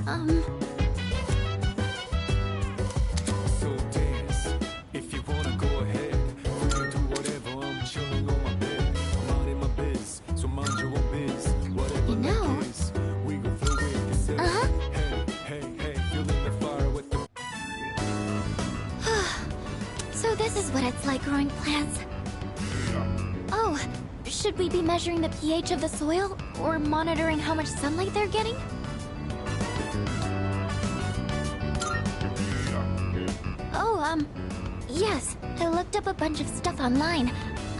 So dance, if you wanna go ahead. Free to do whatever, I'm chilling on my bed. I'm minding my biz, so mind your own biz. Whatever You know- that is, we gon' flow with this. Hey, feeling the fire with the... So this is what it's like growing plants. Oh, should we be measuring the pH of the soil? Or monitoring how much sunlight they're getting? Oh, yes. I looked up a bunch of stuff online.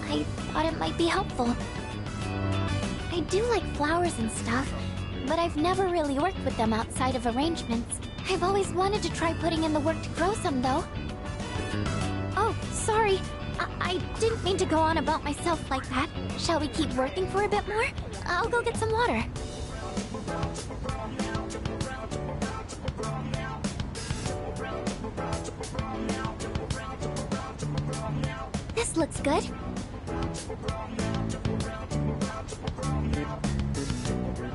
I thought it might be helpful. I do like flowers and stuff, but I've never really worked with them outside of arrangements. I've always wanted to try putting in the work to grow some, though. Oh, sorry. I didn't mean to go on about myself like that. Shall we keep working for a bit more? I'll go get some water. This looks good.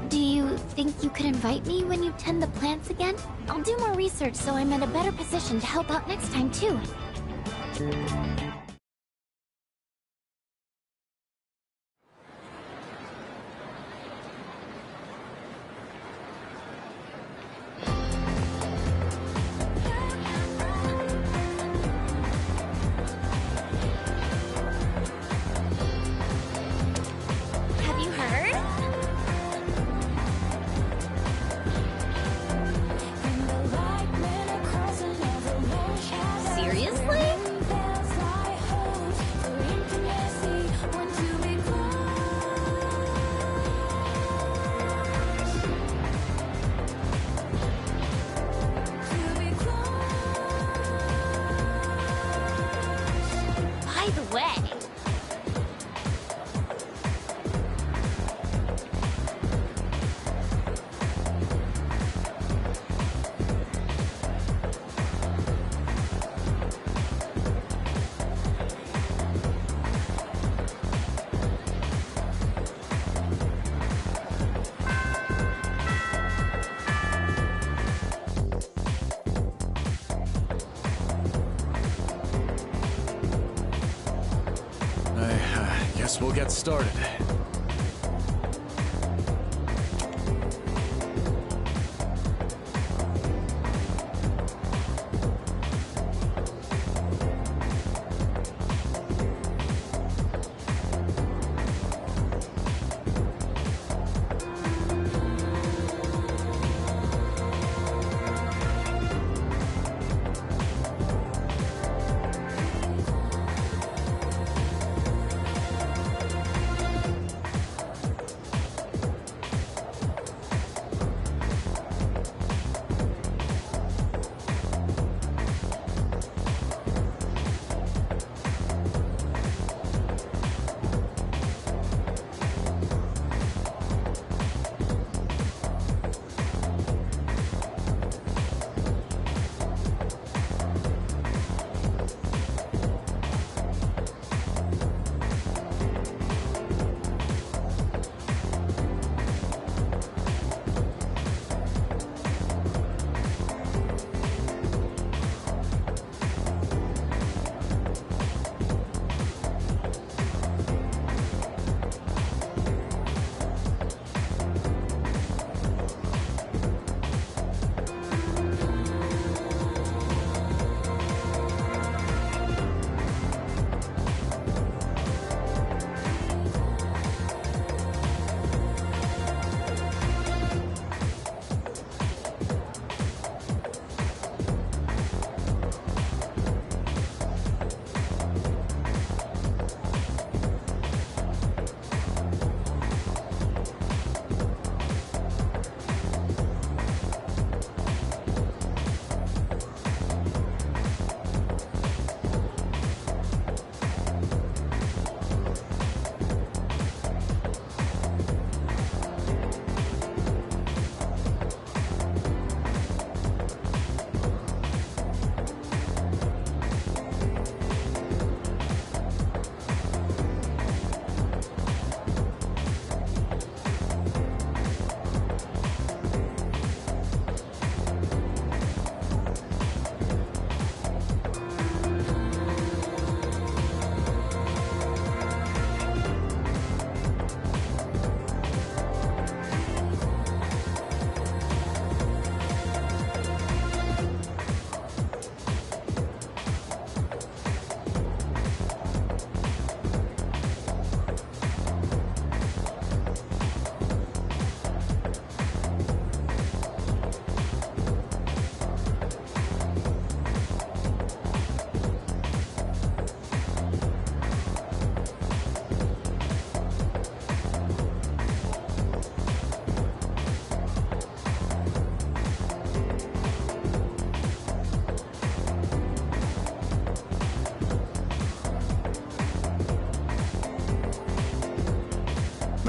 Do you think you could invite me when you tend the plants again? I'll do more research so I'm in a better position to help out next time, too. Have you heard? Seriously? By the way, I guess we'll get started.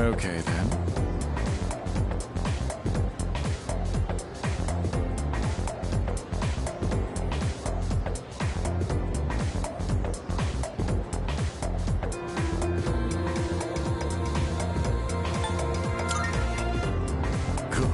Okay, then. Cool.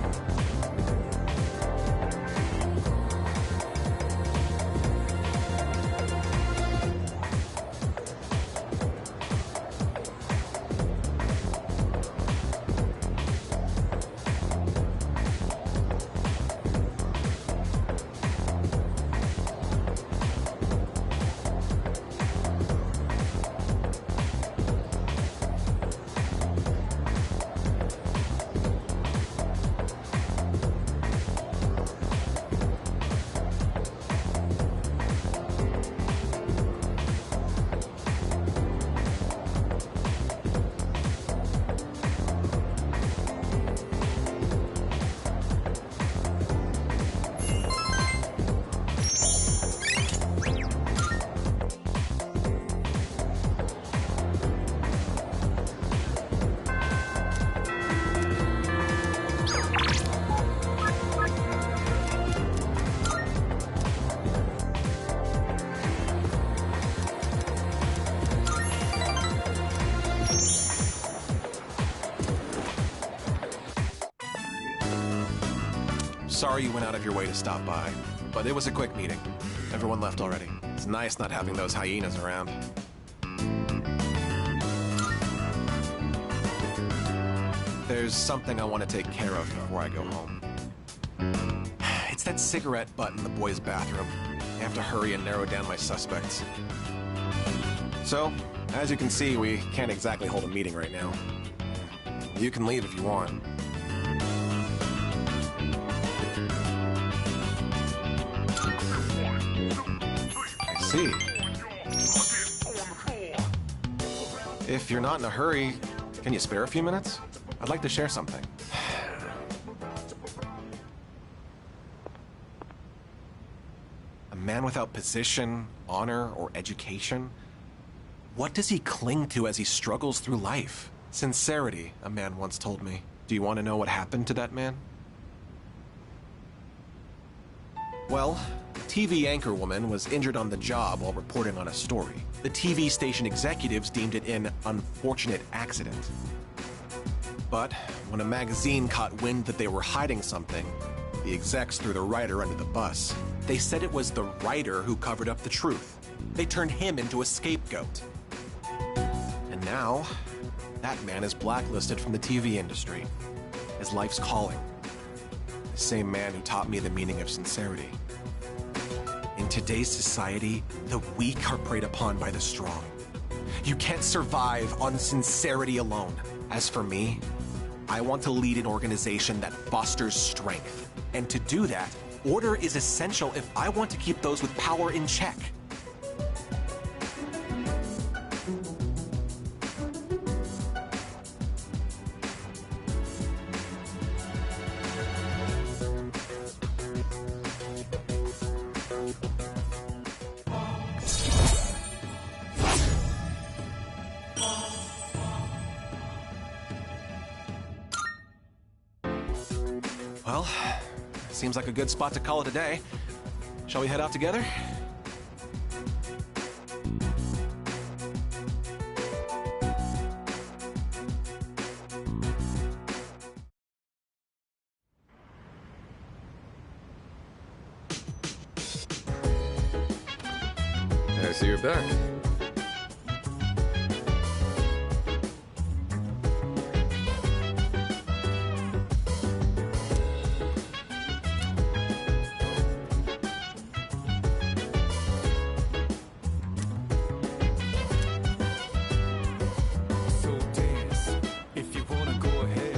Sorry you went out of your way to stop by, but it was a quick meeting. Everyone left already. It's nice not having those hyenas around. There's something I want to take care of before I go home. It's that cigarette butt in the boys' bathroom. I have to hurry and narrow down my suspects. So, as you can see, we can't exactly hold a meeting right now. You can leave if you want. I see. If you're not in a hurry, can you spare a few minutes? I'd like to share something. A man without position, honor, or education? What does he cling to as he struggles through life? Sincerity, a man once told me. Do you want to know what happened to that man? Well, a TV anchorwoman was injured on the job while reporting on a story. The TV station executives deemed it an unfortunate accident. But when a magazine caught wind that they were hiding something, the execs threw the writer under the bus. They said it was the writer who covered up the truth. They turned him into a scapegoat. And now, that man is blacklisted from the TV industry. His life's calling. The same man who taught me the meaning of sincerity. In today's society, the weak are preyed upon by the strong. You can't survive on sincerity alone. As for me, I want to lead an organization that fosters strength. And to do that, order is essential if I want to keep those with power in check. Well, seems like a good spot to call it a day. Shall we head out together? I see you're back. So dance. If you wanna go ahead.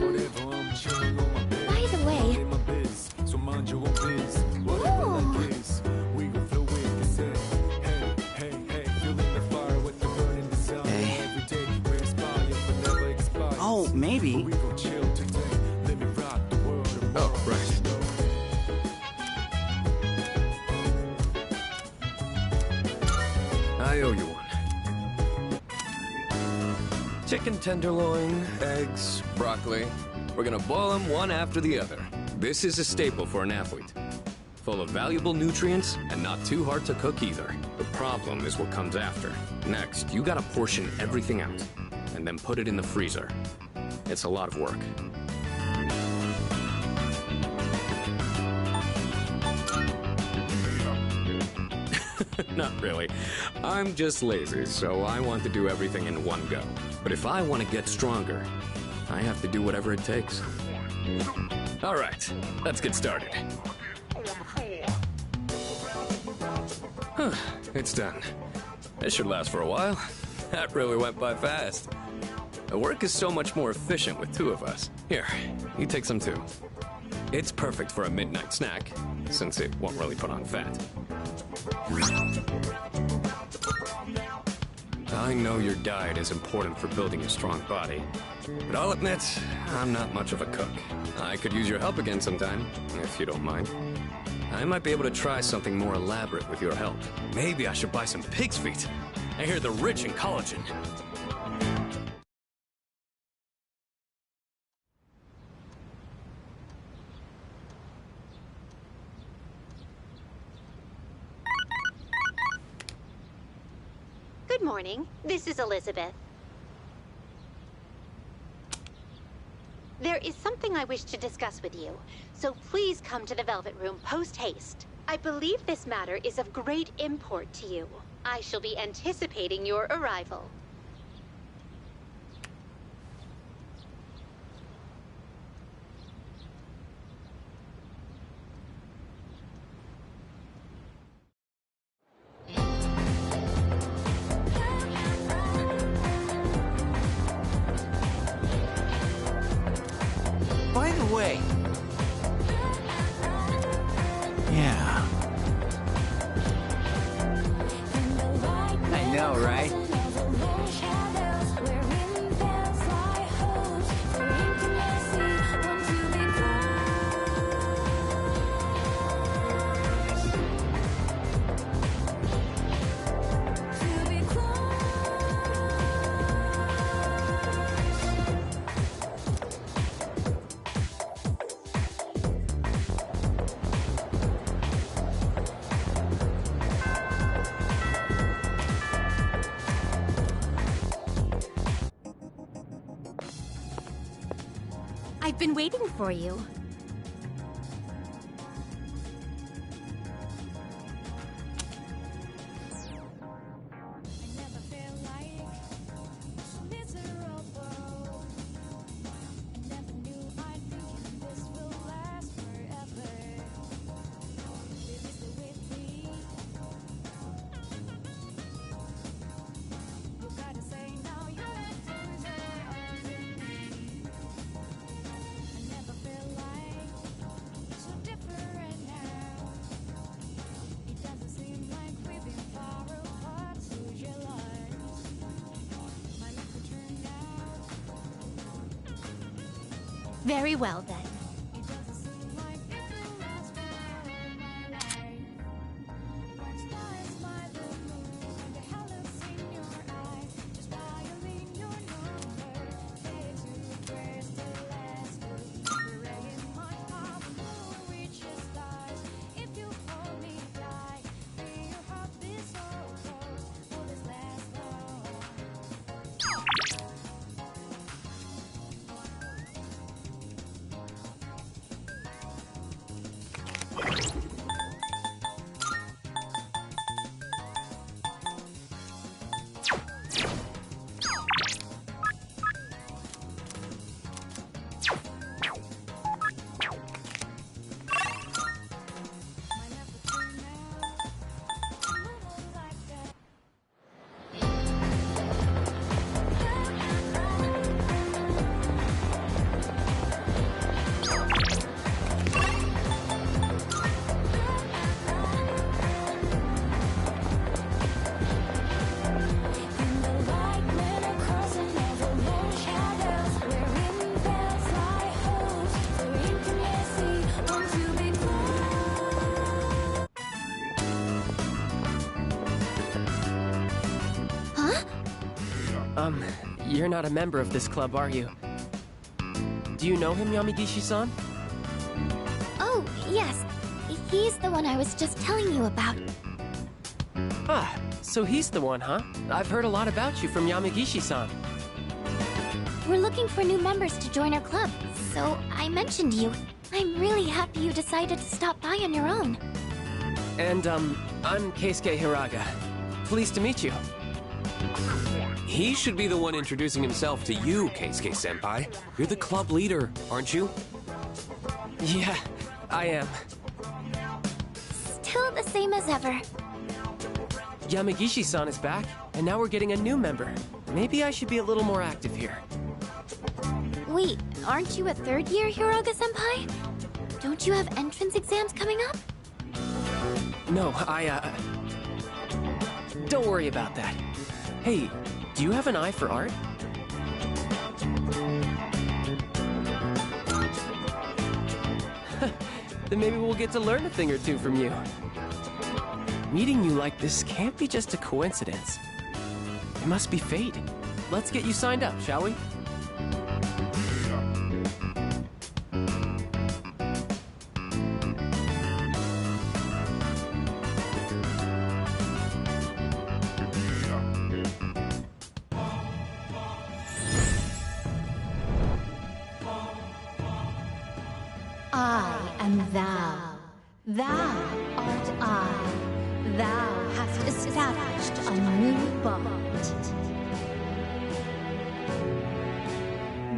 Whatever, I'm chilling on my bed. By the way, In my biz, so mind your own biz. Whatever that is, we gon' flow with this head. Hey, hey, hey, feeling the fire with the burning desire. Hey. Every day we inspire, but never expire. Oh, maybe. We gon' chill today. Let me rock the world. Oh, right. I owe you one. chicken tenderloin, eggs, broccoli. We're gonna boil them one after the other. This is a staple for an athlete. Full of valuable nutrients and not too hard to cook either. The problem is what comes after. Next, you gotta portion everything out and then put it in the freezer. It's a lot of work. Not really. I'm just lazy, so I want to do everything in one go. But if I want to get stronger, I have to do whatever it takes. All right, let's get started. It's done. This should last for a while. That really went by fast. The work is so much more efficient with two of us. Here, you take some too. It's perfect for a midnight snack, since it won't really put on fat. I know your diet is important for building a strong body, but I'll admit, I'm not much of a cook. I could use your help again sometime, if you don't mind. I might be able to try something more elaborate with your help. Maybe I should buy some pig's feet. I hear they're rich in collagen. Good morning. This is Elizabeth. There is something I wish to discuss with you, so please come to the Velvet Room post-haste. I believe this matter is of great import to you. I shall be anticipating your arrival. By the way... Yeah. I know, right? I've been waiting for you. Very well, then. You're not a member of this club, are you? Do you know him, Yamagishi-san? Oh, yes. He's the one I was just telling you about. Ah, so he's the one, huh? I've heard a lot about you from Yamagishi-san. We're looking for new members to join our club, so I mentioned you. I'm really happy you decided to stop by on your own. And, I'm Keisuke Hiraga. Pleased to meet you. He should be the one introducing himself to you, Keisuke-senpai. You're the club leader, aren't you? Yeah, I am. Still the same as ever. Yamagishi-san is back, and now we're getting a new member. Maybe I should be a little more active here. Wait, aren't you a third year, Hiraga-senpai? Don't you have entrance exams coming up? No, don't worry about that. Hey, do you have an eye for art? Then maybe we'll get to learn a thing or two from you. Meeting you like this can't be just a coincidence. It must be fate. Let's get you signed up, shall we? I am thou. Thou art I. Thou hast established a new bond.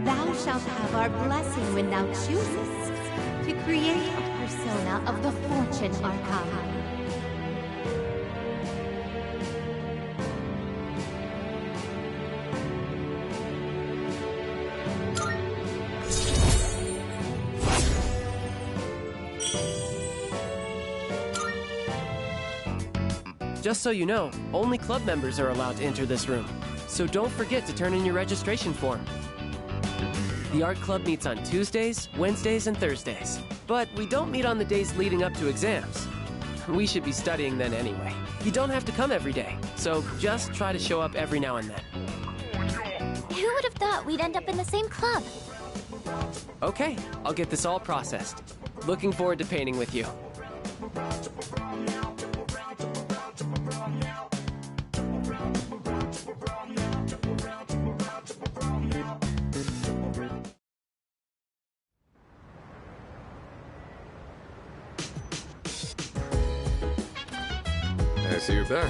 Thou shalt have our blessing when thou choosest to create a persona of the Fortune Arcana. Just so you know, only club members are allowed to enter this room. So don't forget to turn in your registration form. The art club meets on Tuesdays, Wednesdays, and Thursdays. But we don't meet on the days leading up to exams. We should be studying then anyway. You don't have to come every day, so just try to show up every now and then. Who would have thought we'd end up in the same club? Okay, I'll get this all processed. Looking forward to painting with you. I see you're back.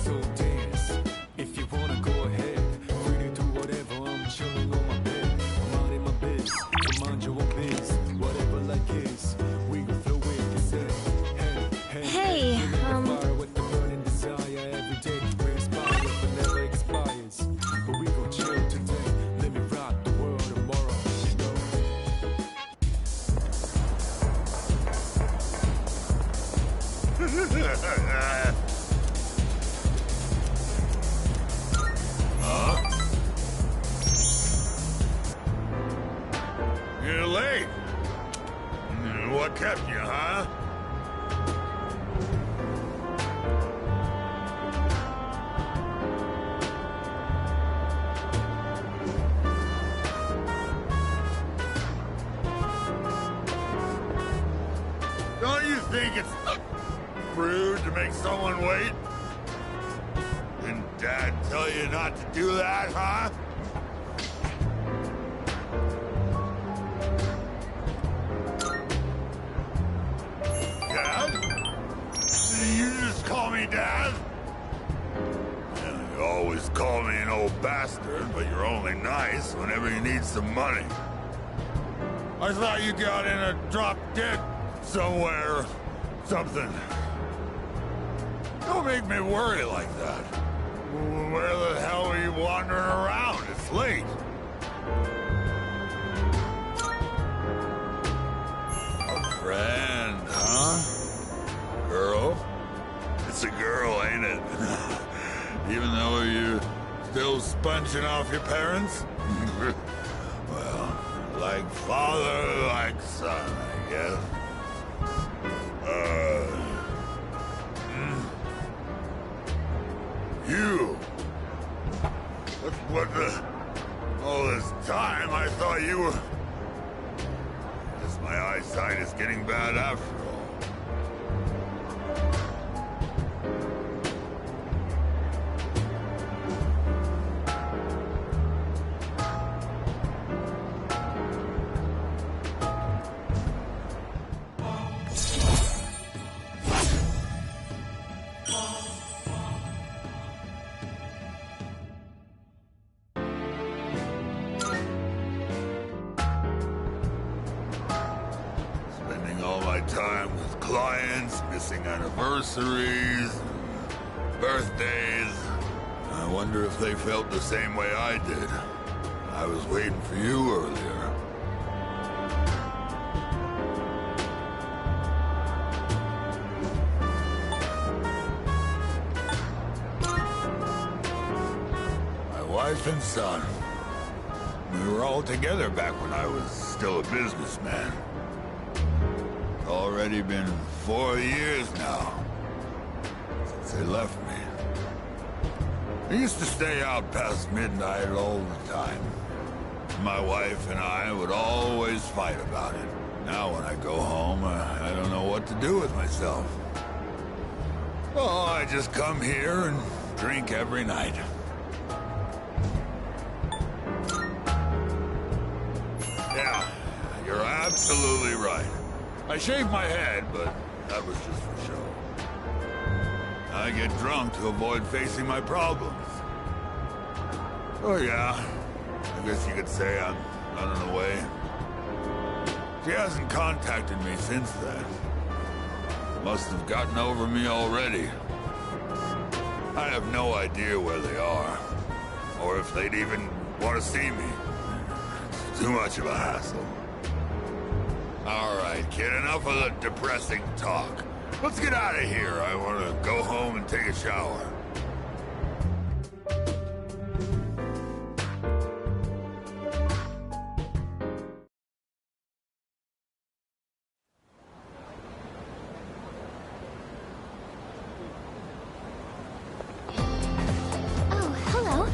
So dance, if you wanna go ahead. Free to do whatever, I'm chilling on my bed. I'm out in my biz, so mind your own biz. Whatever like is, we gon' flow with this head. Hey, Fire with the burning desire every day. We inspire, but never expires. But we gon' chill today. Let me rock the world tomorrow, you know. You're late. What kept you, huh? Don't you think it's rude to make someone wait? Didn't Dad tell you not to do that, huh? Dad? You just call me Dad? Yeah, you always call me an old bastard, but you're only nice whenever you need some money. I thought you got in a drop dead somewhere, something. Don't make me worry like that. Where the hell are you wandering around? It's late. A friend, huh? Girl? It's a girl, ain't it? Even though fortune off your parents? Well, like father, like son, I guess. You. What the... All this time, I thought you were... Guess my eyesight is getting bad after all. Time with clients, missing anniversaries, birthdays. I wonder if they felt the same way I did. I was waiting for you earlier. My wife and son. We were all together back when I was still a businessman. Already been 4 years now since they left me. I used to stay out past midnight all the time. My wife and I would always fight about it. Now when I go home, I don't know what to do with myself. Oh, I just come here and drink every night. Yeah, you're absolutely right. I shaved my head, but that was just for show. I get drunk to avoid facing my problems. Oh yeah, I guess you could say I'm running away. She hasn't contacted me since then. Must have gotten over me already. I have no idea where they are, or if they'd even want to see me. It's too much of a hassle. All right, kid, enough of the depressing talk. Let's get out of here. I want to go home and take a shower. Oh, hello.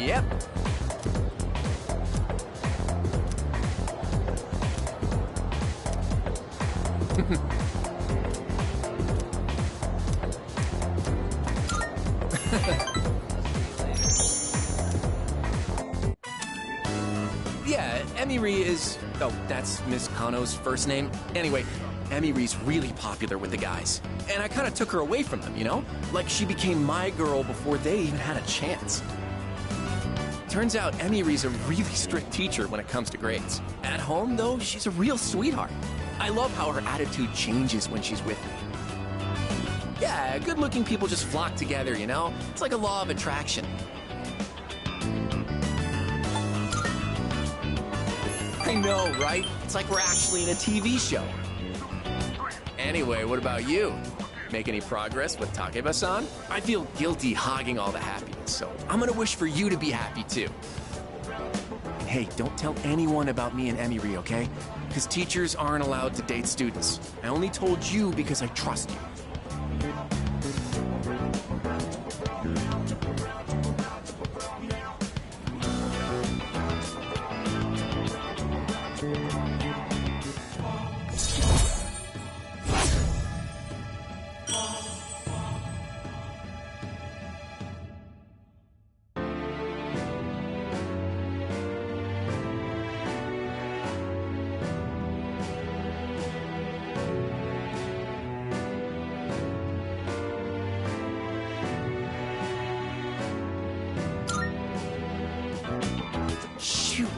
Yep. Yeah, Emi-Ri is... Oh, that's Miss Kano's first name. Anyway, Emi-Ri's really popular with the guys. And I kind of took her away from them, you know? Like she became my girl before they even had a chance. Turns out Emi-Ri's a really strict teacher when it comes to grades. At home, though, she's a real sweetheart. I love how her attitude changes when she's with me. Yeah, good-looking people just flock together, you know? It's like a law of attraction. I know, right? It's like we're actually in a TV show. Anyway, what about you? Make any progress with Takeba-san? I feel guilty hogging all the happiness, so I'm gonna wish for you to be happy too. And hey, don't tell anyone about me and Emi-Ri, okay? Because teachers aren't allowed to date students. I only told you because I trust you.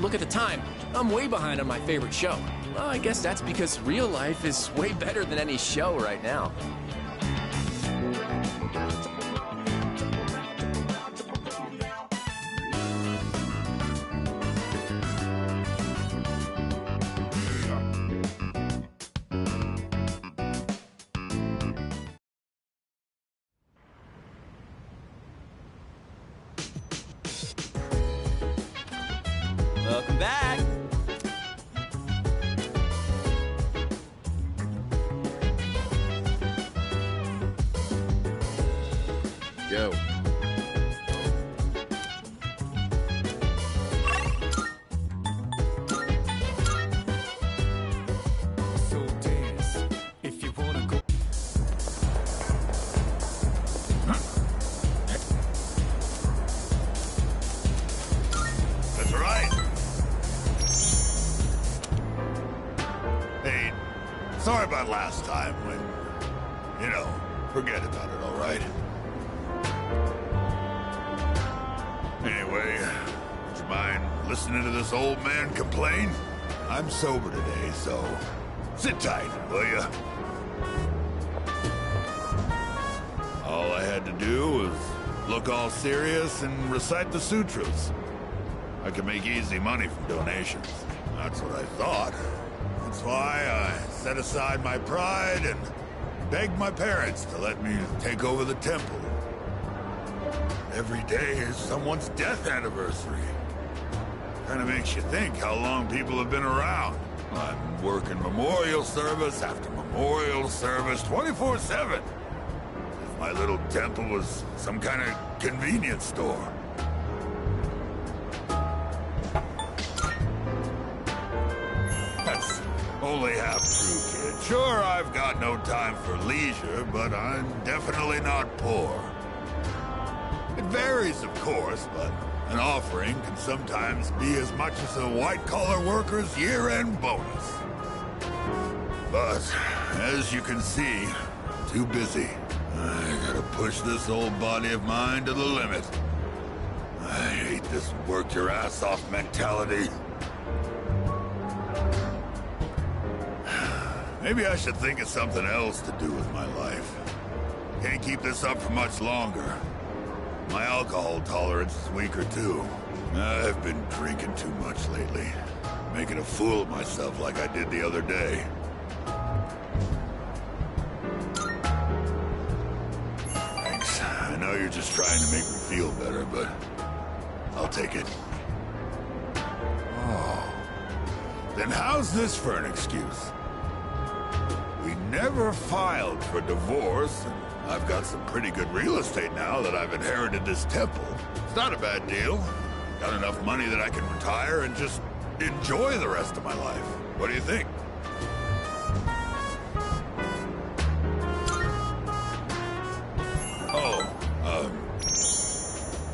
look at the time. I'm way behind on my favorite show. Well, I guess that's because real life is way better than any show right now. Welcome back. Go. So dance if you wanna go. That's right. Hey, sorry about last time when, forget about it, all right? Anyway, would you mind listening to this old man complain? I'm sober today, so sit tight, will ya? All I had to do was look all serious and recite the sutras. I could make easy money from donations. That's what I thought. That's why I set aside my pride and begged my parents to let me take over the temple. Every day is someone's death anniversary. Kinda makes you think how long people have been around. I'm working memorial service after memorial service 24/7. If my little temple was some kind of convenience store. That's only half true, kid. Sure, I've got no time for leisure, but I'm definitely not poor. It varies, of course, but an offering can sometimes be as much as a white-collar worker's year-end bonus. But, as you can see, I'm too busy. I gotta push this old body of mine to the limit. I hate this work-your-ass-off mentality. Maybe I should think of something else to do with my life. Can't keep this up for much longer. My alcohol tolerance is weaker, too. I've been drinking too much lately. Making a fool of myself like I did the other day. Thanks. I know you're just trying to make me feel better, but I'll take it. Oh. Then how's this for an excuse? We never filed for divorce, and I've got some pretty good real estate now that I've inherited this temple. It's not a bad deal. Got enough money that I can retire and just enjoy the rest of my life. What do you think? Oh,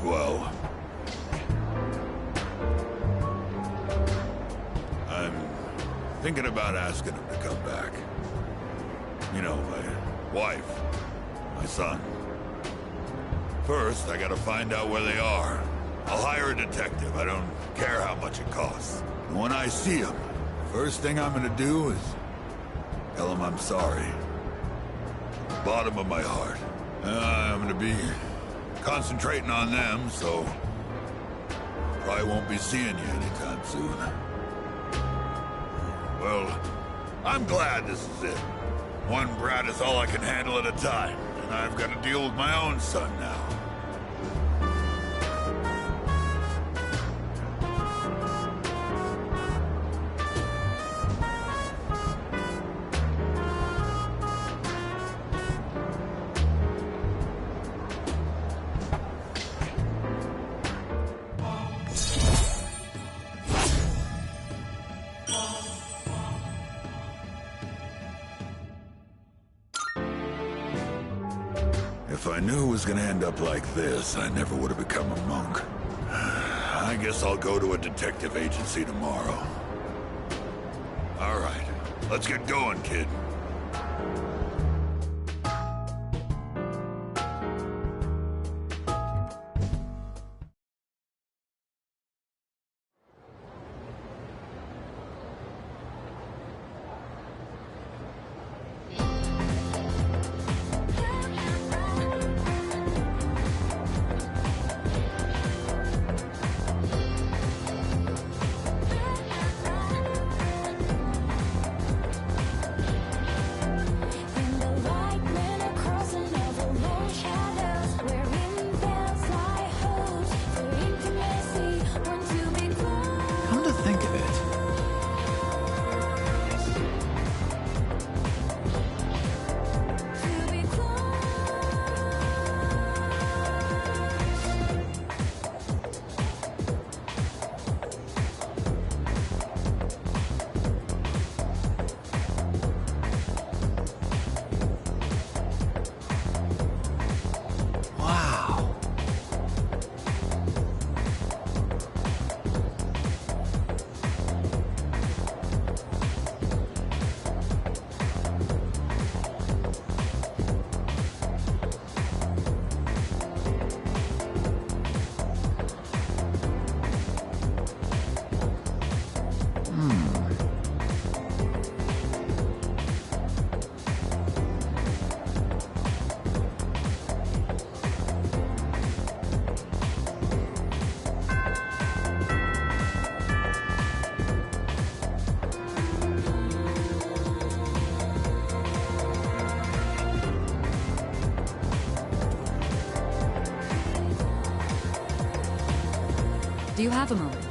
well... I'm thinking about asking him to come back. You know, my wife, my son. First, I gotta find out where they are. I'll hire a detective. I don't care how much it costs. And when I see him, first thing I'm gonna do is tell him I'm sorry. Bottom of my heart. I'm gonna be concentrating on them, so probably won't be seeing you anytime soon. Well, I'm glad this is it. One brat is all I can handle at a time, and I've got to deal with my own son now. If I knew it was gonna end up like this, I never would have become a monk. I guess I'll go to a detective agency tomorrow. All right, let's get going, kid. Do you have a moment?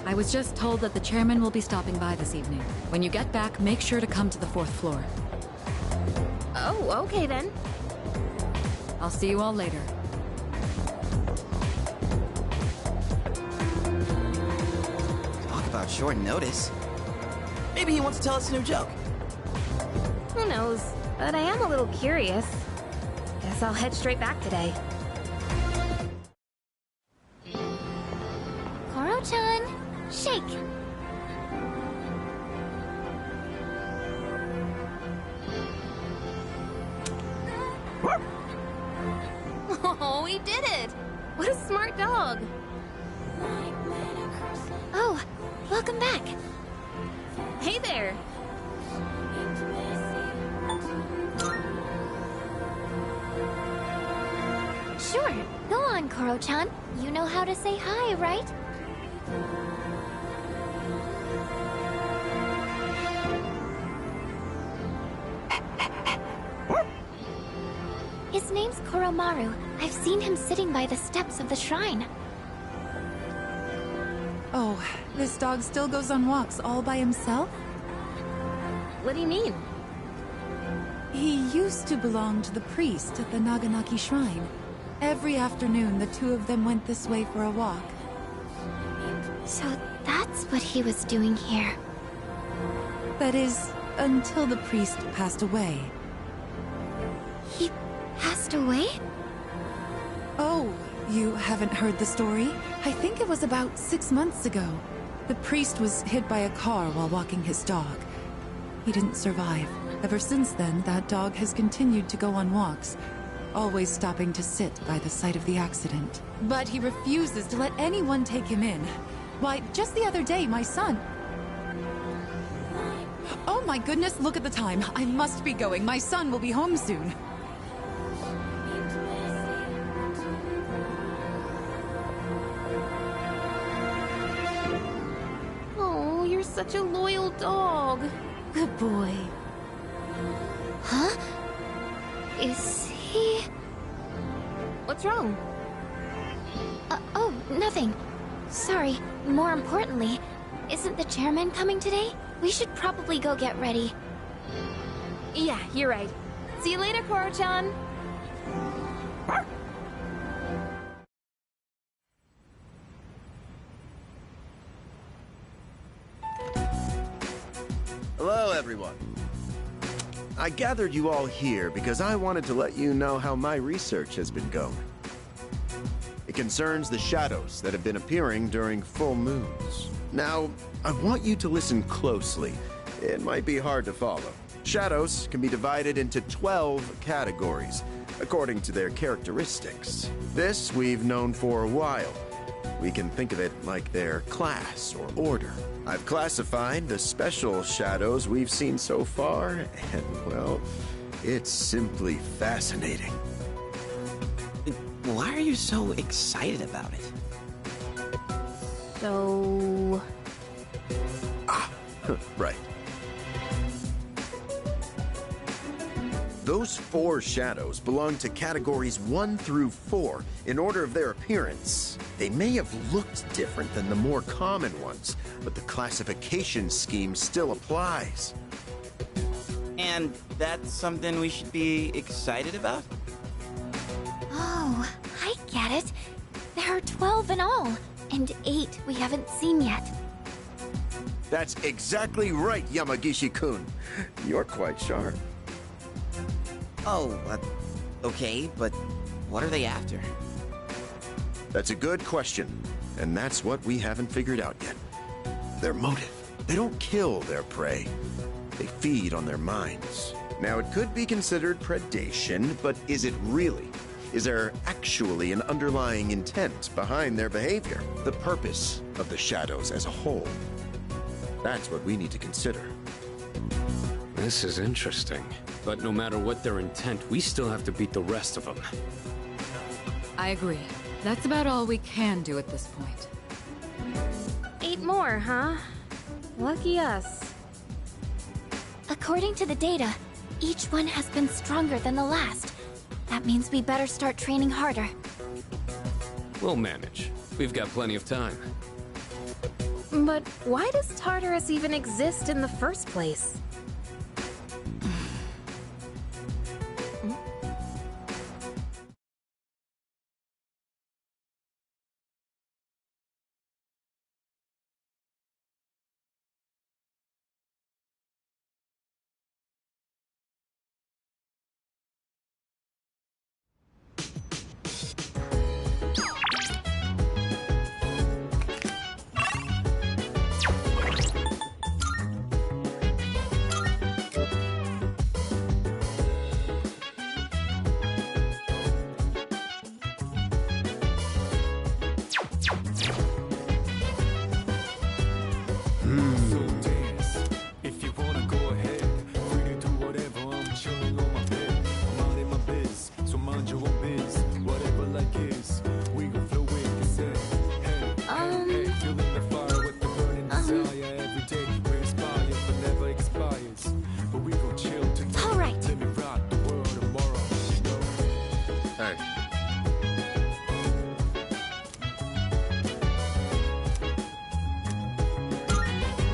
I was just told that the chairman will be stopping by this evening. When you get back, make sure to come to the 4th floor. Oh, okay then. I'll see you all later. Talk about short notice. Maybe he wants to tell us a new joke. Who knows? But I am a little curious. Guess I'll head straight back today. Koro-chan, shake! Oh, we did it! What a smart dog! Oh, welcome back. Hey there! Sure, go on, Koro-chan. You know how to say hi, right? His name's Koromaru. I've seen him sitting by the steps of the shrine. Oh, this dog still goes on walks all by himself? What do you mean? He used to belong to the priest at the Naganaki Shrine. Every afternoon, the two of them went this way for a walk. So that's what he was doing here. That is, until the priest passed away. He passed away? Oh, you haven't heard the story? I think it was about 6 months ago. The priest was hit by a car while walking his dog. He didn't survive. Ever since then, that dog has continued to go on walks, always stopping to sit by the site of the accident. But he refuses to let anyone take him in. Why, just the other day, my son... Oh my goodness, look at the time. I must be going. My son will be home soon. Oh, you're such a loyal dog. Good boy. Huh? Is he... What's wrong? Oh, nothing. Sorry. More importantly, isn't the chairman coming today? We should probably go get ready. Yeah, you're right. See you later, Koro-chan. Hello, everyone. I gathered you all here because I wanted to let you know how my research has been going. It concerns the shadows that have been appearing during full moons. Now, I want you to listen closely. It might be hard to follow. Shadows can be divided into 12 categories, according to their characteristics. This we've known for a while. We can think of it like their class or order. I've classified the special shadows we've seen so far, and, well, it's simply fascinating. Why are you so excited about it? So... Right. Those 4 shadows belong to categories 1 through 4 in order of their appearance. They may have looked different than the more common ones, but the classification scheme still applies. And that's something we should be excited about? Oh, I get it. There are 12 in all, and 8 we haven't seen yet. That's exactly right, Yamagishi-kun. You're quite sharp. Oh, okay, but what are they after? That's a good question, and that's what we haven't figured out yet. Their motive. They don't kill their prey. They feed on their minds. Now, it could be considered predation, but is it really? Is there actually an underlying intent behind their behavior? The purpose of the shadows as a whole? That's what we need to consider. This is interesting. But no matter what their intent, we still have to beat the rest of them. I agree. That's about all we can do at this point. 8 more, huh? Lucky us. According to the data, each one has been stronger than the last. That means we better start training harder. We'll manage. We've got plenty of time. But why does Tartarus even exist in the first place?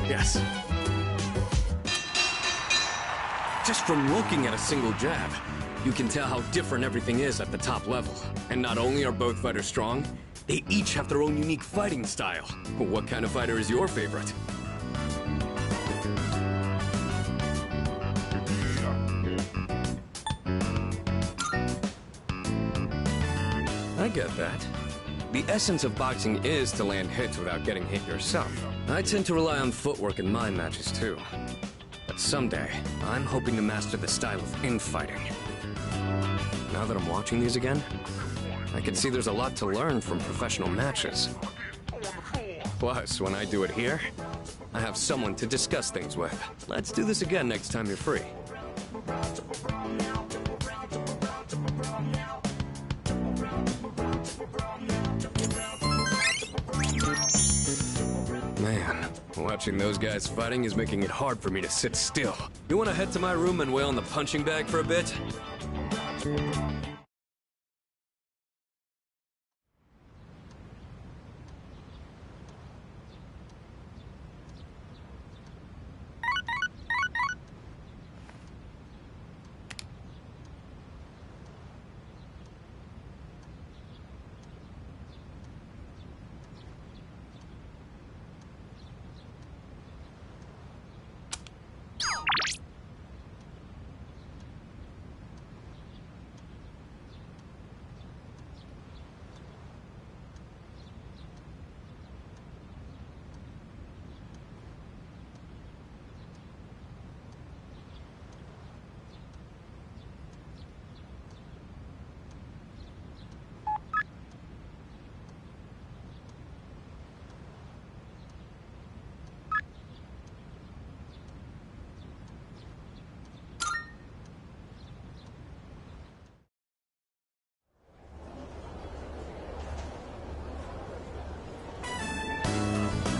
Yes. Just from looking at a single jab, you can tell how different everything is at the top level. And not only are both fighters strong, they each have their own unique fighting style. What kind of fighter is your favorite? I get that. The essence of boxing is to land hits without getting hit yourself. I tend to rely on footwork in my matches too. But someday, I'm hoping to master the style of infighting. Now that I'm watching these again, I can see there's a lot to learn from professional matches. Plus, when I do it here, I have someone to discuss things with. Let's do this again next time you're free. Man, watching those guys fighting is making it hard for me to sit still. You want to head to my room and wail on the punching bag for a bit?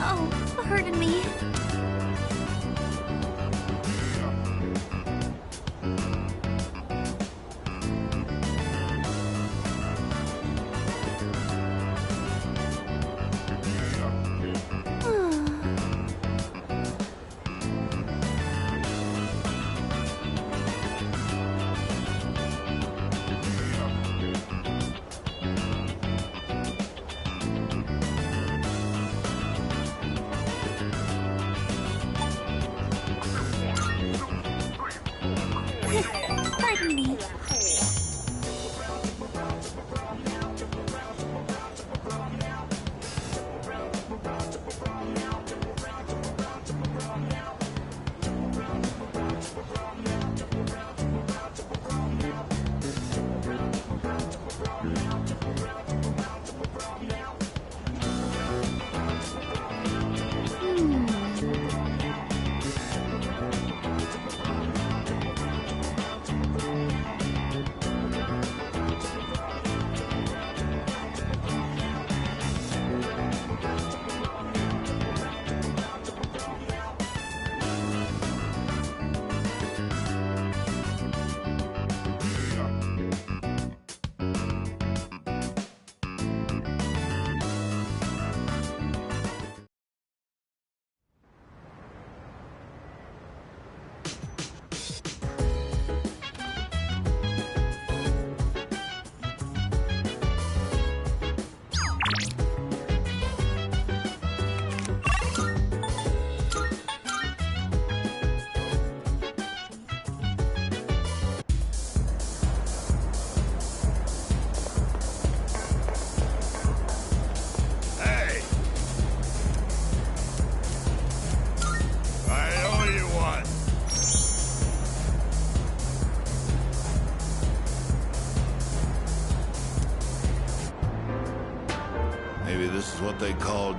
Oh, hurting me.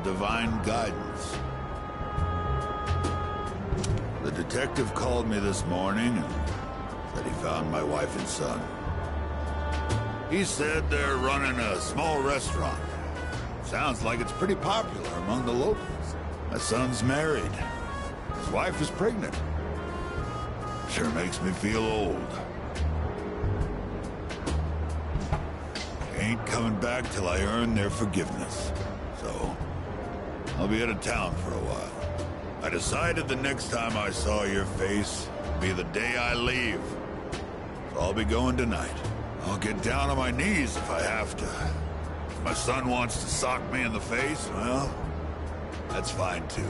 of divine guidance. The detective called me this morning and said he found my wife and son. He said they're running a small restaurant. Sounds like it's pretty popular among the locals. My son's married. His wife is pregnant. Sure makes me feel old. I ain't coming back till I earn their forgiveness. So, I'll be out of town for a while. I decided the next time I saw your face would be the day I leave. So I'll be going tonight. I'll get down on my knees if I have to. If my son wants to sock me in the face, well, that's fine too.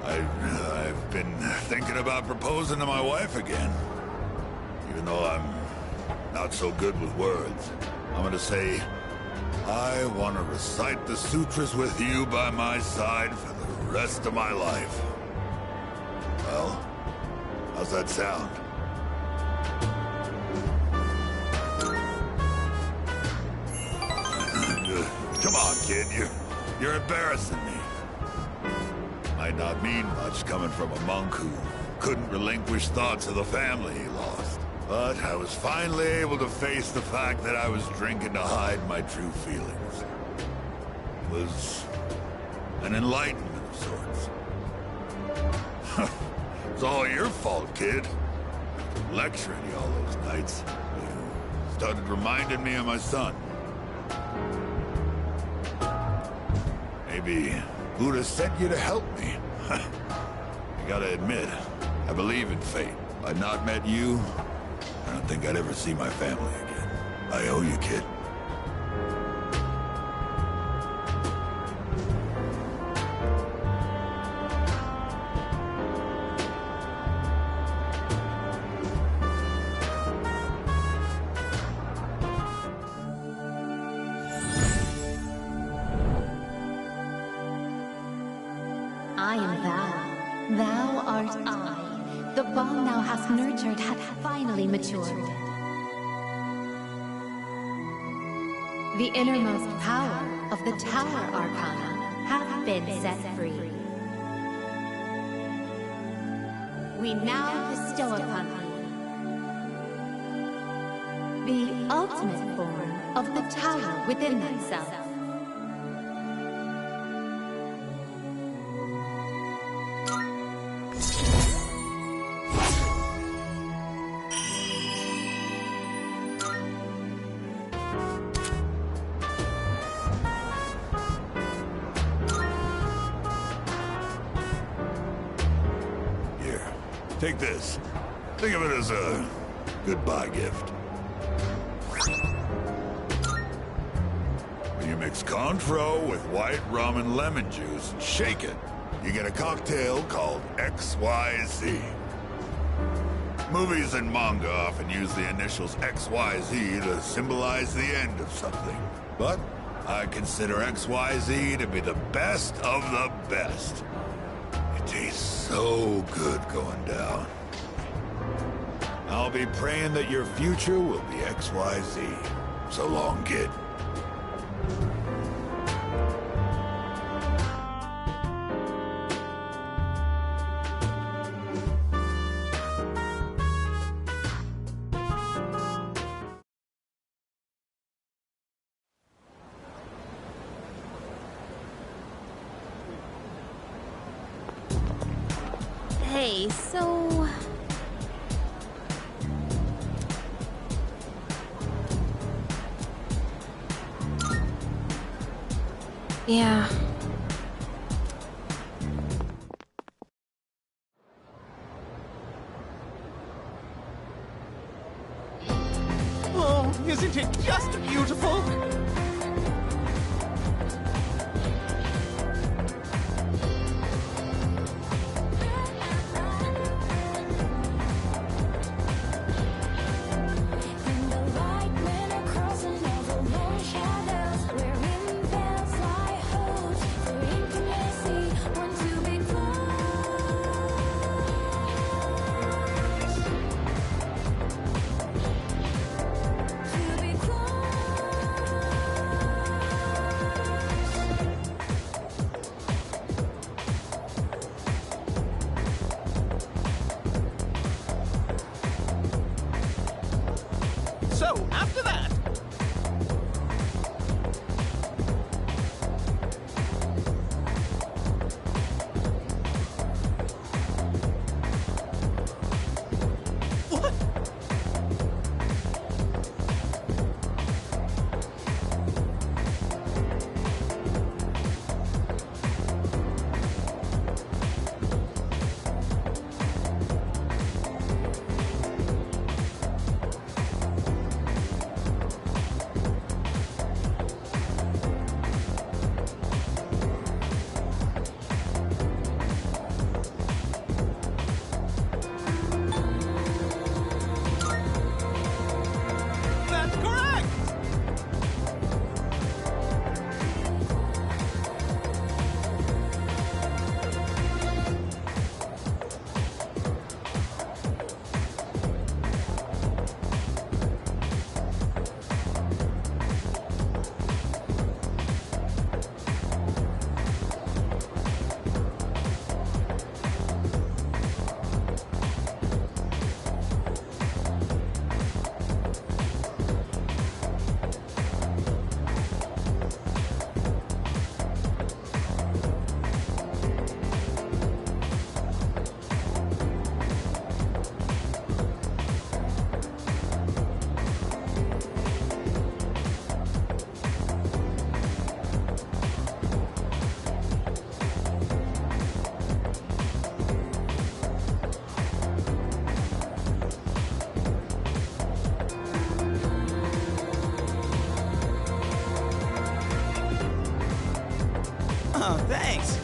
I've been thinking about proposing to my wife again. Even though I'm not so good with words. I'm gonna say, I want to recite the sutras with you by my side for the rest of my life. Well, how's that sound? Come on, kid, you're embarrassing me. Might not mean much coming from a monk who couldn't relinquish thoughts of the family he lost. But I was finally able to face the fact that I was drinking to hide my true feelings. It was an enlightenment of sorts. It's all your fault, kid. Lecturing you all those nights. You started reminding me of my son. Maybe Buddha sent you to help me. I gotta admit, I believe in fate. If I'd not met you, I don't think I'd ever see my family again. I owe you, kid. I am thou. Thou art I. The bond thou hast nurtured hath finally matured. The innermost power of the Tower Arcana hath been set free. We now bestow upon thee the ultimate form of the tower within thyself. Take this. Think of it as a goodbye gift. When you mix Cointreau with white rum and lemon juice and shake it, you get a cocktail called XYZ. Movies and manga often use the initials XYZ to symbolize the end of something. But I consider XYZ to be the best of the best. It tastes so good going down. I'll be praying that your future will be XYZ. So long, kid. Hey, so... Yeah. Oh, isn't it just beautiful? Oh, thanks.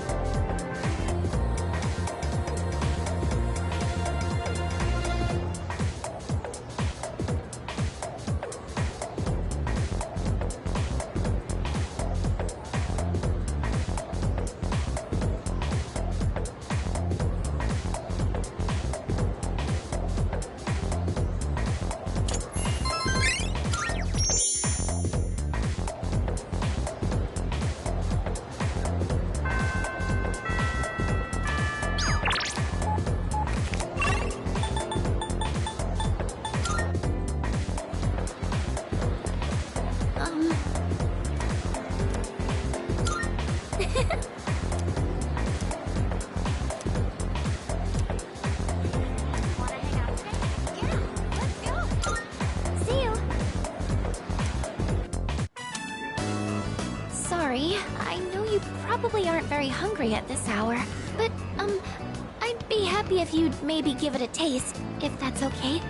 Sorry, I know you probably aren't very hungry at this hour, but, I'd be happy if you'd maybe give it a taste, if that's okay.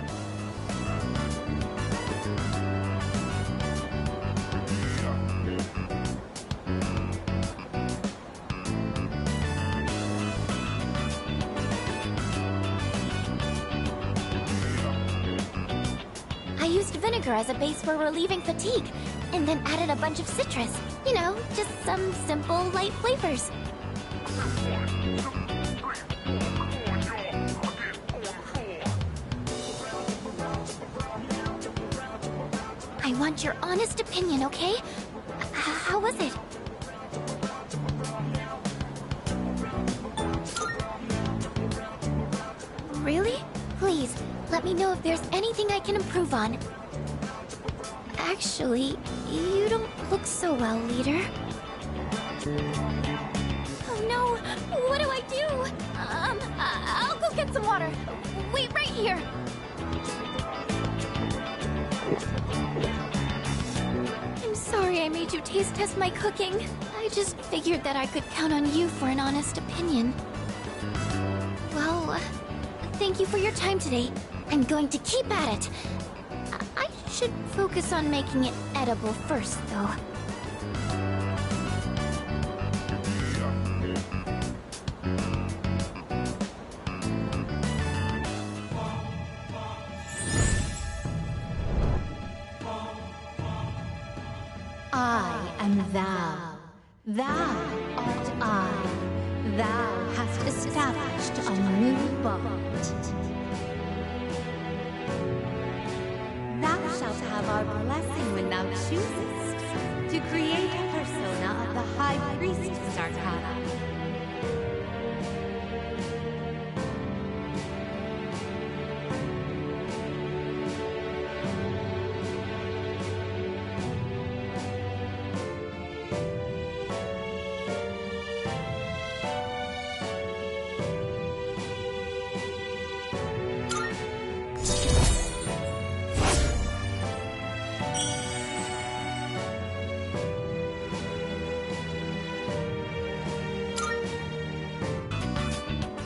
I used vinegar as a base for relieving fatigue, and then added a bunch of citrus. You know, just some simple, light flavors. I want your honest opinion, okay? How was it? Really? Please, let me know if there's anything I can improve on. Actually, you don't look so well, leader. Oh no! What do I do? I'll go get some water. Wait right here. I'm sorry I made you taste test my cooking. I just figured that I could count on you for an honest opinion. Well, thank you for your time today. I'm going to keep at it. I should focus on making it edible first, though. I am thou. Thou art I. Thou hast established a new bond. Thou shalt have our blessing when thou choosest to create a persona of the High Priestess Arcana.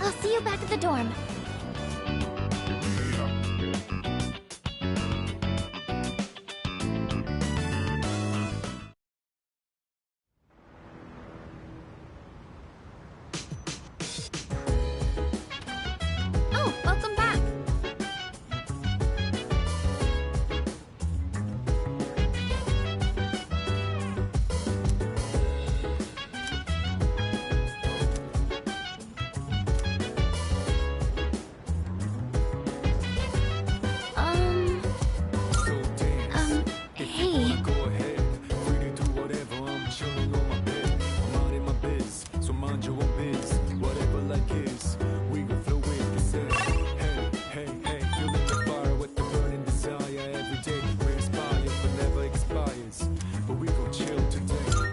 I'll see you back at the dorm. Oh, welcome back. Hey. Go ahead, free to do whatever. I'm chilling on my bed. I'm out in my biz, so mind your own biz. Whatever like is, we gon' flow with this. Hey, hey, hey, feeling the fire with the burning desire every day. We inspire, but never expires. But we gon' chill today.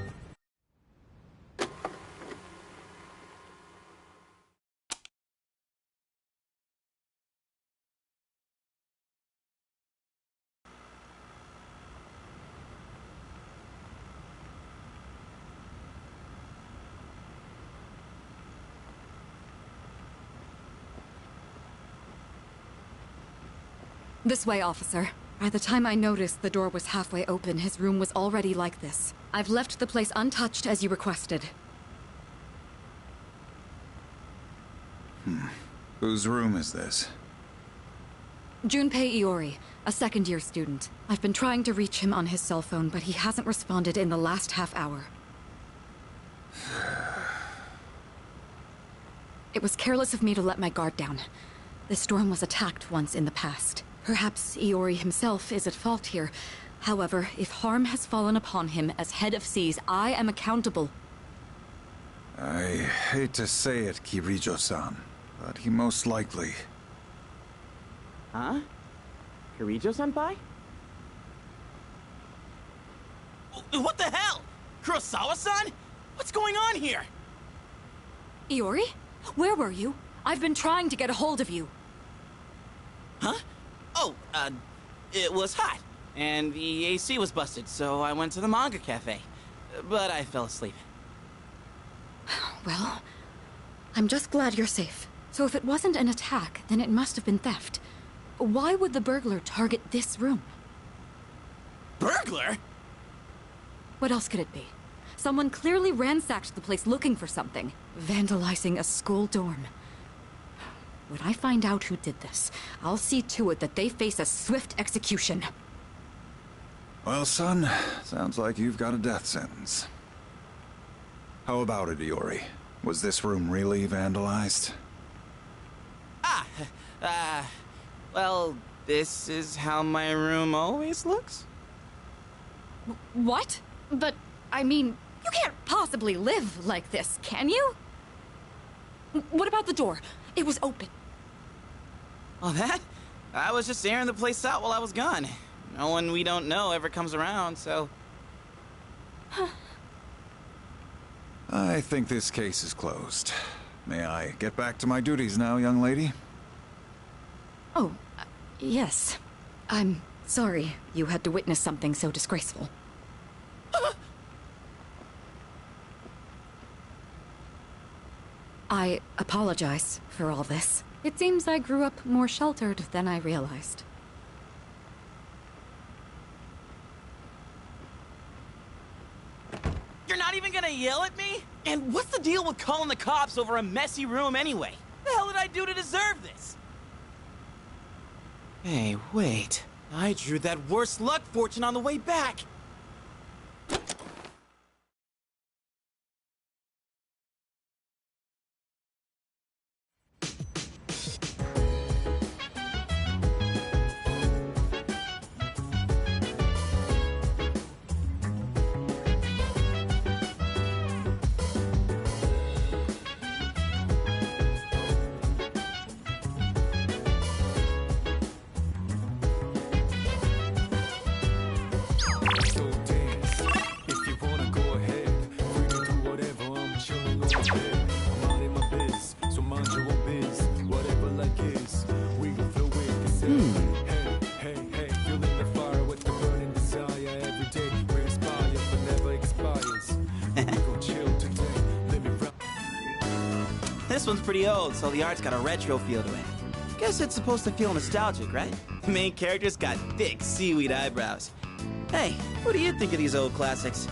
This way, officer. By the time I noticed the door was halfway open, his room was already like this. I've left the place untouched as you requested. Whose room is this? Junpei Iori, a second-year student. I've been trying to reach him on his cell phone, but he hasn't responded in the last half hour. It was careless of me to let my guard down. This dorm was attacked once in the past. Perhaps Iori himself is at fault here. However, if harm has fallen upon him as head of SEAS, I am accountable. I hate to say it, Kirijo-san, but he most likely... Huh? Kirijo-senpai? What the hell? Kurosawa-san? What's going on here? Iori? Where were you? I've been trying to get a hold of you. Huh? Oh, it was hot, and the AC was busted, so I went to the manga cafe. But I fell asleep. Well, I'm just glad you're safe. So if it wasn't an attack, then it must have been theft. Why would the burglar target this room? Burglar? What else could it be? Someone clearly ransacked the place looking for something, vandalizing a school dorm. When I find out who did this, I'll see to it that they face a swift execution. Well, son, sounds like you've got a death sentence. How about it, Iori? Was this room really vandalized? Well, this is how my room always looks. What? But, I mean, you can't possibly live like this, can you? What about the door? It was open. Well, that? I was just airing the place out while I was gone. No one we don't know ever comes around, so... I think this case is closed. May I get back to my duties now, young lady? Oh, yes. I'm sorry you had to witness something so disgraceful. I apologize for all this. It seems I grew up more sheltered than I realized. You're not even gonna yell at me? And what's the deal with calling the cops over a messy room anyway? The hell did I do to deserve this? Hey, wait. I drew that worst luck fortune on the way back. So dance. If you wanna go ahead, free to do whatever, I'm chilling on my bed. I'm out in my biz, so mind your own biz. Whatever like is, we gon' flow with this. Hey, hey, hey, feeling the fire with the burning desire. Every day we inspire, but never expires. We gon' chill today, let me rock. This one's pretty old, so the art's got a retro feel to it. Guess it's supposed to feel nostalgic, right? The main character's got thick seaweed eyebrows. Hey, what do you think of these old classics?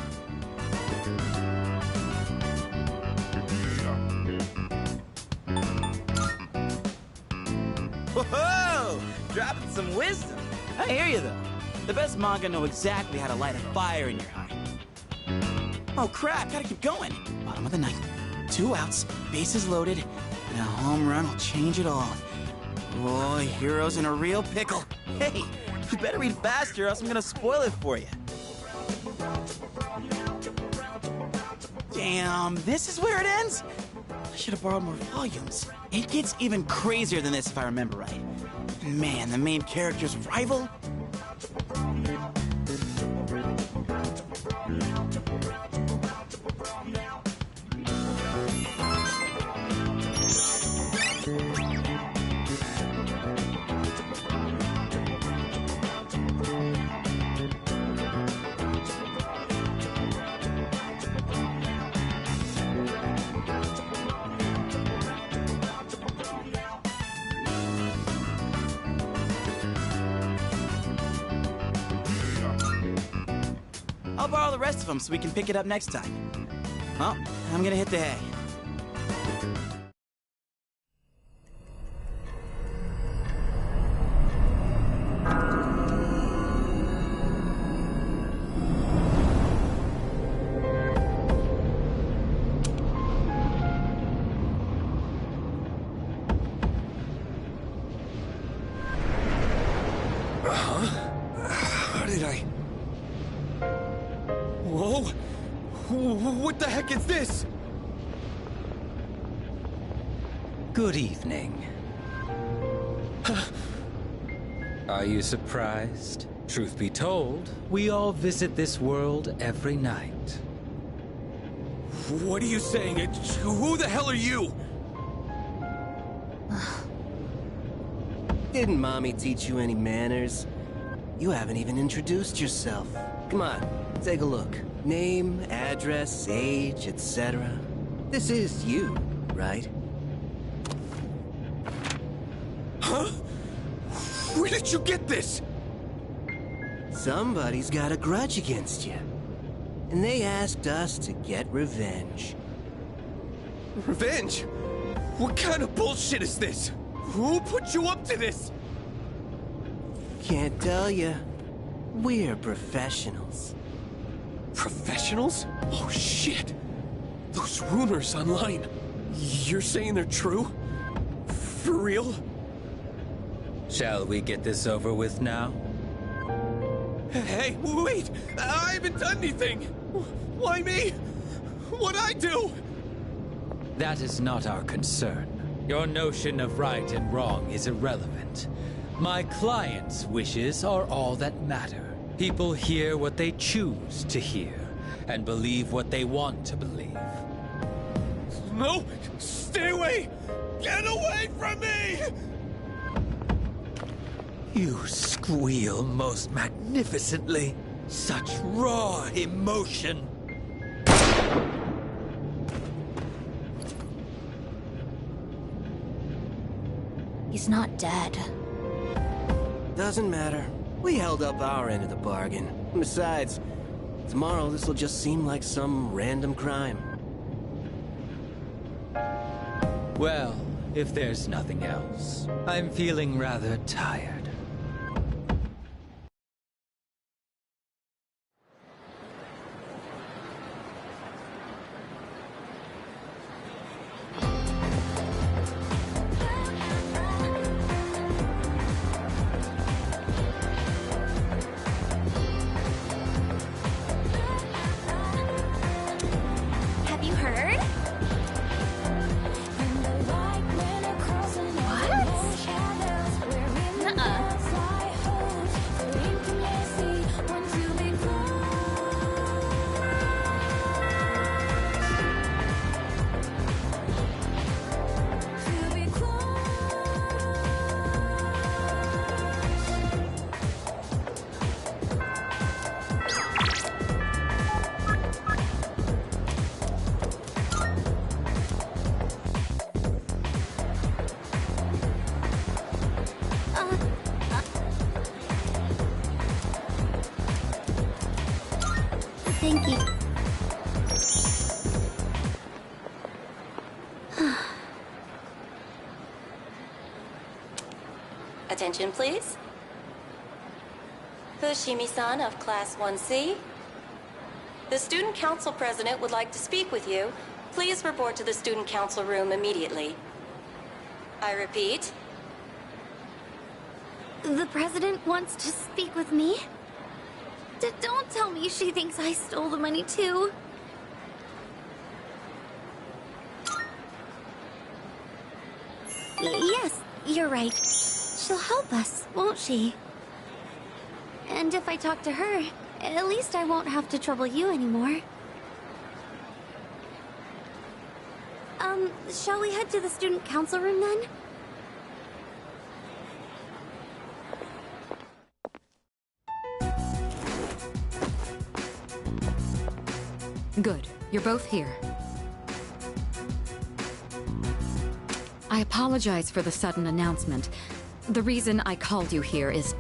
Whoa! Dropping some wisdom. I hear you, though. The best manga know exactly how to light a fire in your heart. Oh, crap, gotta keep going. Bottom of the ninth. 2 outs, bases loaded, and a home run will change it all. Boy, Hero's in a real pickle. Hey, you better read faster or else I'm gonna spoil it for you. Damn, this is where it ends? I should have borrowed more volumes. It gets even crazier than this if I remember right. Man, the main character's rival? I'll borrow the rest of them so we can pick it up next time. Well, I'm gonna hit the hay. Look, it's this! Good evening. Are you surprised? Truth be told, we all visit this world every night. What are you saying? Who the hell are you? Didn't Mommy teach you any manners? You haven't even introduced yourself. Come on, take a look. Name, address, age, etc. This is you, right? Huh? Where did you get this? Somebody's got a grudge against you. And they asked us to get revenge. Revenge? What kind of bullshit is this? Who put you up to this? Can't tell you. We're professionals. Professionals? Oh shit! Those rumors online. You're saying they're true? For real? Shall we get this over with now? Hey, wait! I haven't done anything! Why me? What'd I do? That is not our concern. Your notion of right and wrong is irrelevant. My client's wishes are all that matter. People hear what they choose to hear, and believe what they want to believe. No! Stay away! Get away from me! You squeal most magnificently. Such raw emotion. He's not dead. Doesn't matter. We held up our end of the bargain. Besides, tomorrow this'll just seem like some random crime. Well, if there's nothing else, I'm feeling rather tired. Have you heard? What? Nuh-uh. Thank you. Attention, please. Fushimi-san of Class 1C. The Student Council President would like to speak with you. Please report to the Student Council room immediately. I repeat. The president wants to speak with me? Don't tell me she thinks I stole the money too. Yes, you're right. She'll help us, won't she? And if I talk to her, at least I won't have to trouble you anymore. Shall we head to the student council room then? Good. You're both here. I apologize for the sudden announcement. The reason I called you here is...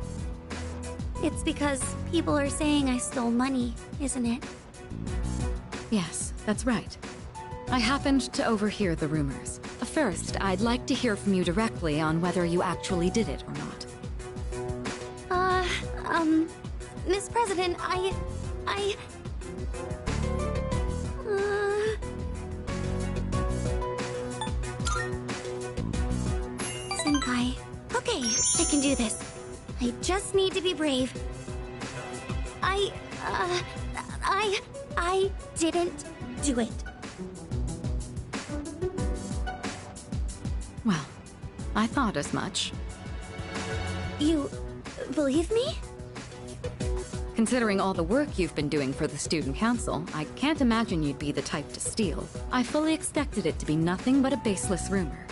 It's because people are saying I stole money, isn't it? Yes, that's right. I happened to overhear the rumors. First, I'd like to hear from you directly on whether you actually did it or not. Miss President, Senpai. Okay, I can do this. I just need to be brave. I didn't do it. I thought as much. You believe me? Considering all the work you've been doing for the Student Council, I can't imagine you'd be the type to steal. I fully expected it to be nothing but a baseless rumor.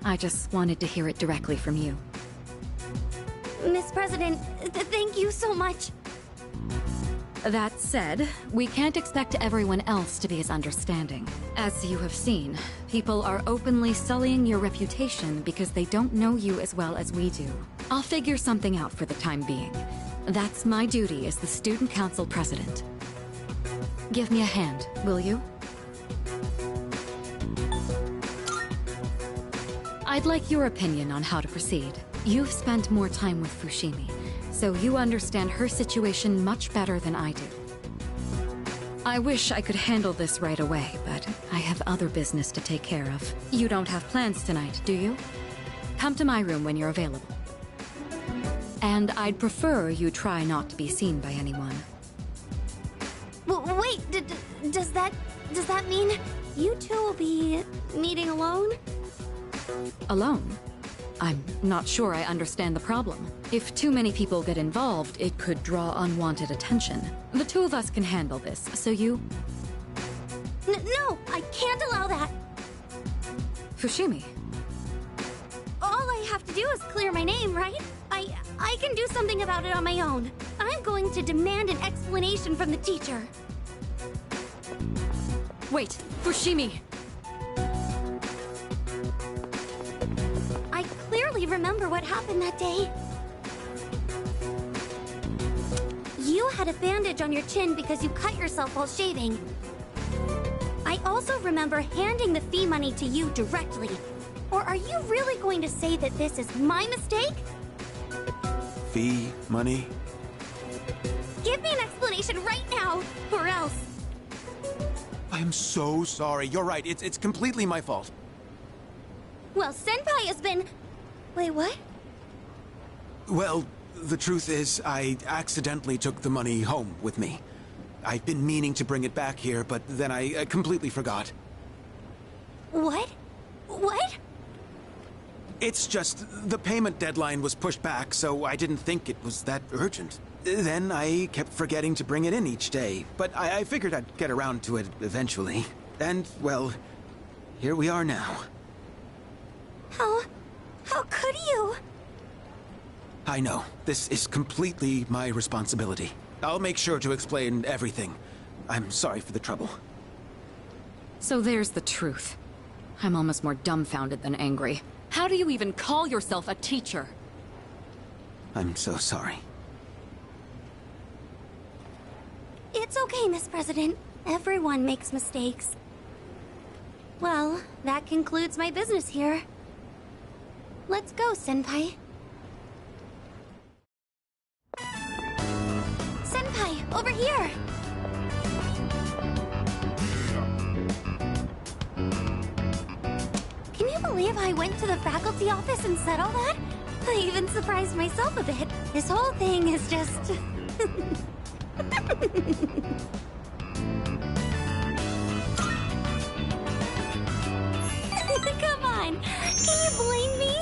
I just wanted to hear it directly from you. Miss President, thank you so much. That said, we can't expect everyone else to be as understanding. As you have seen, people are openly sullying your reputation because they don't know you as well as we do. I'll figure something out for the time being. That's my duty as the Student Council President. Give me a hand, will you? I'd like your opinion on how to proceed. You've spent more time with Fushimi, so you understand her situation much better than I do. I wish I could handle this right away, but I have other business to take care of. You don't have plans tonight, do you? Come to my room when you're available. And I'd prefer you try not to be seen by anyone. Wait, does that mean you two will be meeting alone? Alone? I'm not sure I understand the problem. If too many people get involved, it could draw unwanted attention. The two of us can handle this, so you... No, I can't allow that! Fushimi. All I have to do is clear my name, right? I can do something about it on my own. I'm going to demand an explanation from the teacher. Wait, Fushimi! I clearly remember what happened that day. You had a bandage on your chin because you cut yourself while shaving. I also remember handing the fee money to you directly. Or are you really going to say that this is my mistake? Fee? Money? Give me an explanation right now, or else. I am so sorry. You're right. It's completely my fault. Well, Senpai has been... Wait, what? Well, the truth is, I accidentally took the money home with me. I've been meaning to bring it back here, but then I completely forgot. What? What? It's just, the payment deadline was pushed back, so I didn't think it was that urgent. Then I kept forgetting to bring it in each day, but I figured I'd get around to it eventually. And, well, here we are now. How could you? I know. This is completely my responsibility. I'll make sure to explain everything. I'm sorry for the trouble. So there's the truth. I'm almost more dumbfounded than angry. How do you even call yourself a teacher? I'm so sorry. It's okay, Miss President. Everyone makes mistakes. Well, that concludes my business here. Let's go, Senpai. Senpai, over here! Can you believe I went to the faculty office and said all that? I even surprised myself a bit. This whole thing is just... Come on! Can you blame me?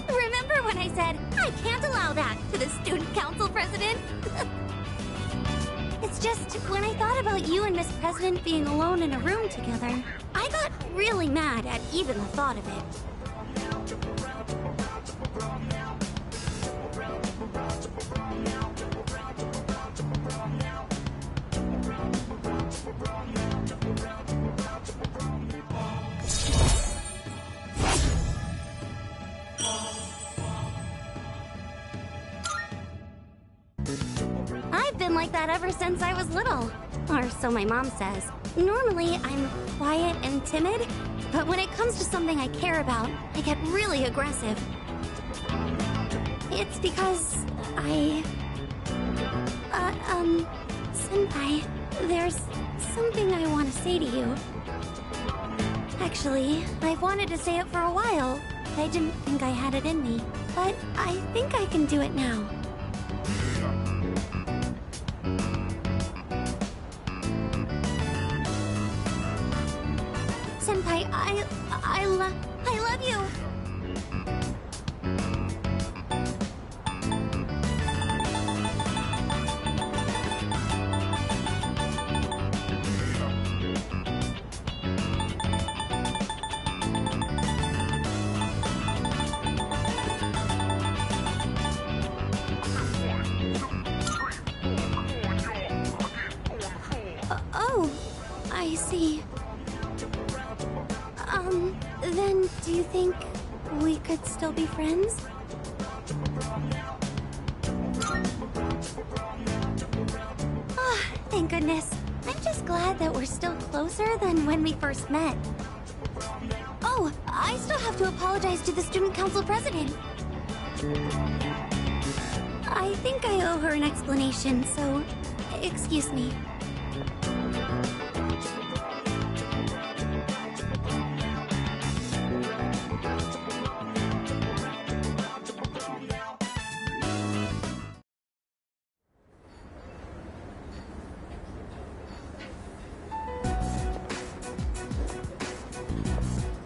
Remember when I said, I can't allow that to the Student Council President? It's just, when I thought about you and Miss President being alone in a room together, I got really mad at even the thought of it. I've been like that ever since I was little. Or so my mom says. Normally, I'm quiet and timid, but when it comes to something I care about, I get really aggressive. It's because Senpai, there's something I want to say to you. Actually, I've wanted to say it for a while. I didn't think I had it in me, but I think I can do it now. Senpai, I love you. Oh, I see. Then do you think we could still be friends? Ah, thank goodness. I'm just glad that we're still closer than when we first met. Oh, I still have to apologize to the student council president. I think I owe her an explanation, so excuse me.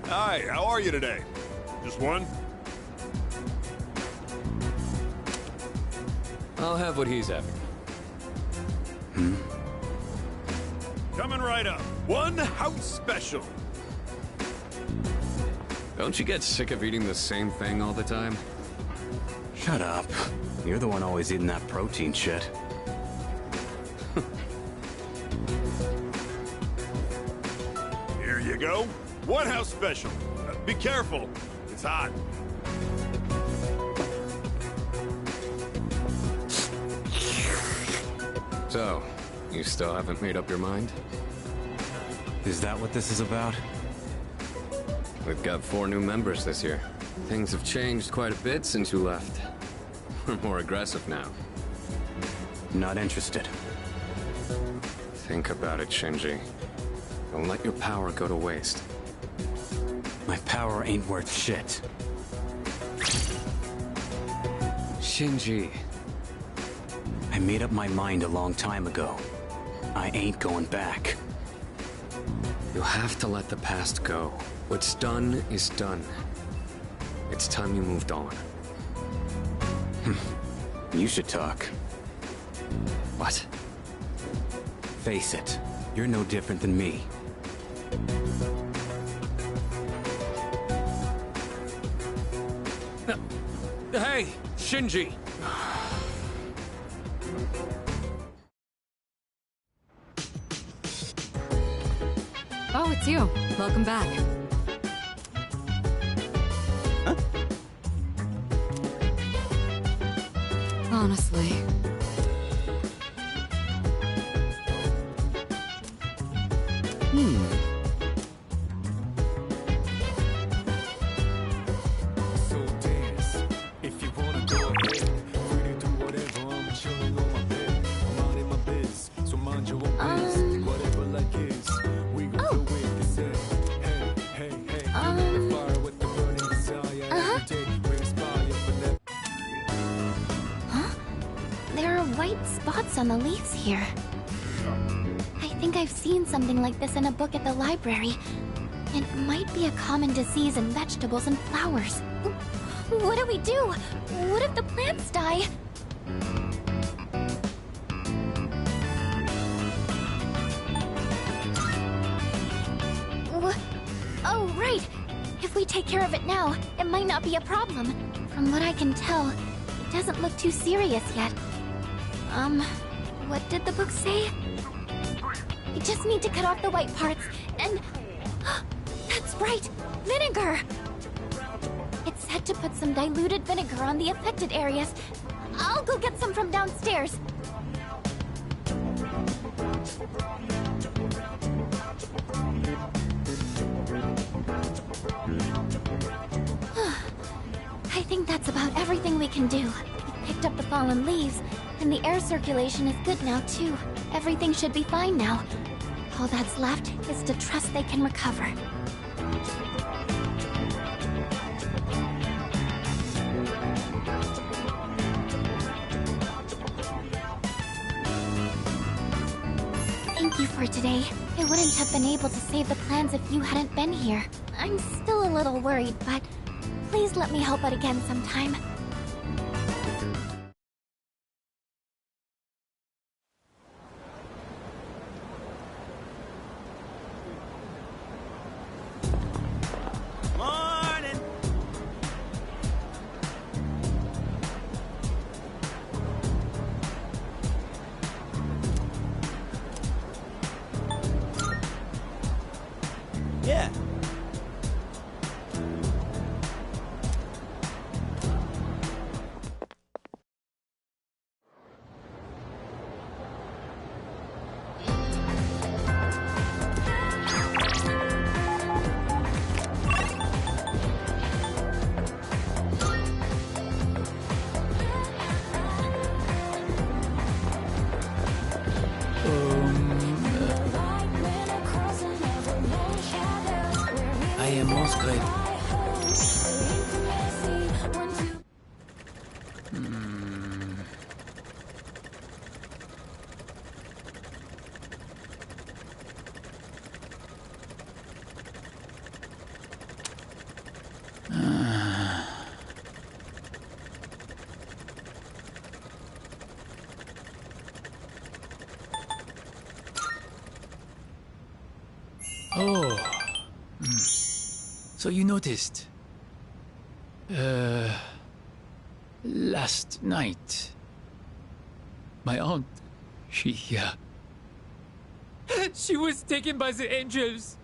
Hi, how are you today? Just one? I'll have what he's having. Coming right up. One house special. Don't you get sick of eating the same thing all the time? Shut up. You're the one always eating that protein shit. Here you go. One house special. Be careful. It's hot. So, you still haven't made up your mind? Is that what this is about? We've got 4 new members this year. Things have changed quite a bit since you left. We're more aggressive now. Not interested. Think about it, Shinji. Don't let your power go to waste. My power ain't worth shit. Shinji. I made up my mind a long time ago. I ain't going back. You have to let the past go. What's done is done. It's time you moved on. You should talk. What? Face it, you're no different than me. Hey, Shinji! Oh, it's you. Welcome back. Huh? Honestly. So dance. If you wanna go ahead, free to do whatever. I'm chilling on my bed. I'm out in my biz, so mind your own biz. Whatever like is, we gon' do it. They say, hey, hey, hey. The fire with the burning desire. Every day we inspire for that. Huh? There are white spots on the leaves here. I think I've seen something like this in a book at the library. It might be a common disease in vegetables and flowers. What do we do? What if the plants die? Oh, right. If we take care of it now, it might not be a problem. From what I can tell, it doesn't look too serious yet. What did the book say? You just need to cut off the white parts, and... That's right! Vinegar! It said to put some diluted vinegar on the affected areas. I'll go get some from downstairs. I think that's about everything we can do. We've picked up the fallen leaves, and the air circulation is good now, too. Everything should be fine now. All that's left is to trust they can recover. Thank you for today. I wouldn't have been able to save the plans if you hadn't been here. I'm still a little worried, but please let me help out again sometime. Morning! Yeah. I am most grateful. Oh. So you noticed. Last night, my aunt, she was taken by the angels.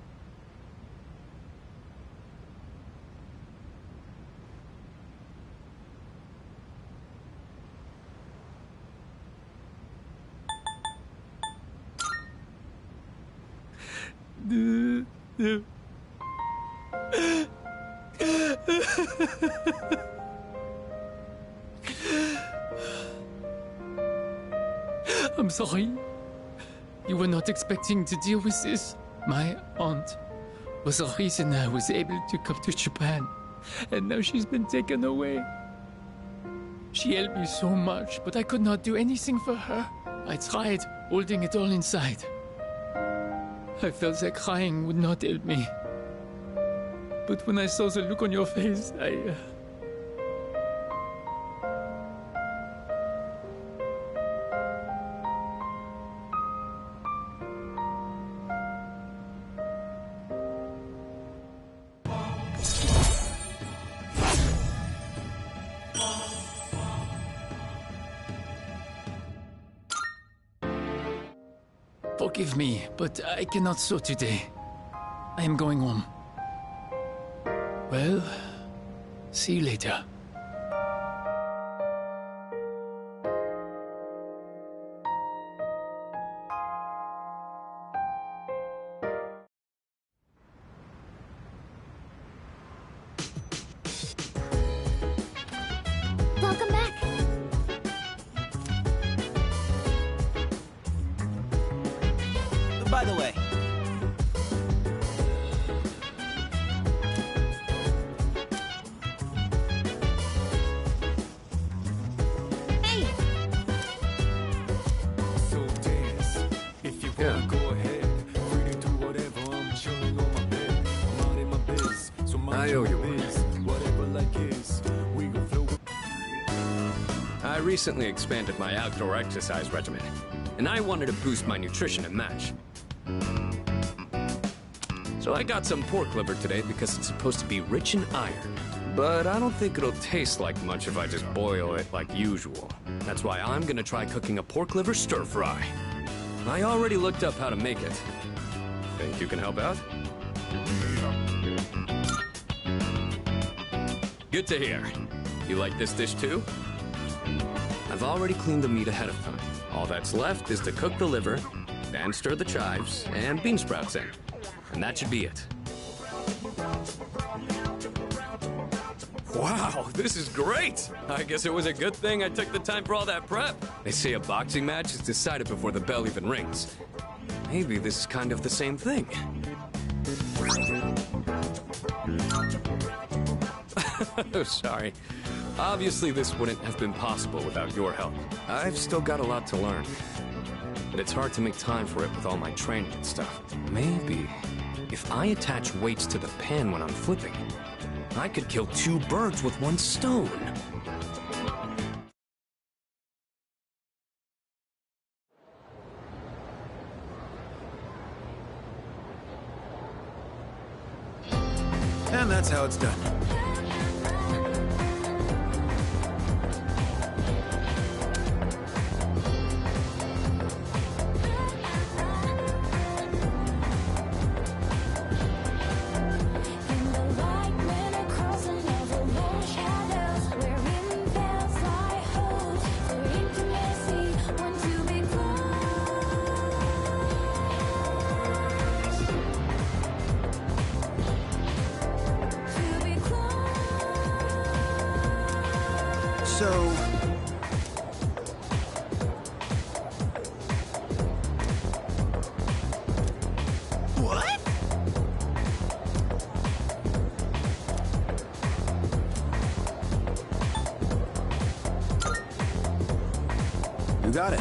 I'm sorry. You were not expecting to deal with this. My aunt was the reason I was able to come to Japan. And now she's been taken away. She helped me so much, but I could not do anything for her. I tried holding it all inside. I felt that crying would not help me. But when I saw the look on your face, Forgive me, but I cannot sew today. I am going home. Well, see you later. Welcome back. By the way, So dance. If you wanna go ahead, free to do whatever. I'm chilling on my bed. I'm out in my biz. So mind your biz. Whatever like is. We gon' flow with. I recently expanded my outdoor exercise regimen, and I wanted to boost my nutrition and match. So I got some pork liver today because it's supposed to be rich in iron. But I don't think it'll taste like much if I just boil it like usual. That's why I'm gonna try cooking a pork liver stir fry. I already looked up how to make it. Think you can help out? Good to hear. You like this dish too? I've already cleaned the meat ahead of time. All that's left is to cook the liver, then stir the chives and bean sprouts in. And that should be it. Wow, this is great! I guess it was a good thing I took the time for all that prep. They say a boxing match is decided before the bell even rings. Maybe this is kind of the same thing. Sorry. Obviously, this wouldn't have been possible without your help. I've still got a lot to learn. but it's hard to make time for it with all my training and stuff. Maybe if I attach weights to the pen when I'm flipping, I could kill 2 birds with 1 stone. And that's how it's done. What? You got it.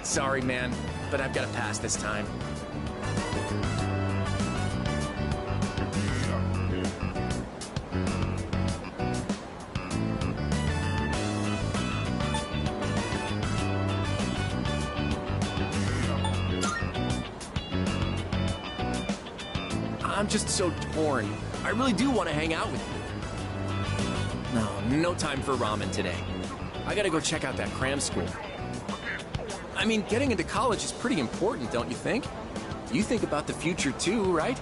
Sorry, man, but I've got to pass this time. I'm just so torn. I really do want to hang out with you. No time for ramen today. I gotta go check out that cram school. I mean, getting into college is pretty important, don't you think? You think about the future too, right?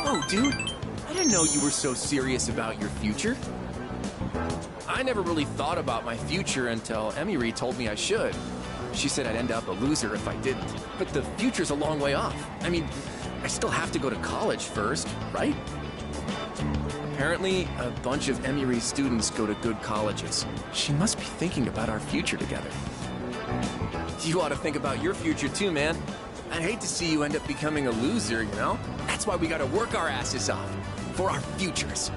Oh, dude, I didn't know you were so serious about your future. I never really thought about my future until Emily told me I should. She said I'd end up a loser if I didn't. But the future's a long way off. I mean, I still have to go to college first, right? Apparently, a bunch of Emiry's students go to good colleges. She must be thinking about our future together. You ought to think about your future too, man. I'd hate to see you end up becoming a loser, you know? That's why we gotta work our asses off. For our futures.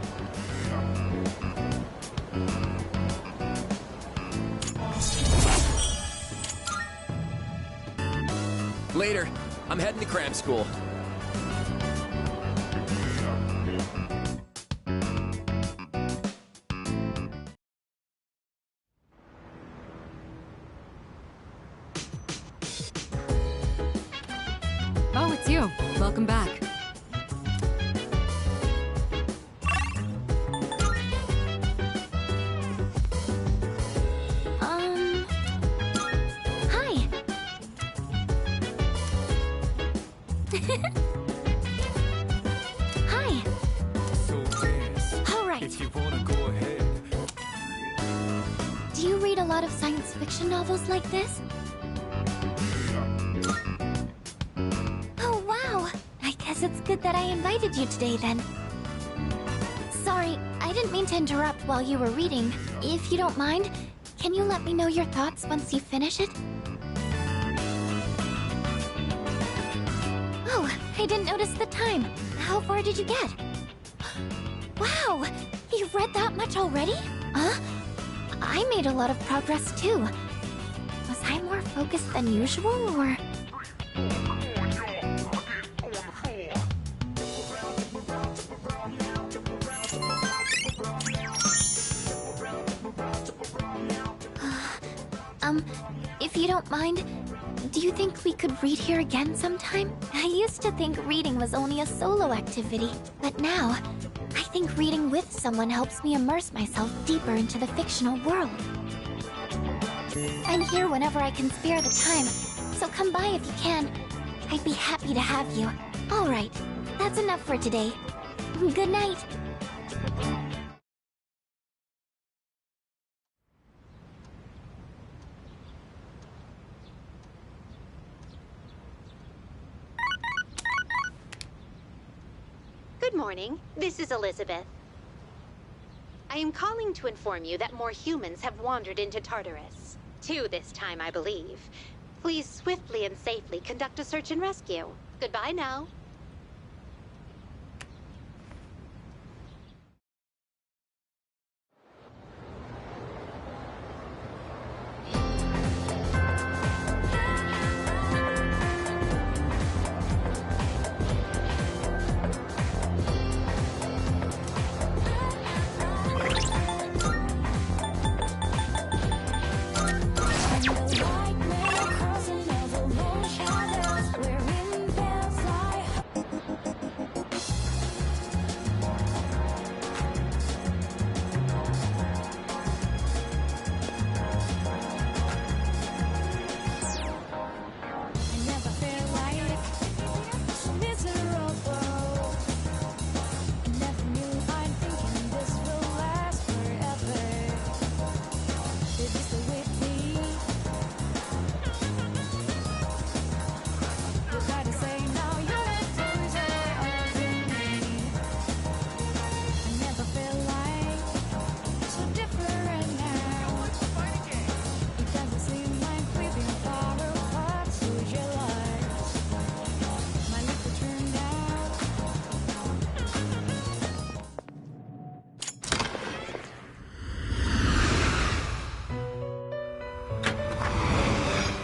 Later. I'm heading to cram school. Oh, it's you. Welcome back. Hi. Hi. All right. If you wanna go ahead. Do you read a lot of science fiction novels like this? Oh, wow. I guess it's good that I invited you today, then. Sorry, I didn't mean to interrupt while you were reading. If you don't mind, can you let me know your thoughts once you finish it? Oh, I didn't notice the time. How far did you get? Wow, you've read that much already? Huh? I made a lot of progress too. Was I more focused than usual, or...? If you don't mind, Do you think we could read here again sometime? I used to think reading was only a solo activity, but now, I think reading with someone helps me immerse myself deeper into the fictional world. I'm here whenever I can spare the time, so come by if you can. I'd be happy to have you. Alright, that's enough for today. Good night. Good morning. This is Elizabeth. I am calling to inform you that more humans have wandered into Tartarus. 2 this time, I believe. Please swiftly and safely conduct a search and rescue. Goodbye now.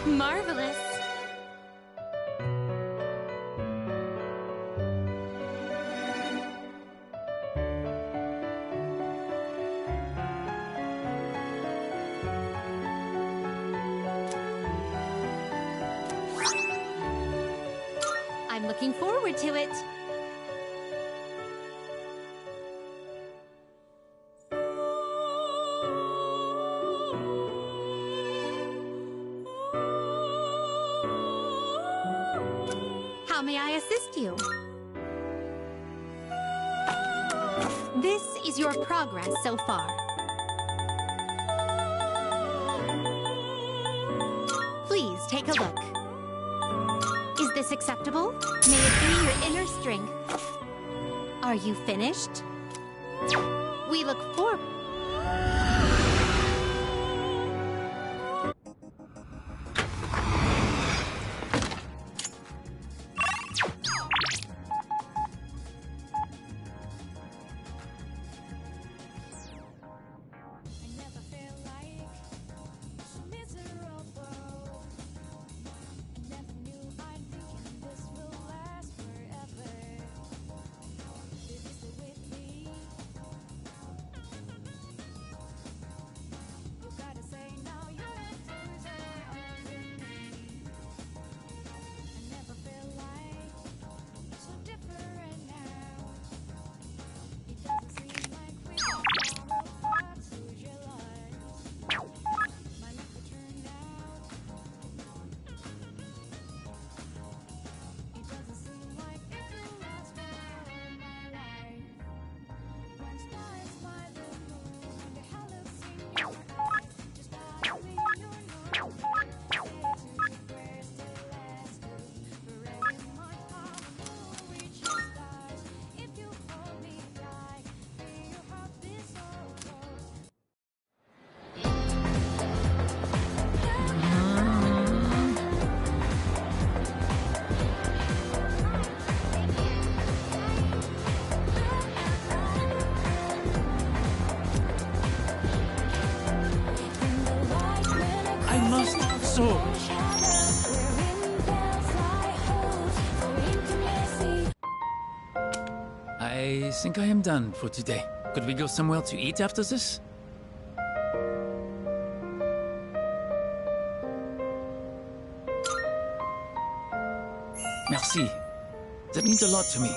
Marvelous. I'm looking forward to it. How may I assist you? This is your progress so far. Please take a look. Is this acceptable? May it be your inner strength. Are you finished? We look forward. I think I am done for today. Could we go somewhere to eat after this? Merci. That means a lot to me.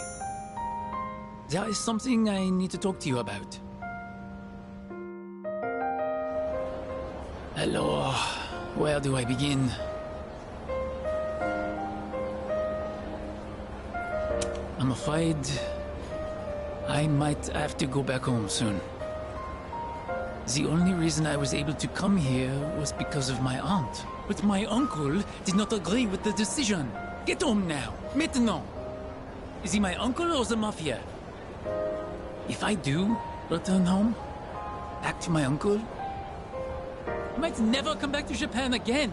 There is something I need to talk to you about. Alors, where do I begin? I'm afraid I might have to go back home soon. The only reason I was able to come here was because of my aunt. But my uncle did not agree with the decision. Get home now, maintenant. Is he my uncle or the mafia? If I do return home, back to my uncle, I might never come back to Japan again.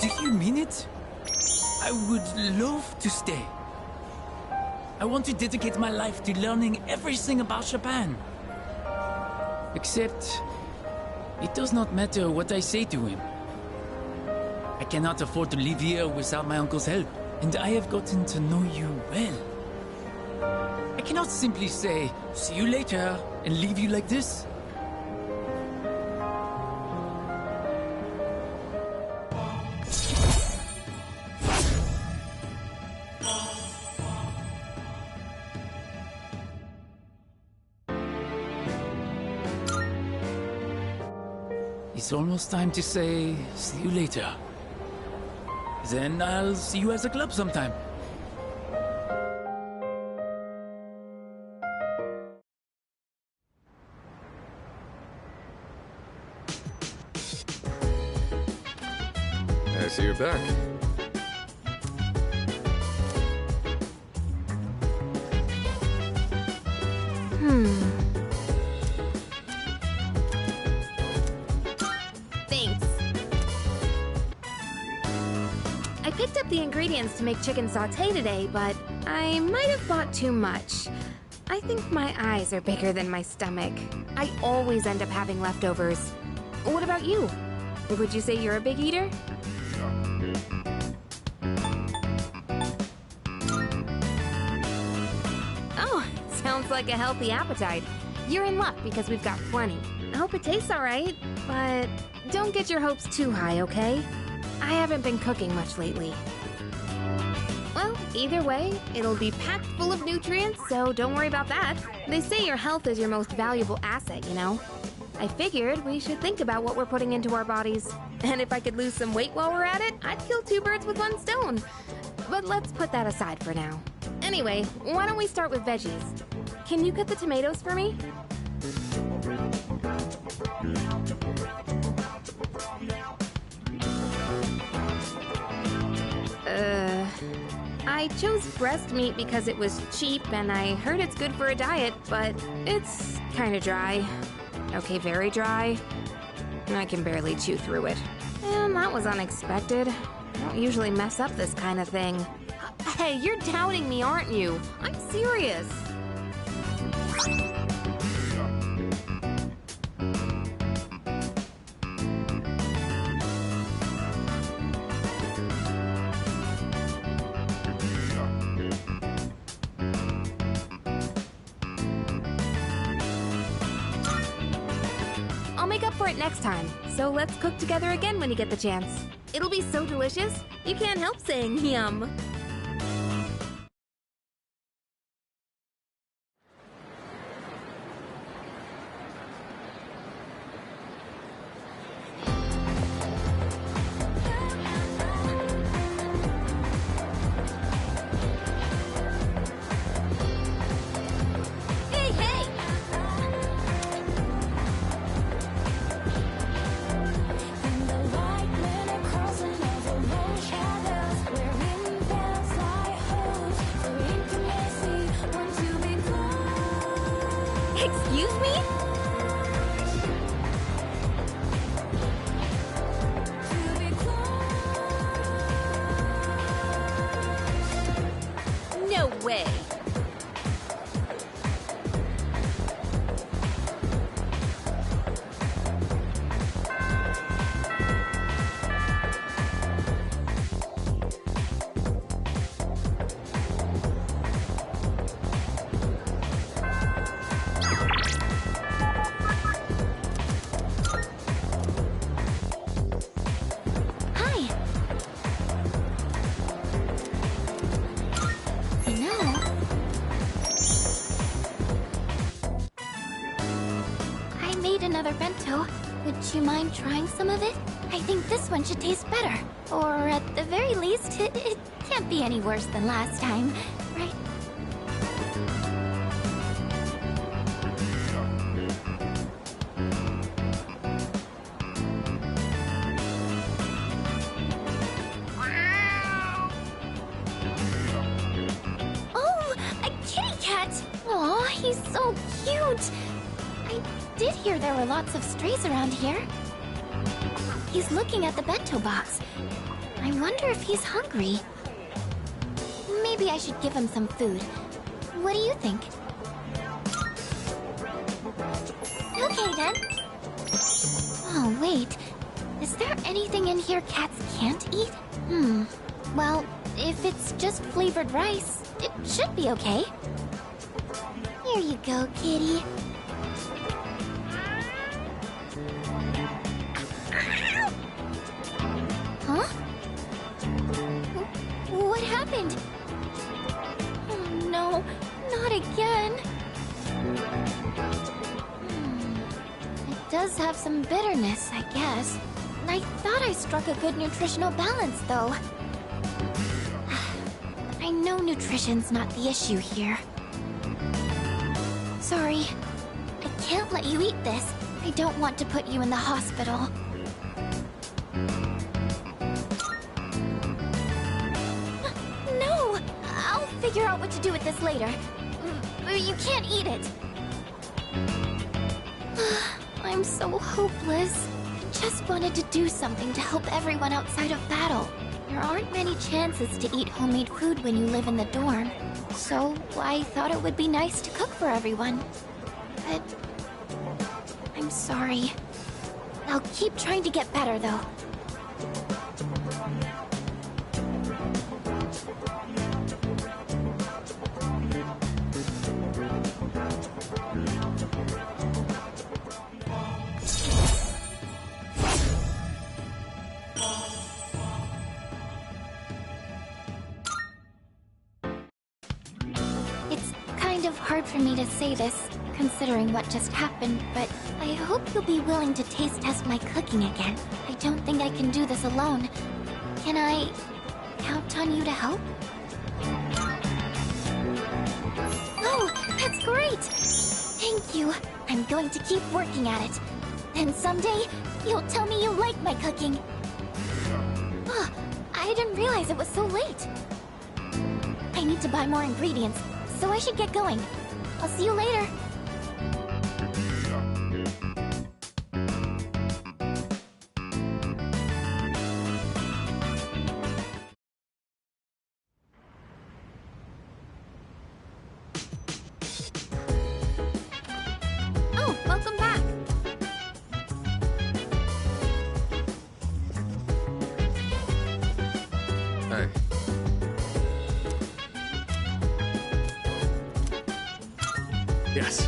Do you mean it? I would love to stay. I want to dedicate my life to learning everything about Japan. Except, it does not matter what I say to him. I cannot afford to live here without my uncle's help, and I have gotten to know you well. I cannot simply say, see you later, and leave you like this. It's almost time to say, see you later. Then I'll see you at the club sometime. I see you're back. Thanks. I picked up the ingredients to make chicken sauté today, but I might have bought too much. I think my eyes are bigger than my stomach. I always end up having leftovers. What about you? Would you say you're a big eater? Oh, sounds like a healthy appetite. You're in luck because we've got plenty. I hope it tastes alright, but don't get your hopes too high, okay? I haven't been cooking much lately. Well, either way, it'll be packed full of nutrients, so don't worry about that. They say your health is your most valuable asset, you know? I figured we should think about what we're putting into our bodies. And if I could lose some weight while we're at it, I'd kill two birds with one stone. But let's put that aside for now. Anyway, why don't we start with veggies? Can you cut the tomatoes for me? I chose breast meat because it was cheap and I heard it's good for a diet, but it's kind of dry. Okay, very dry. I can barely chew through it. And that was unexpected. I don't usually mess up this kind of thing. Hey, you're doubting me, aren't you? I'm serious. I'll make up for it next time, so let's cook together again when you get the chance. It'll be so delicious, you can't help saying yum. Excuse me? No way. another bento. Would you mind trying some of it? I think this one should taste better. Or at the very least, it can't be any worse than last time, right? Oh, a kitty cat! Aw, he's so cute! I did hear there were lots of strays around here. He's looking at the bento box. I wonder if he's hungry. Maybe I should give him some food. What do you think? Okay then. Oh, wait. Is there anything in here cats can't eat? Well, if it's just flavored rice, it should be okay. Here you go, kitty. Huh? What happened? Oh no, not again. It does have some bitterness, I guess. I thought I struck a good nutritional balance, though. I know nutrition's not the issue here. Sorry. I can't let you eat this. I don't want to put you in the hospital. No! I'll figure out what to do with this later. You can't eat it. I'm so hopeless. I just wanted to do something to help everyone outside of battle. There aren't many chances to eat homemade food when you live in the dorm. So I thought it would be nice to cook for everyone. But I'm sorry. I'll keep trying to get better, though. It's kind of hard for me to say this, considering what just happened, but I hope you'll be willing to taste test my cooking again. I don't think I can do this alone. Can I count on you to help? Oh, that's great! Thank you. I'm going to keep working at it. And someday, you'll tell me you like my cooking. Oh, I didn't realize it was so late. I need to buy more ingredients, so I should get going. I'll see you later. Oh, welcome back. Hey. Yes.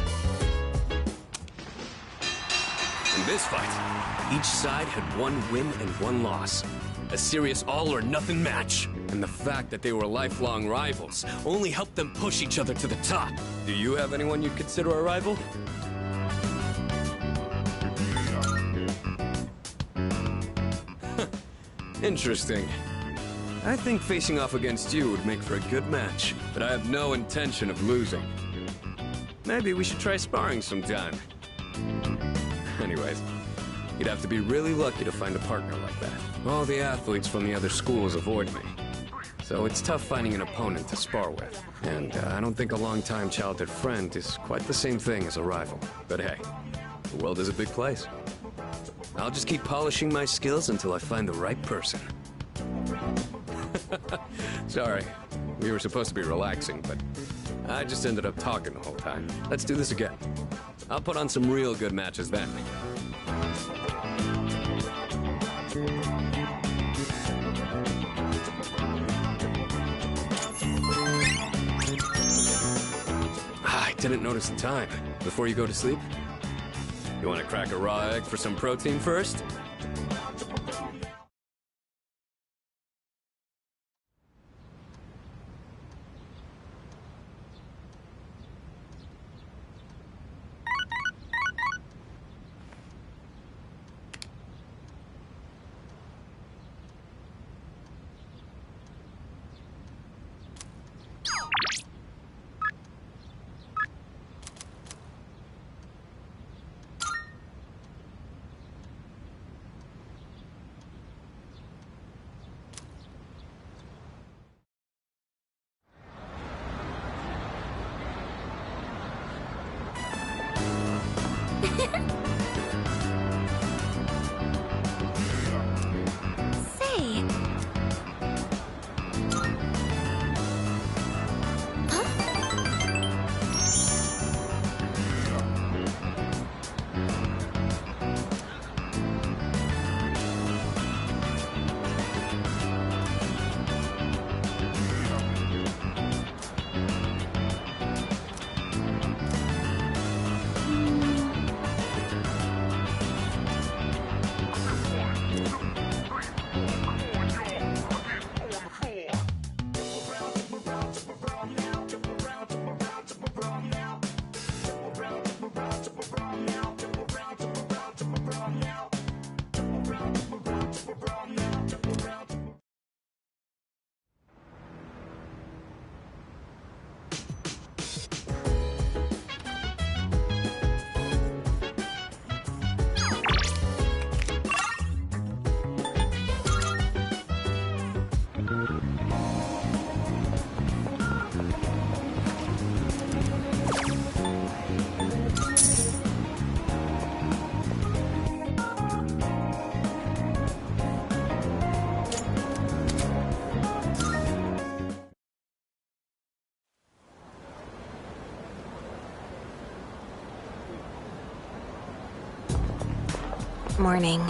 In this fight, each side had one win and one loss. A serious all-or-nothing match. And the fact that they were lifelong rivals only helped them push each other to the top. Do you have anyone you'd consider a rival? Interesting. I think facing off against you would make for a good match, but I have no intention of losing. Maybe we should try sparring sometime. Anyways, you'd have to be really lucky to find a partner like that. All the athletes from the other schools avoid me. So it's tough finding an opponent to spar with. And I don't think a longtime childhood friend is quite the same thing as a rival. But hey, the world is a big place. I'll just keep polishing my skills until I find the right person. Sorry, we were supposed to be relaxing, but I just ended up talking the whole time. Let's do this again. I'll put on some real good matches then. I didn't notice the time. Before you go to sleep? You want to crack a raw egg for some protein first? Say. Morning.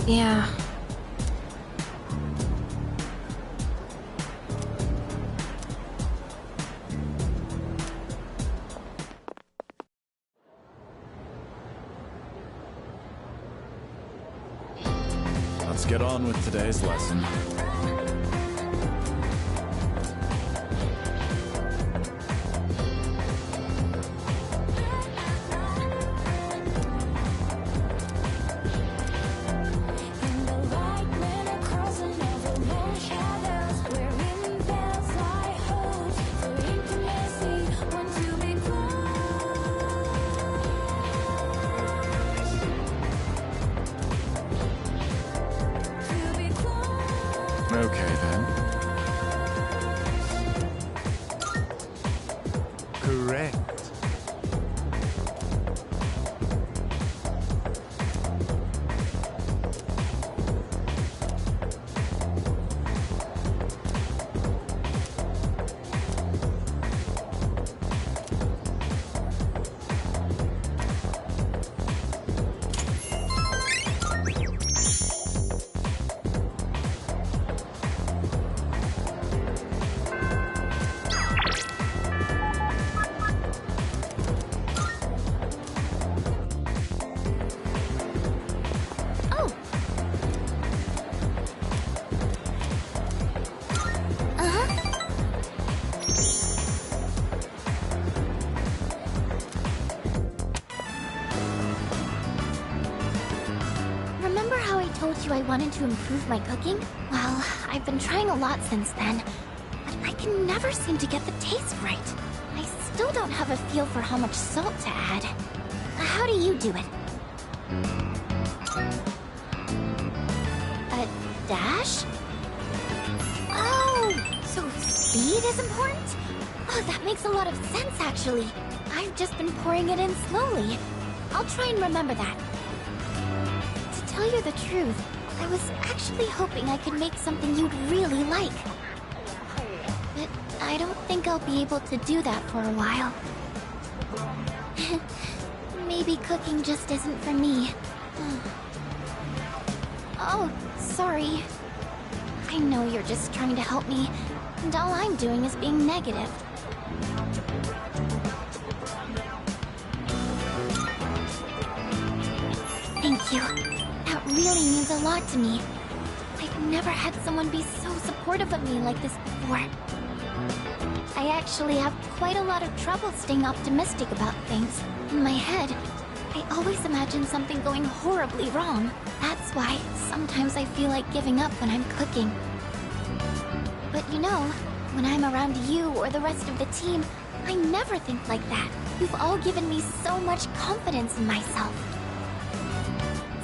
Yeah. Let's get on with today's lesson. Okay, then. Correct. Remember how I told you I wanted to improve my cooking? Well, I've been trying a lot since then, but I can never seem to get the taste right. I still don't have a feel for how much salt to add. How do you do it? A dash? Oh, so speed is important? Oh, that makes a lot of sense, actually. I've just been pouring it in slowly. I'll try and remember that. To tell you the truth, I was actually hoping I could make something you'd really like. But I don't think I'll be able to do that for a while. Maybe cooking just isn't for me. Oh, sorry. I know you're just trying to help me, and all I'm doing is being negative. Thank you. That really means a lot to me. I've never had someone be so supportive of me like this before. I actually have quite a lot of trouble staying optimistic about things. In my head, I always imagine something going horribly wrong. That's why sometimes I feel like giving up when I'm cooking. But you know, when I'm around you or the rest of the team, I never think like that. You've all given me so much confidence in myself.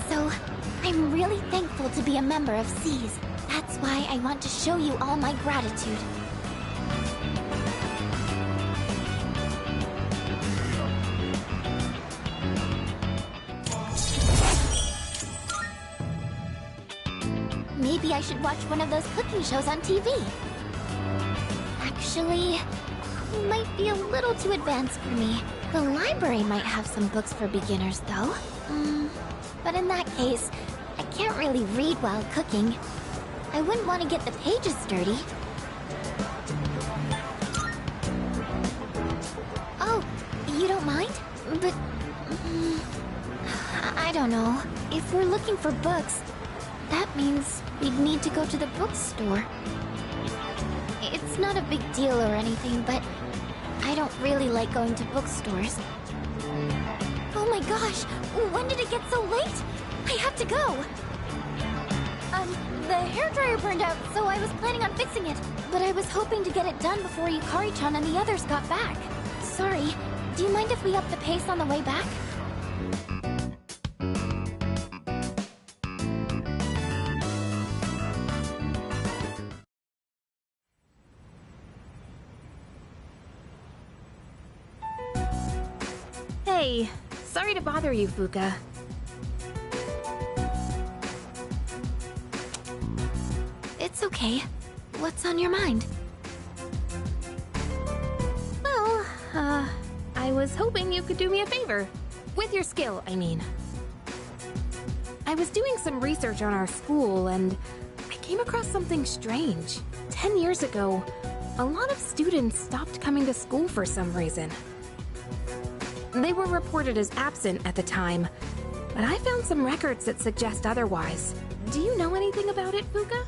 So, I'm really thankful to be a member of SEAS. That's why I want to show you all my gratitude. maybe I should watch one of those cooking shows on TV. Actually, it might be a little too advanced for me. The library might have some books for beginners, though. But in that case, I can't really read while cooking. I wouldn't want to get the pages dirty. Oh, you don't mind? But... I don't know. If we're looking for books, that means we'd need to go to the bookstore. It's not a big deal or anything, but I don't really like going to bookstores. Oh my gosh! When did it get so late? I have to go! The hairdryer burned out, so I was planning on fixing it. But I was hoping to get it done before Yukari-chan and the others got back. Sorry, do you mind if we up the pace on the way back? Hey, sorry to bother you, Fuka. It's okay. What's on your mind? Well, I was hoping you could do me a favor. With your skill, I mean. I was doing some research on our school, and I came across something strange. 10 years ago, a lot of students stopped coming to school for some reason. They were reported as absent at the time, but I found some records that suggest otherwise. Do you know anything about it, Fuka?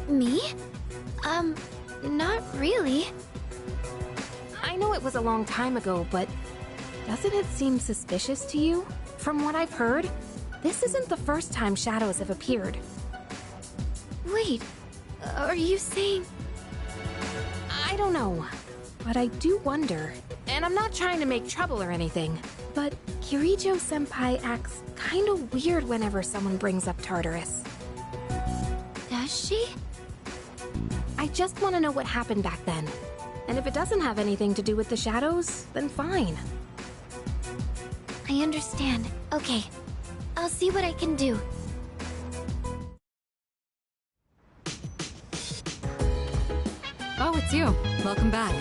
Me? Not really. I know it was a long time ago, but doesn't it seem suspicious to you? From what I've heard, this isn't the first time shadows have appeared. Wait, are you saying... I don't know, but I do wonder. And I'm not trying to make trouble or anything, but Kirijo-senpai acts kinda weird whenever someone brings up Tartarus. Does she? I just want to know what happened back then. And if it doesn't have anything to do with the shadows, then fine. I understand. Okay, I'll see what I can do. Oh, it's you. Welcome back.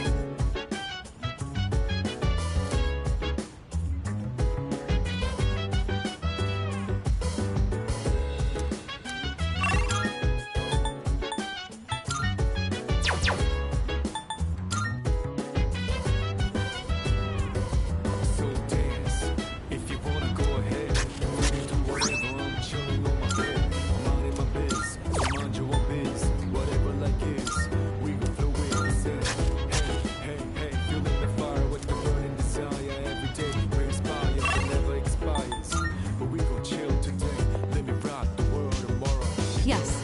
Yes.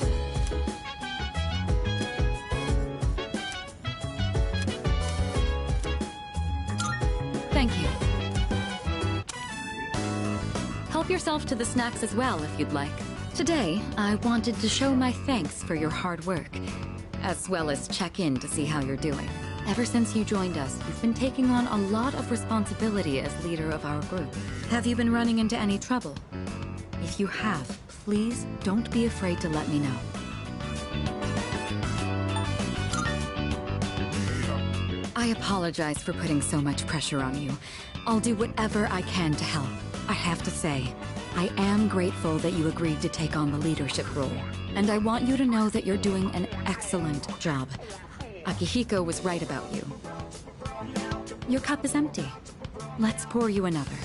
Thank you. Help yourself to the snacks as well, if you'd like. Today, I wanted to show my thanks for your hard work, as well as check in to see how you're doing. Ever since you joined us, you've been taking on a lot of responsibility as leader of our group. Have you been running into any trouble? If you have, please don't be afraid to let me know. I apologize for putting so much pressure on you. I'll do whatever I can to help. I have to say, I am grateful that you agreed to take on the leadership role. And I want you to know that you're doing an excellent job. Akihiko was right about you. Your cup is empty. Let's pour you another.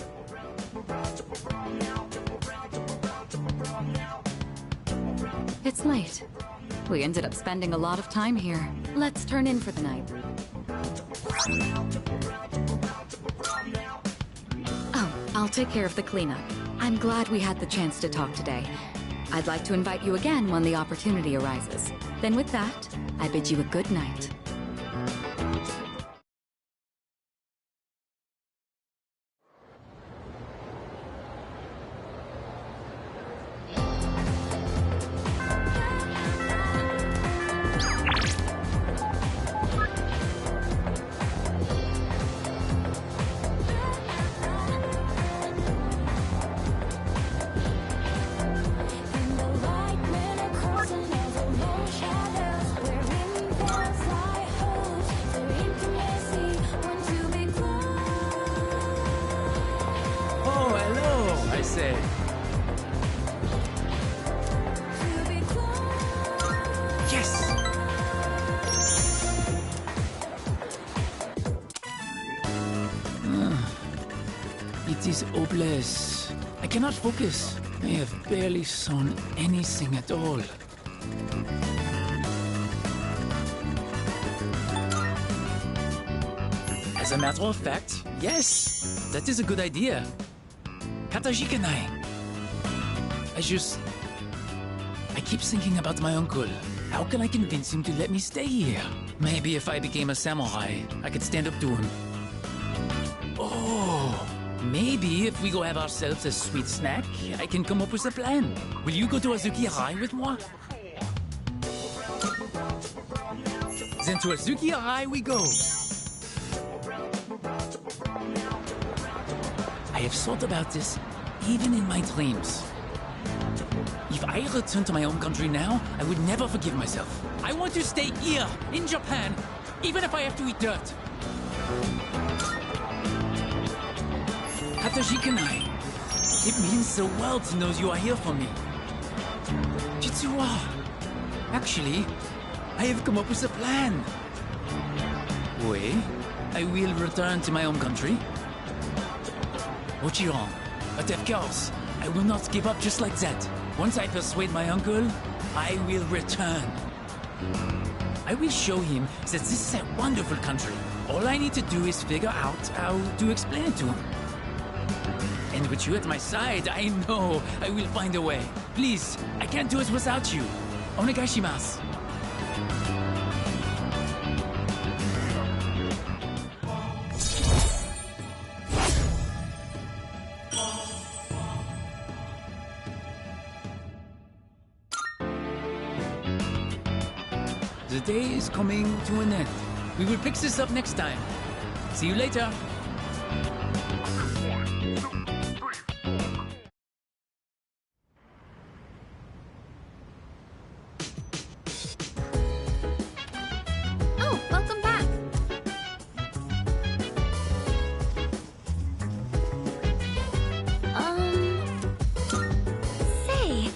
It's late. We ended up spending a lot of time here. Let's turn in for the night. Oh, I'll take care of the cleanup. I'm glad we had the chance to talk today. I'd like to invite you again when the opportunity arises. Then with that, I bid you a good night. And the lightning across is hopeless. I cannot focus. I have barely sewn anything at all. As a matter of fact, yes, that is a good idea. Katajikanai. I keep thinking about my uncle. How can I convince him to let me stay here? Maybe if I became a samurai, I could stand up to him. Oh, maybe if we go have ourselves a sweet snack, I can come up with a plan. Will you go to Azuki Arai with moi? Then to Azuki Arai we go. I have thought about this, even in my dreams. If I return to my home country now, I would never forgive myself. I want to stay here, in Japan, even if I have to eat dirt. Katajikanai, it means the world knows you are here for me. Jitsuwa, actually, I have come up with a plan. Wait, I will return to my home country. Ochiron, but of course, I will not give up just like that. Once I persuade my uncle, I will return. I will show him that this is a wonderful country. All I need to do is figure out how to explain it to him. And with you at my side, I know I will find a way. Please, I can't do it without you. Onegaishimasu. The day is coming to an end. We will pick this up next time. See you later. Oh, welcome back. Say.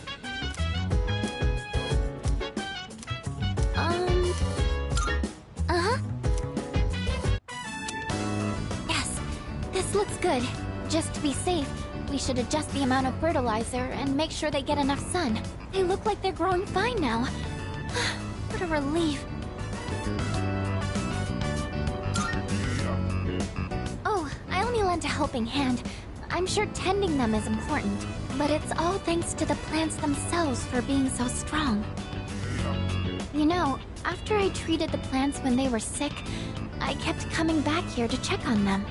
Yes, this looks good. Just to be safe, we should adjust the amount of fertilizer and make sure they get enough sun. They look like they're growing fine now. What a relief. Oh, I only lent a helping hand. I'm sure tending them is important, but it's all thanks to the plants themselves for being so strong. You know, after I treated the plants when they were sick, I kept coming back here to check on them.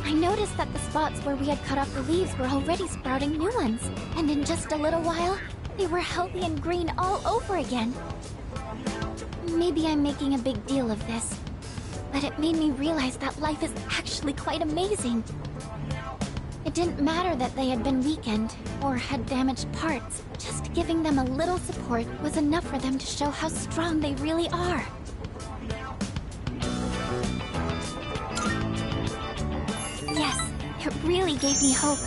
I noticed that the spots where we had cut off the leaves were already sprouting new ones, and in just a little while, they were healthy and green all over again. Maybe I'm making a big deal of this, but it made me realize that life is actually quite amazing. It didn't matter that they had been weakened or had damaged parts. Just giving them a little support was enough for them to show how strong they really are. Yes, it really gave me hope.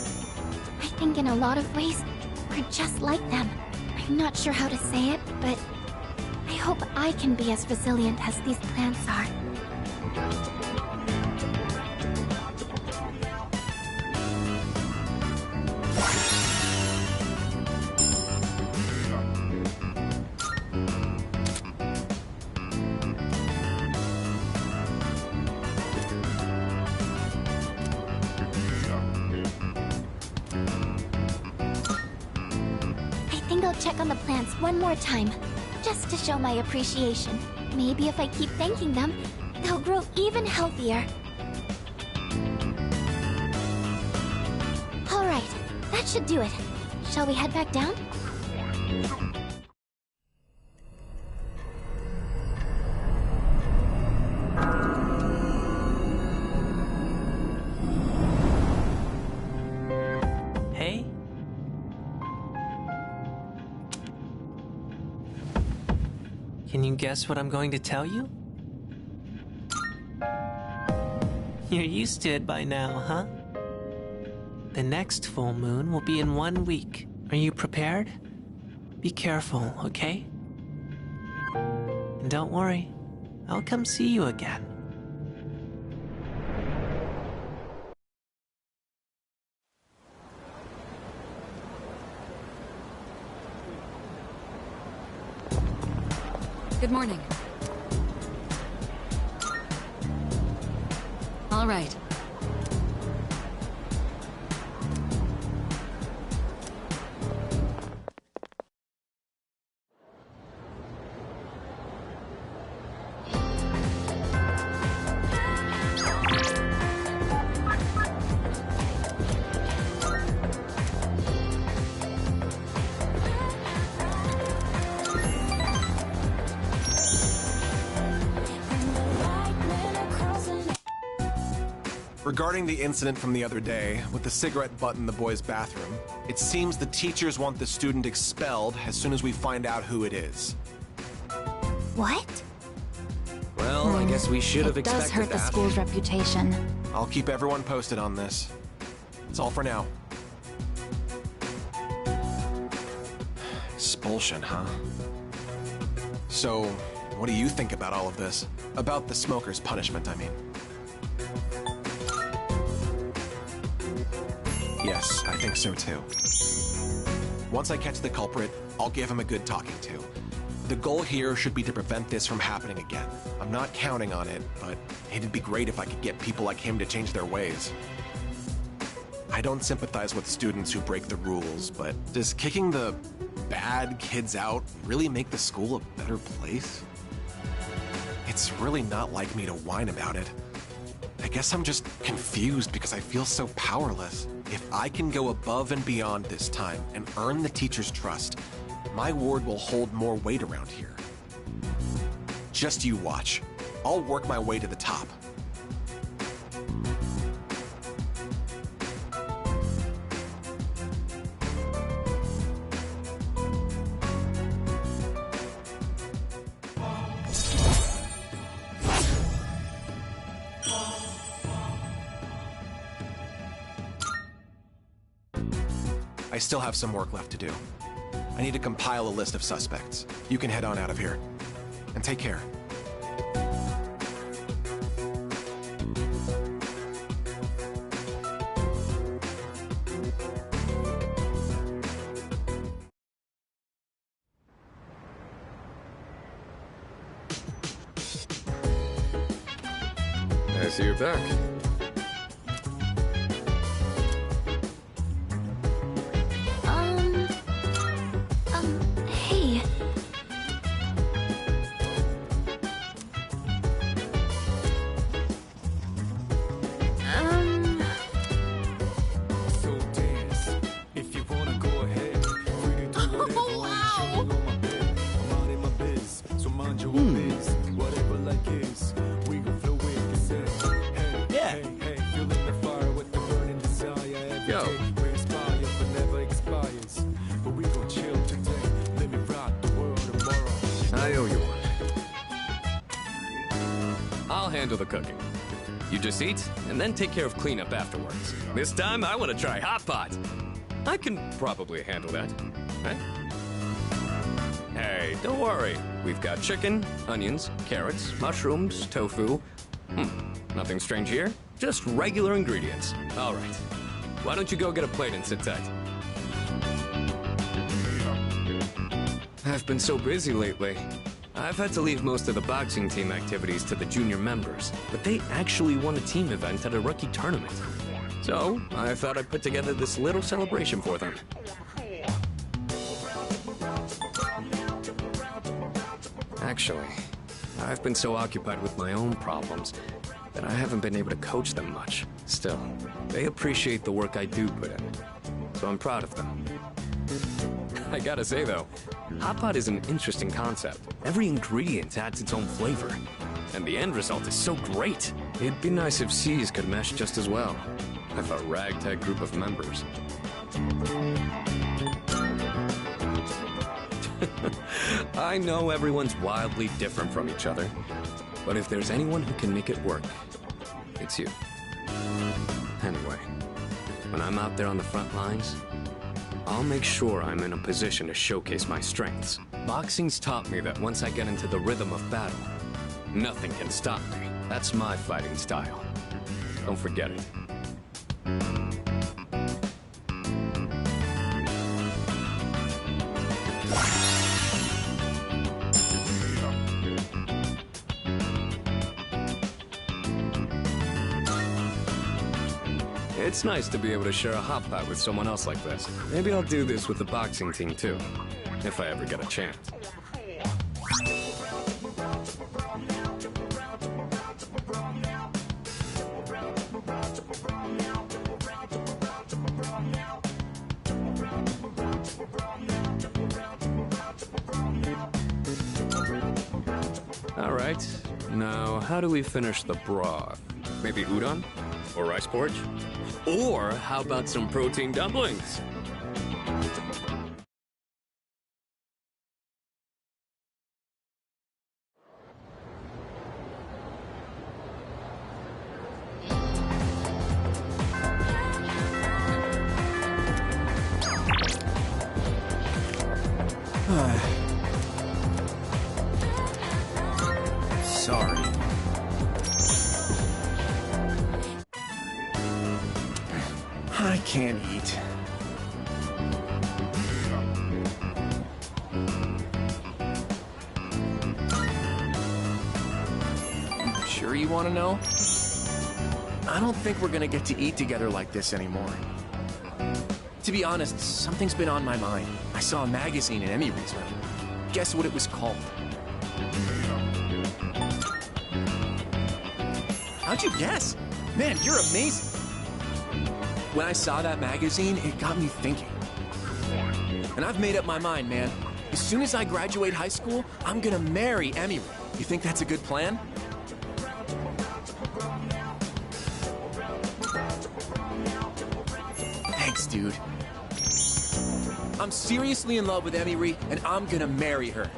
I think in a lot of ways, we're just like them. I'm not sure how to say it, but I hope I can be as resilient as these plants are. I'll check on the plants one more time, just to show my appreciation. Maybe if I keep thanking them, they'll grow even healthier. Alright, that should do it. Shall we head back down? Hey? Can you guess what I'm going to tell you? You're used to it by now, huh? The next full moon will be in 1 week. Are you prepared? Be careful, okay? And don't worry, I'll come see you again. Good morning. All right. Regarding the incident from the other day, with the cigarette butt in the boys' bathroom, it seems the teachers want the student expelled as soon as we find out who it is. What? Well, I guess we should have It expected does hurt the that. school's reputation. I'll keep everyone posted on this. That's all for now. Expulsion, huh? So, what do you think about all of this? About the smoker's punishment, I mean. Yes, I think so too. Once I catch the culprit, I'll give him a good talking to. The goal here should be to prevent this from happening again. I'm not counting on it, but it'd be great if I could get people like him to change their ways. I don't sympathize with students who break the rules, but does kicking the bad kids out really make the school a better place? It's really not like me to whine about it. I guess I'm just confused because I feel so powerless. If I can go above and beyond this time and earn the teacher's trust, my ward will hold more weight around here. Just you watch. I'll work my way to the top. I still have some work left to do. I need to compile a list of suspects. You can head on out of here. And take care. I see you're back. Hey. So dance. If you wanna go ahead, free to do whatever. I'm chilling on my bed. I'm out in my biz, so mind your own biz. Whatever like is, we gon' flow with this. Hey, hey, feeling the fire with the burning desire. Every Yo. day we inspire, but never expires. But we gon' chill today. Let me rock the world tomorrow. I owe you one. I'll handle the cooking. You just eat, and then take care of cleanup afterwards. This time, I want to try hot pot. I can probably handle that. Right? Hey, don't worry. We've got chicken, onions, carrots, mushrooms, tofu. Nothing strange here. Just regular ingredients. All right. Why don't you go get a plate and sit tight? I've been so busy lately. I've had to leave most of the boxing team activities to the junior members, but they actually won a team event at a rookie tournament. So, I thought I'd put together this little celebration for them. Actually, I've been so occupied with my own problems that I haven't been able to coach them much. Still, they appreciate the work I do put in, so I'm proud of them. I gotta say though, hot pot is an interesting concept. Every ingredient adds its own flavor, and the end result is so great. It'd be nice if C's could mesh just as well, with a ragtag group of members. I know everyone's wildly different from each other, but if there's anyone who can make it work, it's you. Anyway, when I'm out there on the front lines, I'll make sure I'm in a position to showcase my strengths. Boxing's taught me that once I get into the rhythm of battle, nothing can stop me. That's my fighting style. Don't forget it. It's nice to be able to share a hot pot with someone else like this. Maybe I'll do this with the boxing team too, if I ever get a chance. All right, now how do we finish the broth? Maybe udon? Or rice porridge? Or how about some protein dumplings? Sorry. I can't eat. Sure you want to know? I don't think we're gonna get to eat together like this anymore. To be honest, something's been on my mind. I saw a magazine in Emiry's room. Guess what it was called? How'd you guess? Man, you're amazing. When I saw that magazine, it got me thinking. And I've made up my mind, man. As soon as I graduate high school, I'm gonna marry Emiry. You think that's a good plan? Thanks, dude. I'm seriously in love with Emiry, and I'm gonna marry her.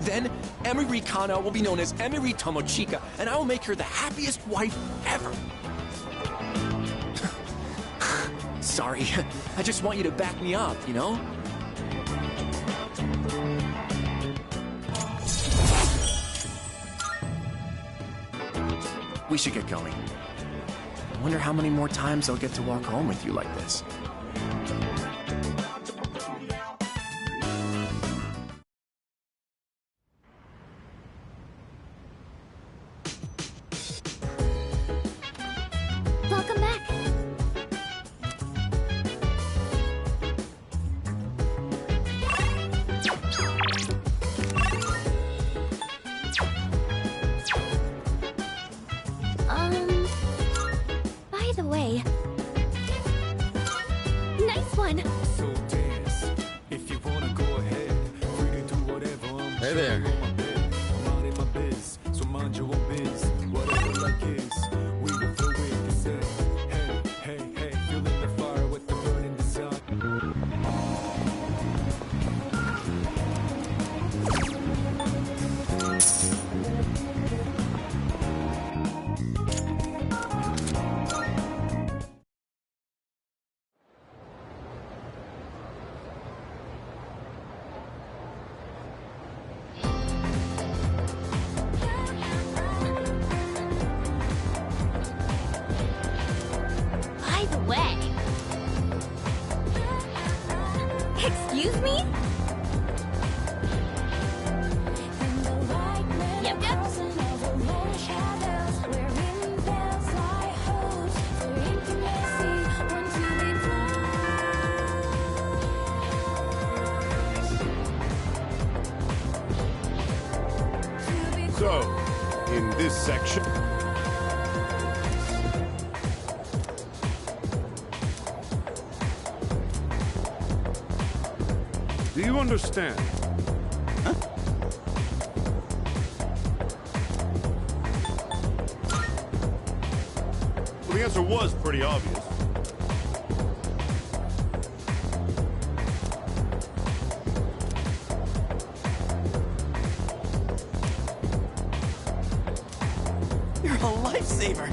Then, Emiry Kana will be known as Emiry Tomochika, and I will make her the happiest wife ever. Sorry, I just want you to back me up, you know? We should get going. I wonder how many more times I'll get to walk home with you like this. Welcome back. By the way, nice one. So dance. If you wanna go ahead, free to do whatever. Hey there. I'm out in my biz, so mind your own biz. Whatever like is, we will throw it. They say, hey, hey, hey, feeling the fire with the burning desire. By the way. Excuse me? Yep, yep. So, in this section... Do you understand? Huh? Well, the answer was pretty obvious. You're a lifesaver.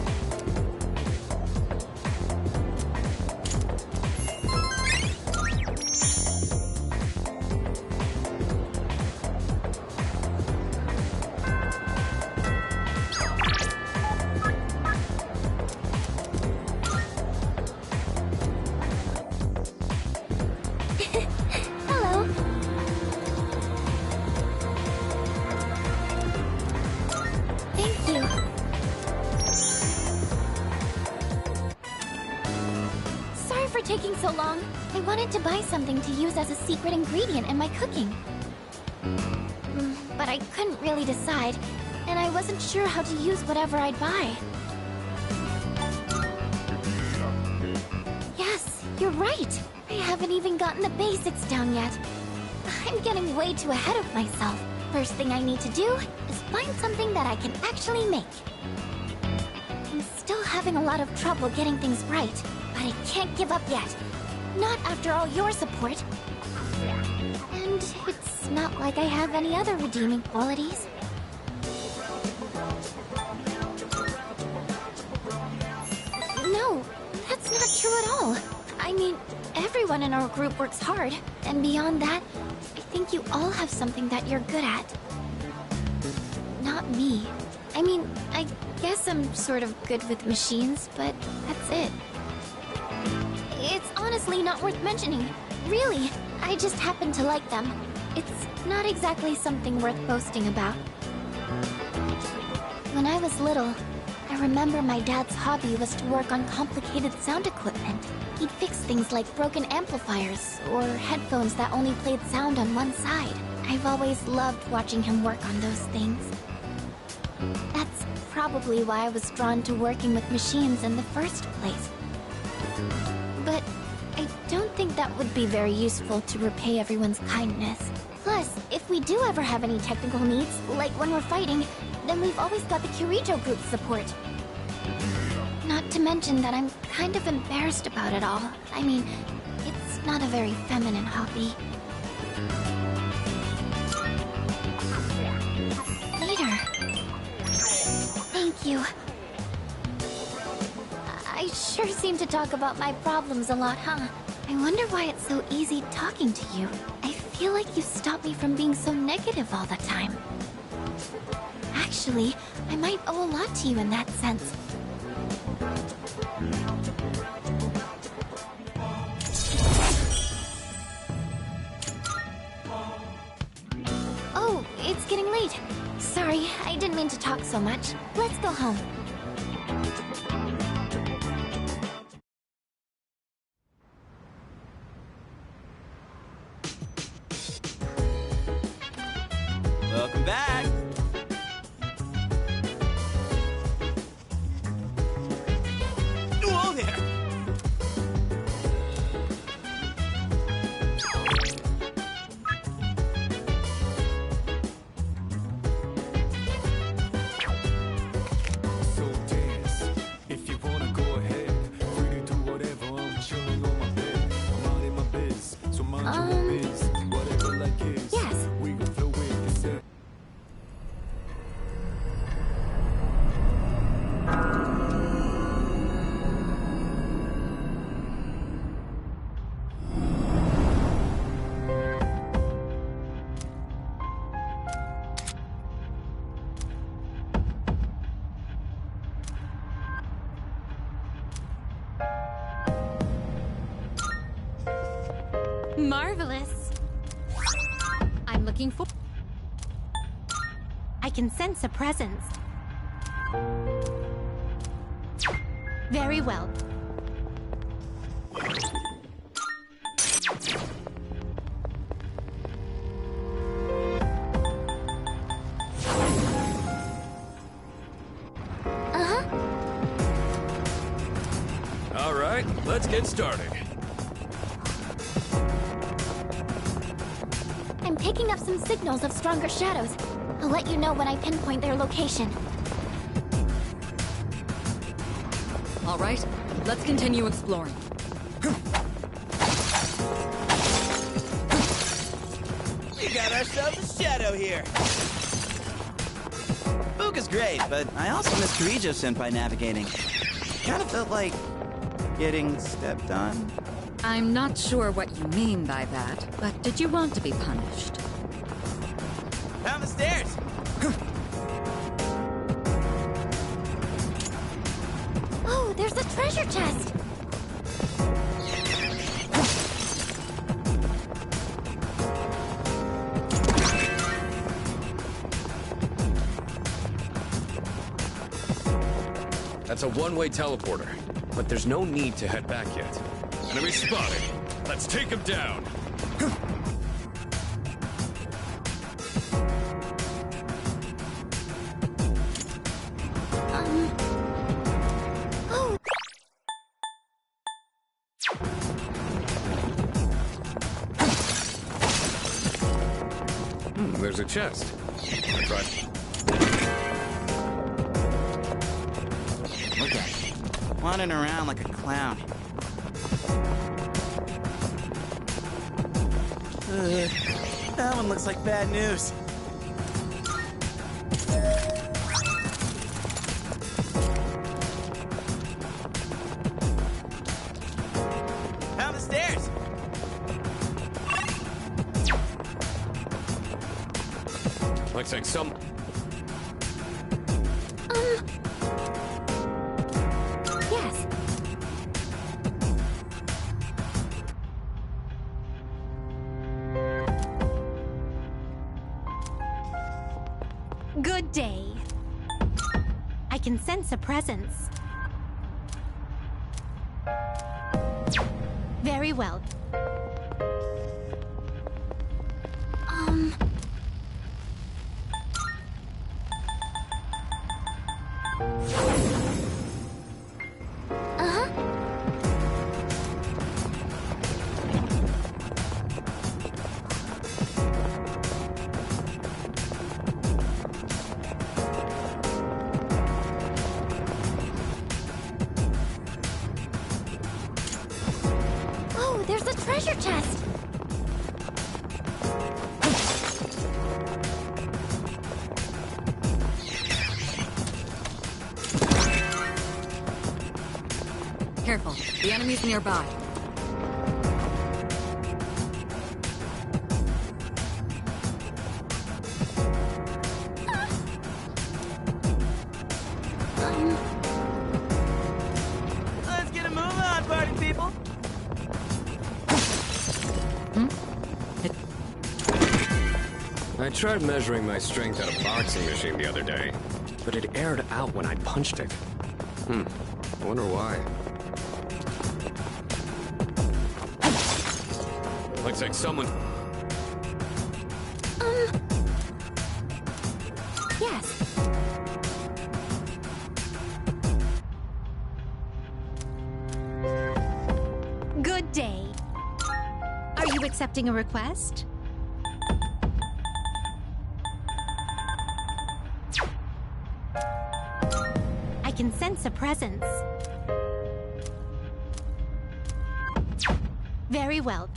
Hello. Thank you. taking so long? I wanted to buy something to use as a secret ingredient in my cooking. But I couldn't really decide, and I wasn't sure how to use whatever I'd buy. Yes, you're right. I haven't even gotten the basics down yet. I'm getting way too ahead of myself. First thing I need to do is find something that I can actually make. I'm still having a lot of trouble getting things right, but I can't give up yet. Not after all your support. And it's not like I have any other redeeming qualities. No, that's not true at all. I mean, everyone in our group works hard, and beyond that, I think you all have something that you're good at. Not me. I mean, I guess I'm sort of good with machines, but that's it. It's honestly not worth mentioning. Really, I just happen to like them. It's not exactly something worth boasting about. When I was little, I remember my dad's hobby was to work on complicated sound equipment. He'd fix things like broken amplifiers, or headphones that only played sound on one side. I've always loved watching him work on those things. That's probably why I was drawn to working with machines in the first place. But I don't think that would be very useful to repay everyone's kindness. Plus, if we do ever have any technical needs, like when we're fighting, then we've always got the Kirijo group's support. Not to mention that I'm kind of embarrassed about it all. I mean, it's not a very feminine hobby. Later. Thank you. I sure seem to talk about my problems a lot, huh? I wonder why it's so easy talking to you. I feel like you stop me from being so negative all the time. Actually, I might owe a lot to you in that sense. Oh, it's getting late. Sorry, I didn't mean to talk so much. Let's go home. Welcome back. Whoa there. So dance, if you wanna go ahead. Free to do whatever, I'm chilling on my bed. I'm out in my biz, so mind your own biz. Whatever like is, yes. We can flow with this. Marvelous. I'm looking for... I can sense a presence. Very well. All right, let's get started. I'm picking up some signals of stronger shadows. I'll let you know when I pinpoint their location. All right, let's continue exploring. We got ourselves a shadow here. Fuka's great, but I also miss Kirijo-senpai navigating. Kind of felt like getting stepped on. I'm not sure what you mean by that, but did you want to be punished? Down the stairs! Oh, there's a treasure chest! That's a one-way teleporter, but there's no need to head back yet. Enemy spotted. Let's take him down. Oh. There's a chest. That's right. Look at it. Wandering around like a clown. That one looks like bad news. Down the stairs. Looks like some... Yes. Good day. I can sense a presence. Very well. Oh, there's a treasure chest. Careful, the enemy's nearby. Let's get a move on, party people. I tried measuring my strength at a boxing machine the other day, but it aired out when I punched it. I wonder why. Looks like someone... Yes. Good day. Are you accepting a request? I can sense a presence. Very well.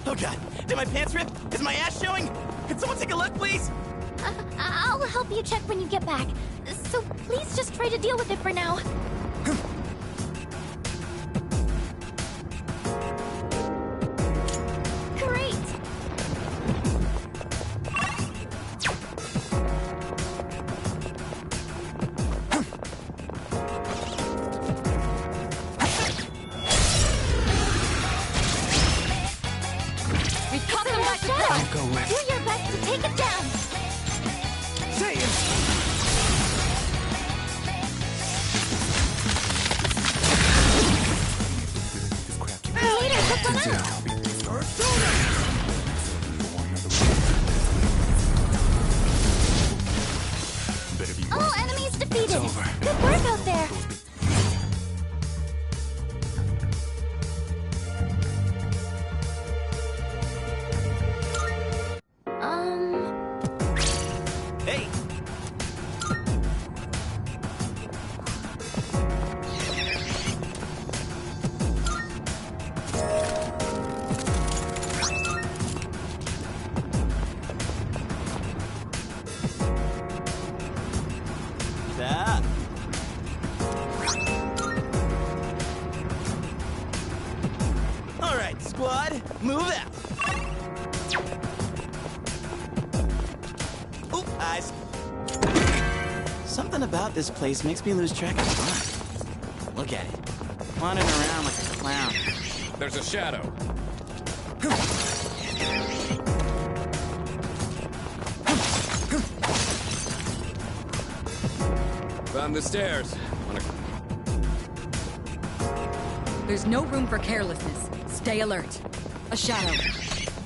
Oh god, did my pants rip? Is my ass showing? Can someone take a look, please? I'll help you check when you get back. So please just try to deal with it for now. Great. We've caught them back to Shadow, ground. do your best to take it down. Later, look one out. All enemies defeated. Good work out there. Hey! That. All right, squad, move out. Oop, eyes. Something about this place makes me lose track of time. Look at it. Wandering around like a clown. There's a shadow. Found the stairs. There's no room for carelessness. Stay alert. A shadow.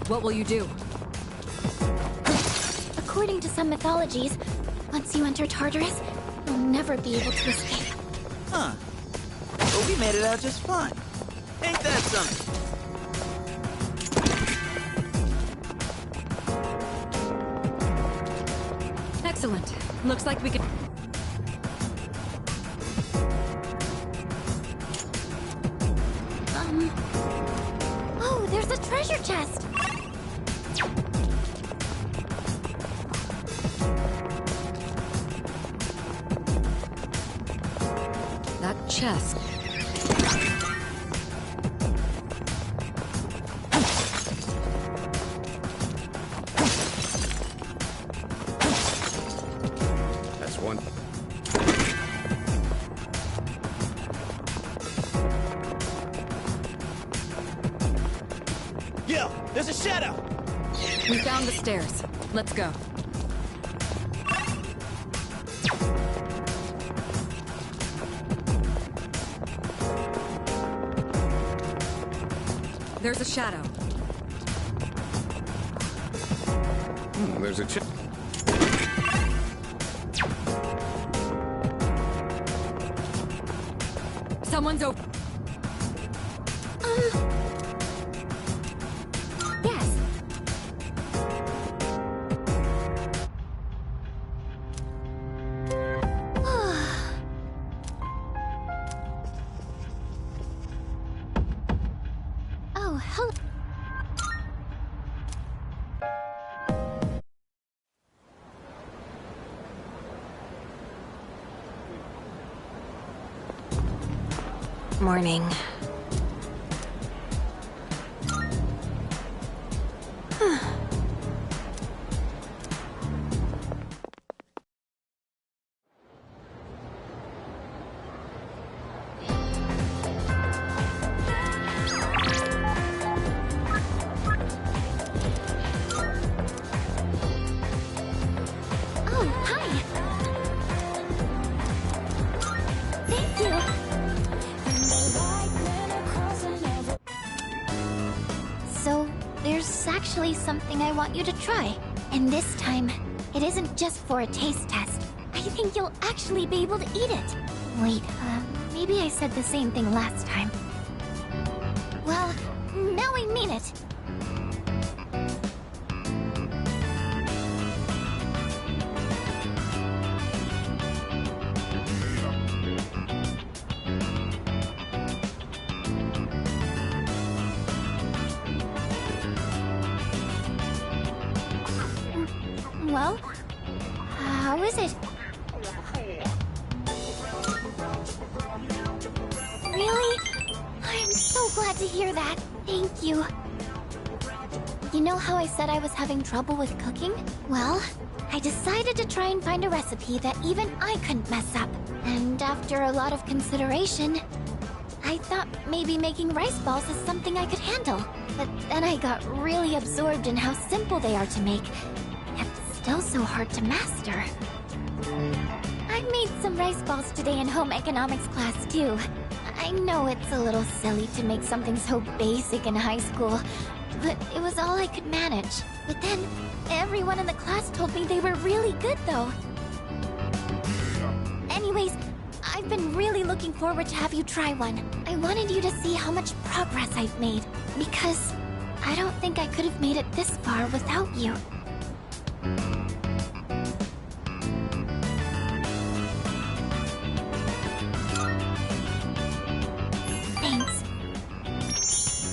What will you do? According to some mythologies, once you enter Tartarus, you'll never be able to escape. Huh. But we made it out just fine. Ain't that something? Excellent. Looks like we can... Oh, there's a treasure chest! That chest. That's one. Yo, there's a shadow! We found the stairs. Let's go. There's a shadow. There's a Someone's over. Yes. Oh, hello. Morning. Oh, hi. Thank you. So, there's actually something I want you to try. And this time, it isn't just for a taste test. I think you'll actually be able to eat it. Wait, maybe I said the same thing last time. Well, now I mean it. Well, how is it? Really? I'm so glad to hear that. Thank you. You know how I said I was having trouble with cooking? Well, I decided to try and find a recipe that even I couldn't mess up. And after a lot of consideration, I thought maybe making rice balls is something I could handle. But then I got really absorbed in how simple they are to make. Yet still so hard to master. I made some rice balls today in home economics class too. I know it's a little silly to make something so basic in high school, but it was all I could manage. But then, everyone in the class told me they were really good though. Anyways, I've been really looking forward to have you try one. I wanted you to see how much progress I've made, because I don't think I could have made it this far without you. Thanks.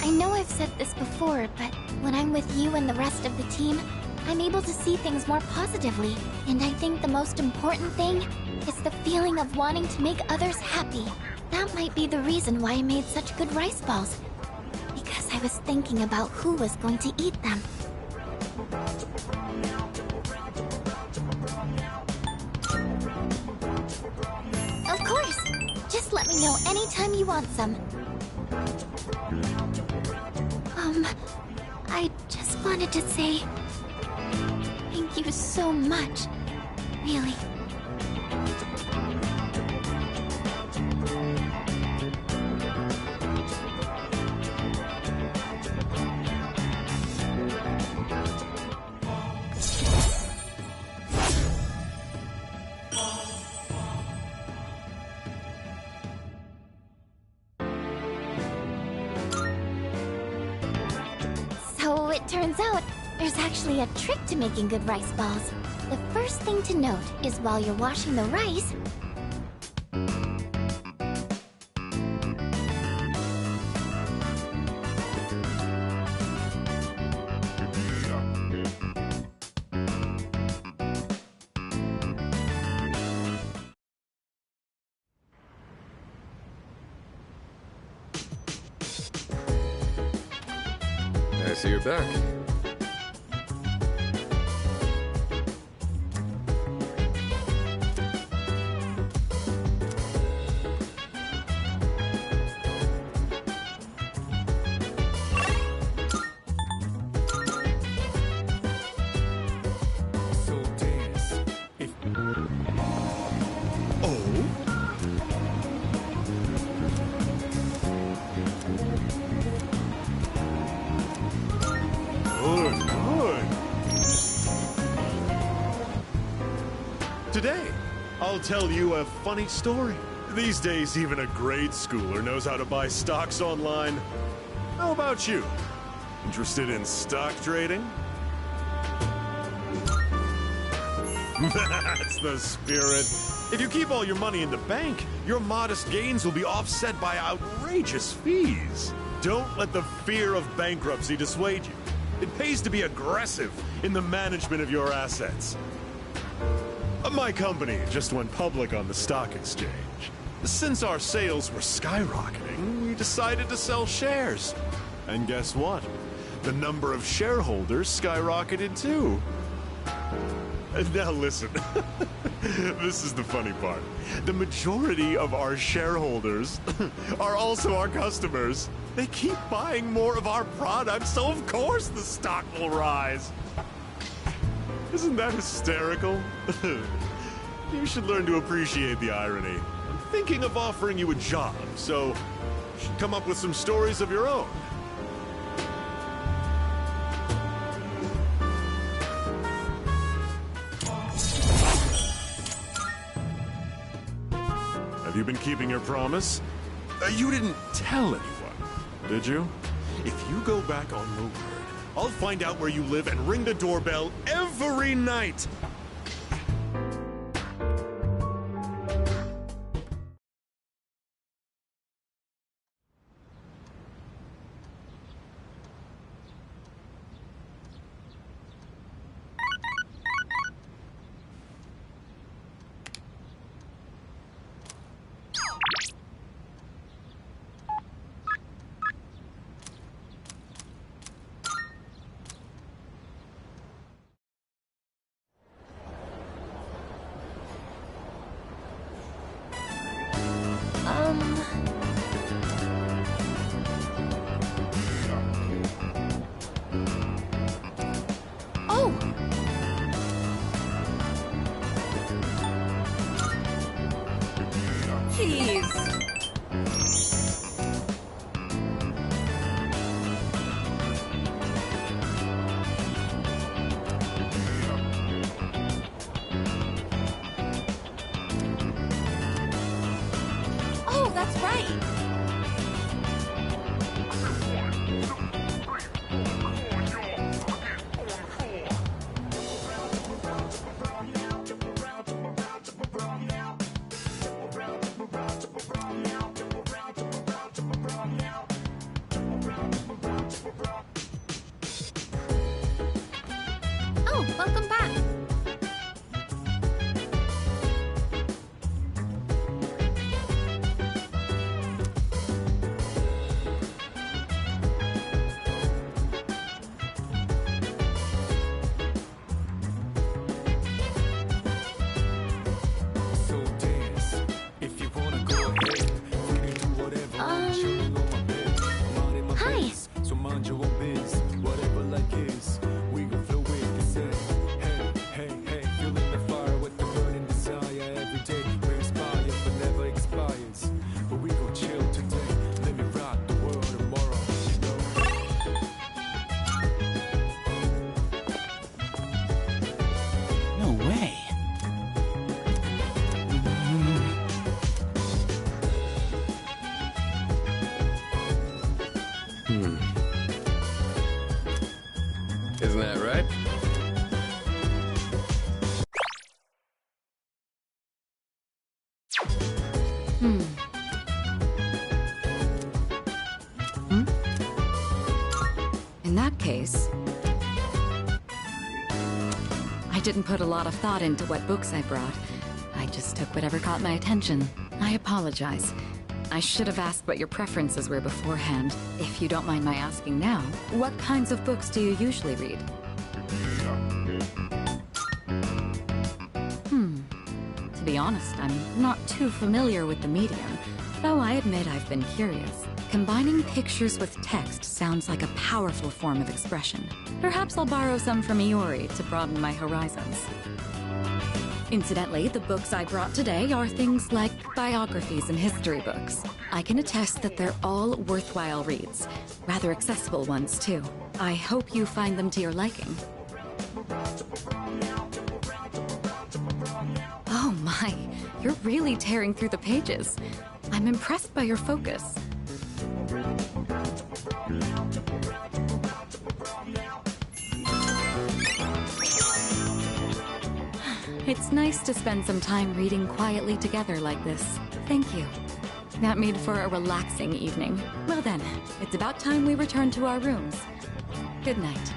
I know I've said this before, but when I'm with you and the rest of the team, I'm able to see things more positively. And I think the most important thing is the feeling of wanting to make others happy. That might be the reason why I made such good rice balls. Because I was thinking about who was going to eat them. Of course! Just let me me know anytime you want some. I just wanted to say thank you so much. Really. So it turns out, there's actually a trick to making good rice balls. The first thing to note is while you're washing the rice, I see you're back. So dance. If Good. Today, I'll tell you a funny story. These days, even a grade schooler knows how to buy stocks online. How about you? Interested in stock trading? That's the spirit. If you keep all your money in the bank, your modest gains will be offset by outrageous fees. Don't let the fear of bankruptcy dissuade you. It pays to be aggressive in the management of your assets. My company just went public on the stock exchange. Since our sales were skyrocketing, we decided to sell shares. And guess what? The number of shareholders skyrocketed too. Now listen, this is the funny part. The majority of our shareholders are also our customers. They keep buying more of our products, so of course the stock will rise. Isn't that hysterical? You should learn to appreciate the irony. I'm thinking of offering you a job, so you should come up with some stories of your own. Have you been keeping your promise? You didn't tell anyone, did you? If you go back on the word, I'll find out where you live and ring the doorbell every night. Welcome back. So dance. If you wanna go ahead, In that case, I didn't put a lot of thought into what books I brought. I just took whatever caught my attention. I apologize. I should have asked what your preferences were beforehand. If you don't mind my asking now, what kinds of books do you usually read? To be honest, I'm not too familiar with the medium, though I admit I've been curious. Combining pictures with text sounds like a powerful form of expression. Perhaps I'll borrow some from Iori to broaden my horizons. Incidentally, the books I brought today are things like biographies and history books. I can attest that they're all worthwhile reads. Rather accessible ones, too. I hope you find them to your liking. Oh my, you're really tearing through the pages. I'm impressed by your focus. It's nice to spend some time reading quietly together like this. Thank you. That made for a relaxing evening. Well then, it's about time we return to our rooms. Good night.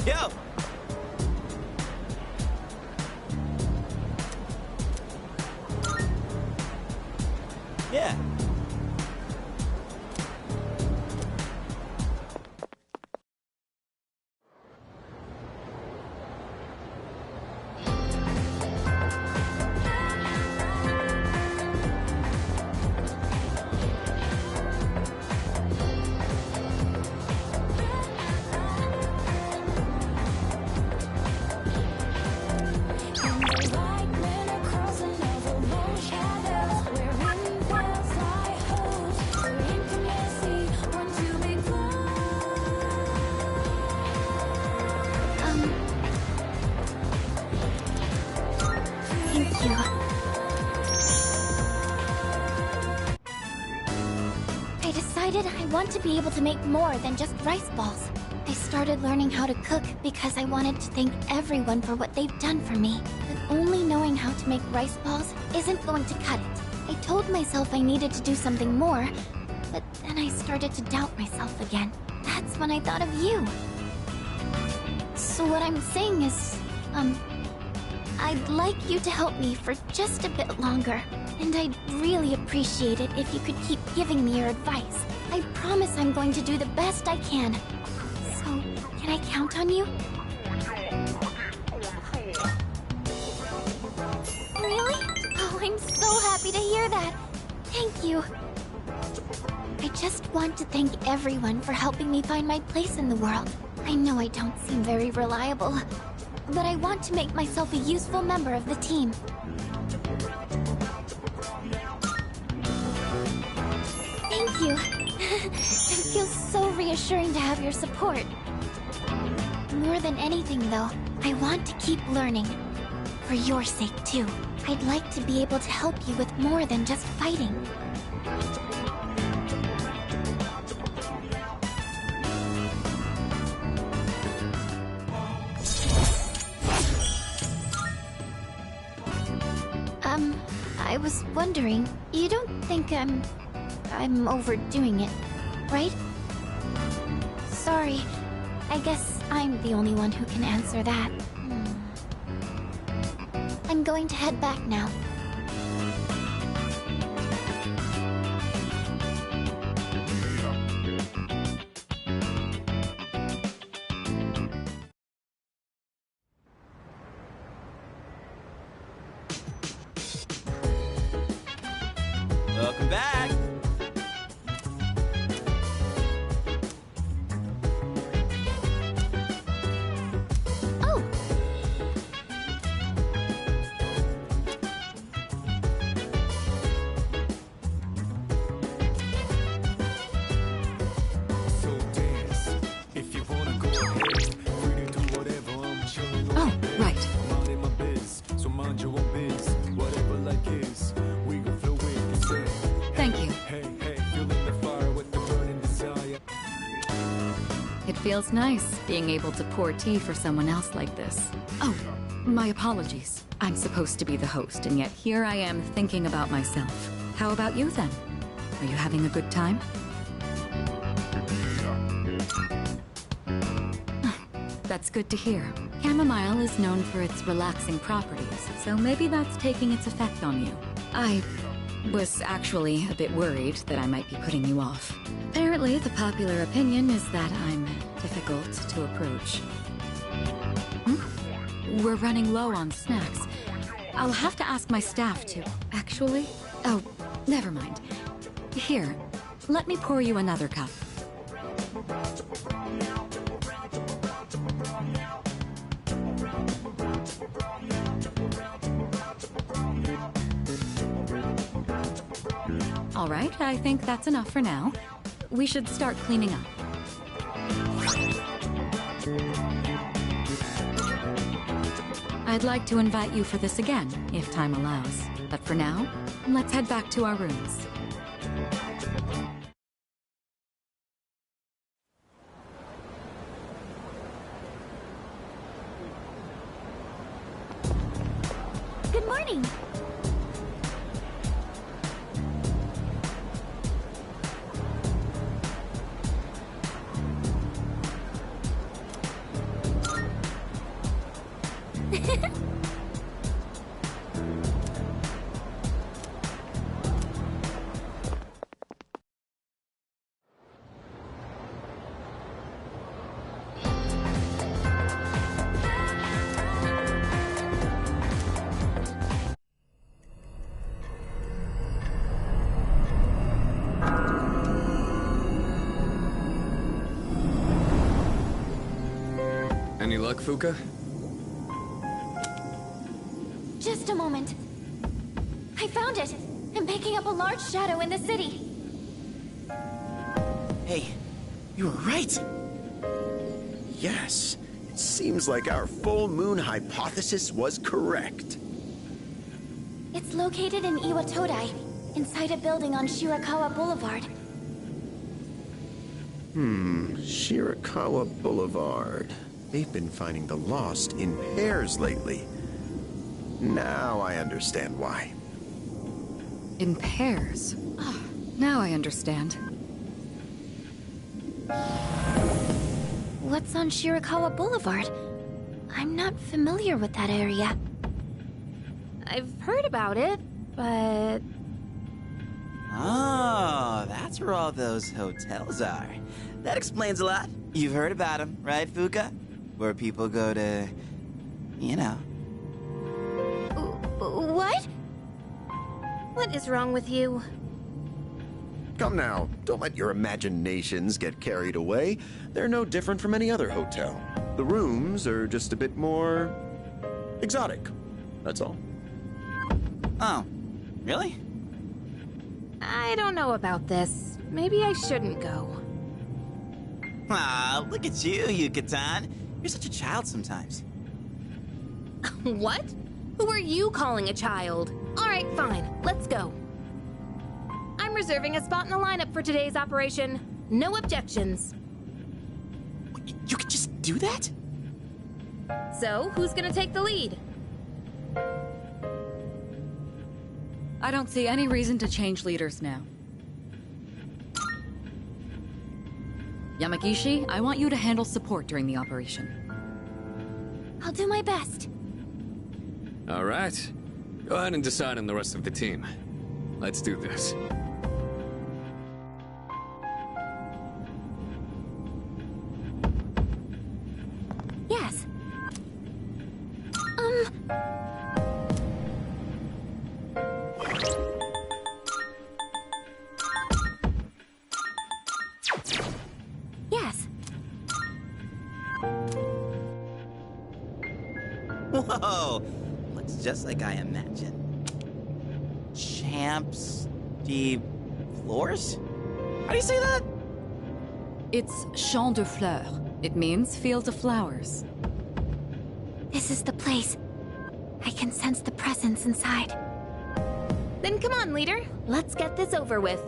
Yo! Yeah. I want to be able to make more than just rice balls. I started learning how to cook because I wanted to thank everyone for what they've done for me. But only knowing how to make rice balls isn't going to cut it. I told myself I needed to do something more, but then I started to doubt myself again. That's when I thought of you. So what I'm saying is, I'd like you to help me for just a bit longer. And I'd really appreciate it if you could keep giving me your advice. I promise I'm going to do the best I can. So, can I count on you? Really? Oh, I'm so happy to hear that. Thank you. I just want to thank everyone for helping me find my place in the world. I know I don't seem very reliable, but I want to make myself a useful member of the team. Thank you. It feels so reassuring to have your support. More than anything, though, I want to keep learning. For your sake, too. I'd like to be able to help you with more than just fighting. I was wondering, you don't think I'm overdoing it, right? Sorry, I guess I'm the only one who can answer that. I'm going to head back now. Welcome back! Oh! So dance. If you wanna go ahead, free to do whatever. I'm chilling on Oh, my bed. right. Minding my biz, so mind your own biz. Whatever like is, we gon' flow with it. Thank you. feels nice, being able to pour tea for someone else like this. Oh, my apologies. I'm supposed to be the host, and yet here I am thinking about myself. How about you, then? Are you having a good time? That's good to hear. Chamomile is known for its relaxing properties, so maybe that's taking its effect on you. I was actually a bit worried that I might be putting you off. Apparently, the popular opinion is that I'm difficult to approach. We're running low on snacks. I'll have to ask my staff to... Actually? Oh, never mind. Here, let me pour you another cup. All right, I think that's enough for now. We should start cleaning up. I'd like to invite you for this again, if time allows. But for now, let's head back to our rooms. Good morning. Any luck, Fuka? Just a moment. I found it! I'm picking up a large shadow in the city. Hey, you were right. Yes, it seems like our full moon hypothesis was correct. It's located in Iwatodai, inside a building on Shirakawa Boulevard. Shirakawa Boulevard. They've been finding the lost in pairs lately. Now I understand why. In pairs? Oh, now I understand. What's on Shirakawa Boulevard? I'm not familiar with that area. I've heard about it, but... Oh, that's where all those hotels are. That explains a lot. You've heard about them, right, Fuka? Where people go to... you know. What? What is wrong with you? Come now, don't let your imaginations get carried away. They're no different from any other hotel. The rooms are just a bit more... exotic. That's all. Oh, really? I don't know about this. Maybe I shouldn't go. Ah, look at you, Yucatan. You're such a child sometimes. What? Who are you calling a child? All right, fine. Let's go. I'm reserving a spot in the lineup for today's operation. No objections. You could just do that? So, who's gonna take the lead? I don't see any reason to change leaders now. Yamagishi, I want you to handle support during the operation. I'll do my best. All right. Go ahead and decide on the rest of the team. Let's do this. Yes. Yes. Whoa! Looks just like I imagined. Champs de Fleurs? How do you say that? It's Champ de Fleurs. It means field of flowers. This is the place. I can sense the presence inside. Then come on, leader. Let's get this over with.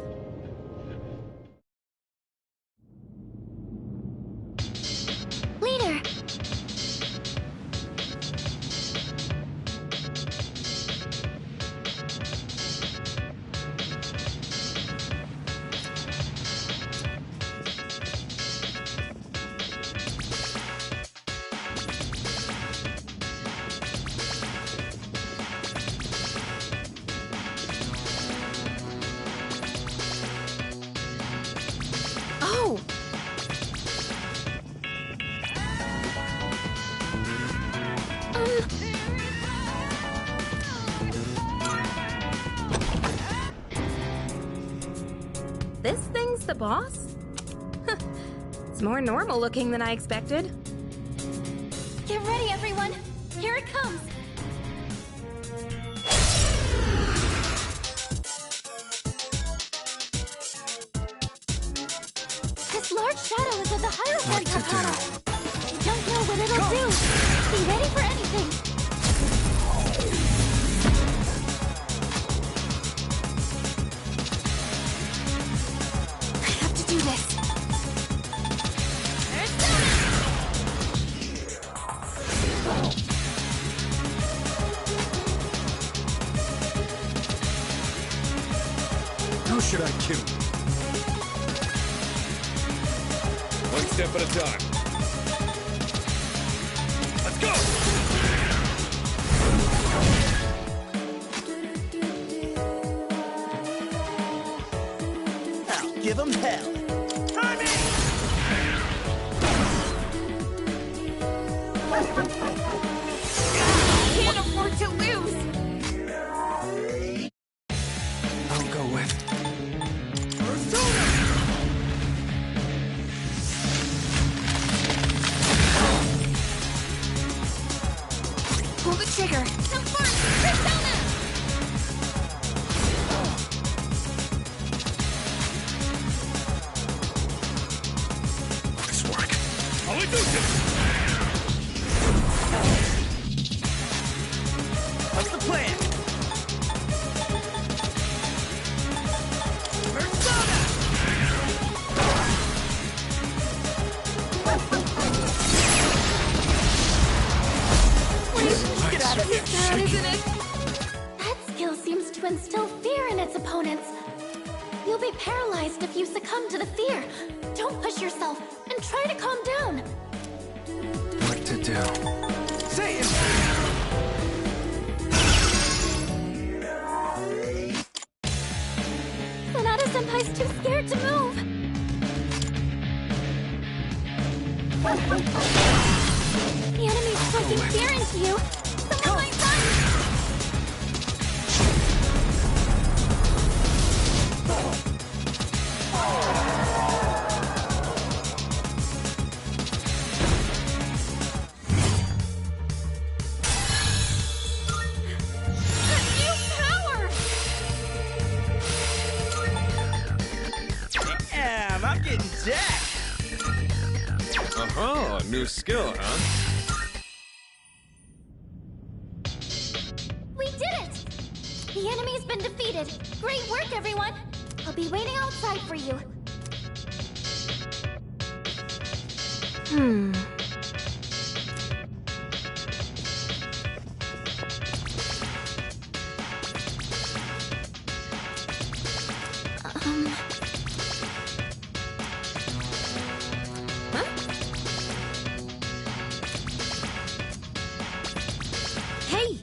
This thing's the boss? It's more normal looking than I expected. Get ready, everyone. Here it comes. This large shadow is of the Hierophant Arcana. I don't know what it'll do. Be ready for anything. I have to do this. Who should I kill? One step at a time. Let's go! I'll give him hell. Can't afford to lose! I'll go with Pull the trigger! Some fun! Persona! this work. I'll do this! What's the plan? Persona! Get out of here. Sad, isn't it? That skill seems to instill fear in its opponents. You'll be paralyzed if you succumb to the fear. Don't push yourself and try to calm down. What to do? Say it! Sonata-senpai's too scared to move. The enemy's striking fear into you. Someone might run! Damn, I'm getting jacked. Uh-huh, new skill, huh? We did it! The enemy's been defeated. Great work, everyone. I'll be waiting outside for you. Hey!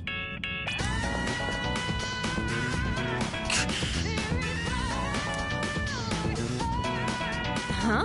Huh?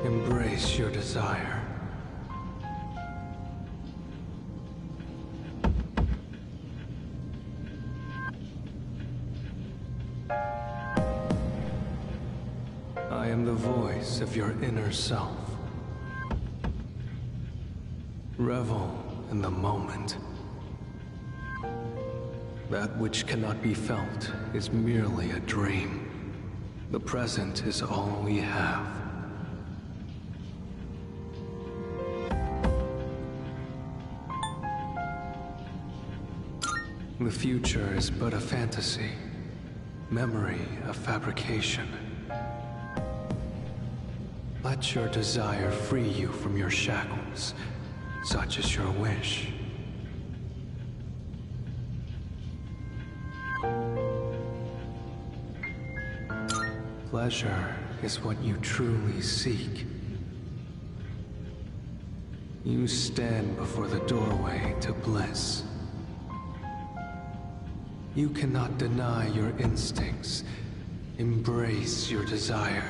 Embrace your desire. I am the voice of your inner self. Revel in the moment. That which cannot be felt is merely a dream. The present is all we have. The future is but a fantasy, memory a fabrication. Let your desire free you from your shackles, such is your wish. Pleasure is what you truly seek. You stand before the doorway to bliss. You cannot deny your instincts. Embrace your desire.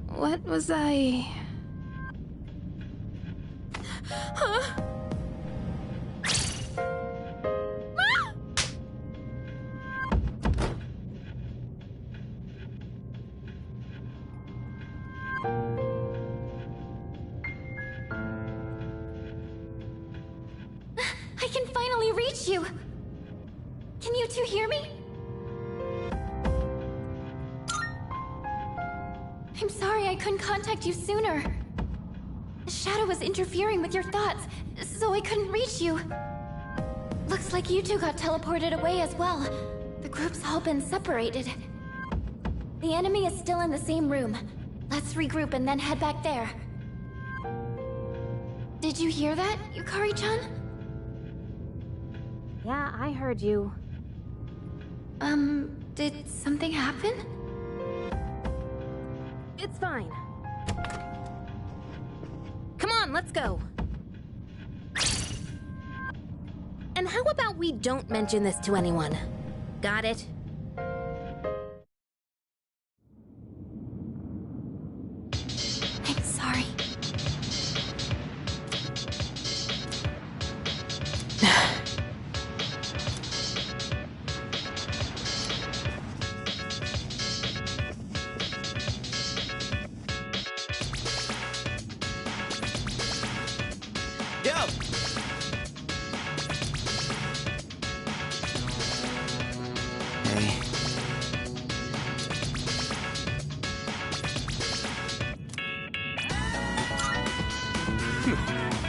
What was I... Huh? I can finally reach you! Can you two hear me? I'm sorry I couldn't contact you sooner. Shadow was interfering with your thoughts, so I couldn't reach you. Looks like you two got teleported away as well. The group's all been separated. The enemy is still in the same room. Let's regroup and then head back there. Did you hear that, Yukari-chan? Yeah, I heard you. Did something happen? It's fine. Come on, let's go. And how about we don't mention this to anyone? Got it? I'm sorry.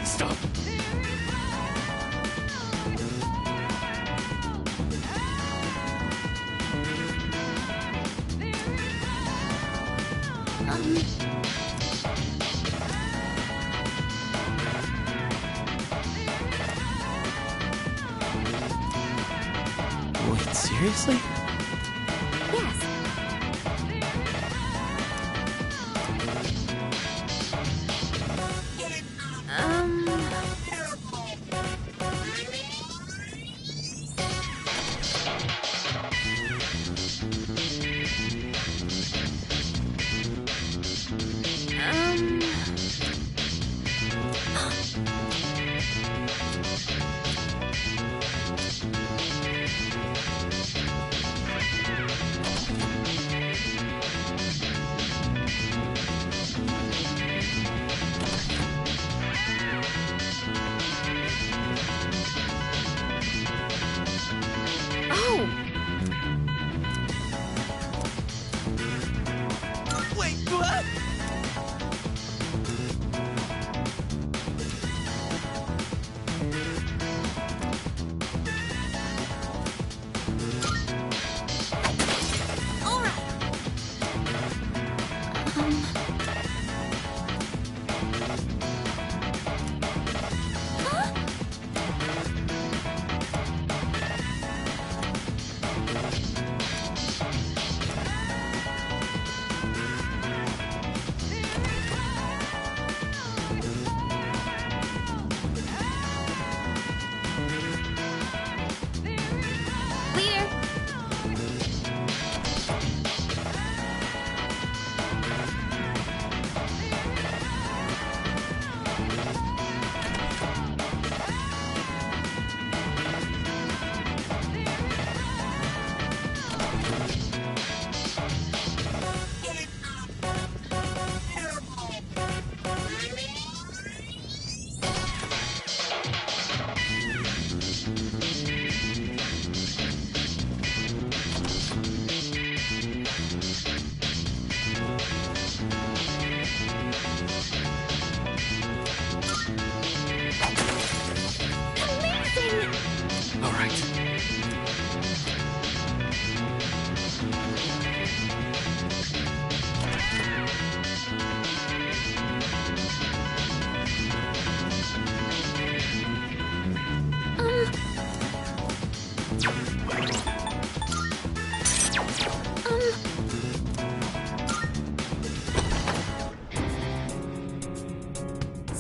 Stop! Wait, seriously? Yes. Wait, what?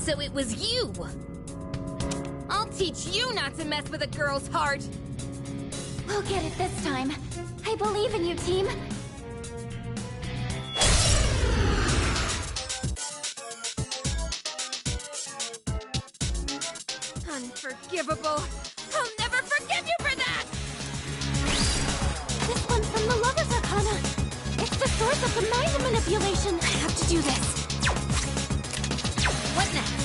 So it was you! I'll teach you not to mess with a girl's heart! We'll get it this time. I believe in you, team. Unforgivable! I'll never forgive you for that! This one's from the Lover's Arcana. It's the source of the mind manipulation. I have to do this. What next?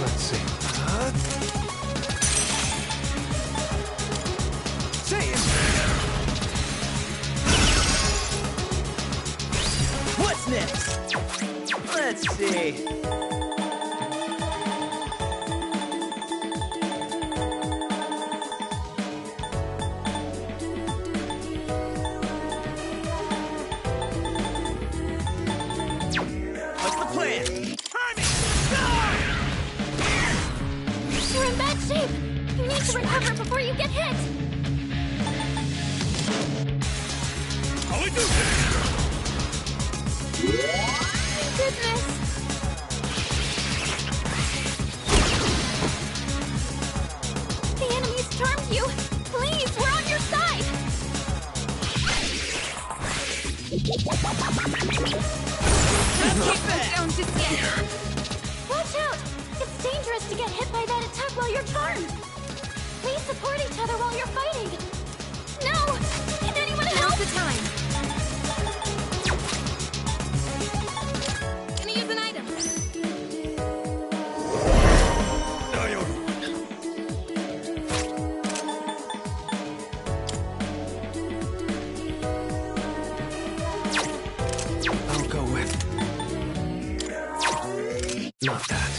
Let's see. What's next? Let's see. What's the plan? You're in bad shape. You need to recover before you get hit. How we do My goodness. The enemy's charmed you. Please, we're on your side. Down just yet. Watch out. It's dangerous to get hit by that attack while you're charmed. Please support each other while you're fighting. No! Can anyone help? Now's the time. Gonna use an item. I'll go with... not that.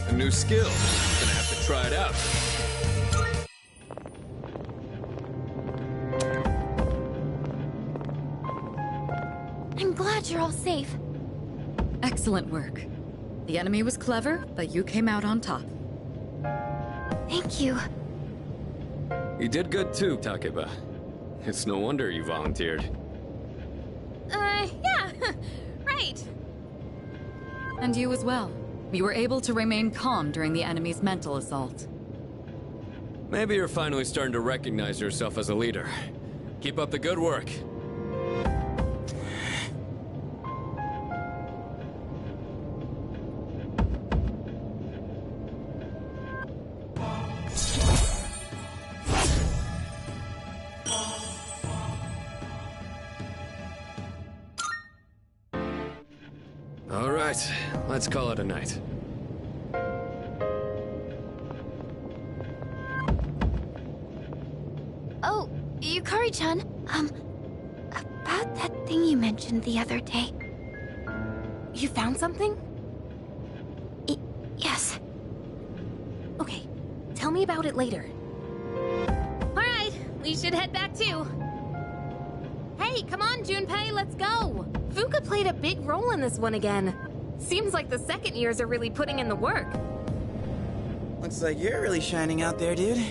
A new skill. Gonna have to try it out. I'm glad you're all safe. Excellent work. The enemy was clever, but you came out on top. Thank you. You did good too, Takeba. It's no wonder you volunteered. Yeah. Right. And you as well. You were able to remain calm during the enemy's mental assault. Maybe you're finally starting to recognize yourself as a leader. Keep up the good work. All right, let's call it a night. Oh, Yukari-chan, about that thing you mentioned the other day. You found something? Yes. Okay, tell me about it later. Alright, we should head back too. Hey, come on, Junpei, let's go! Fuka played a big role in this one again. Seems like the second years are really putting in the work. Looks like you're really shining out there, dude.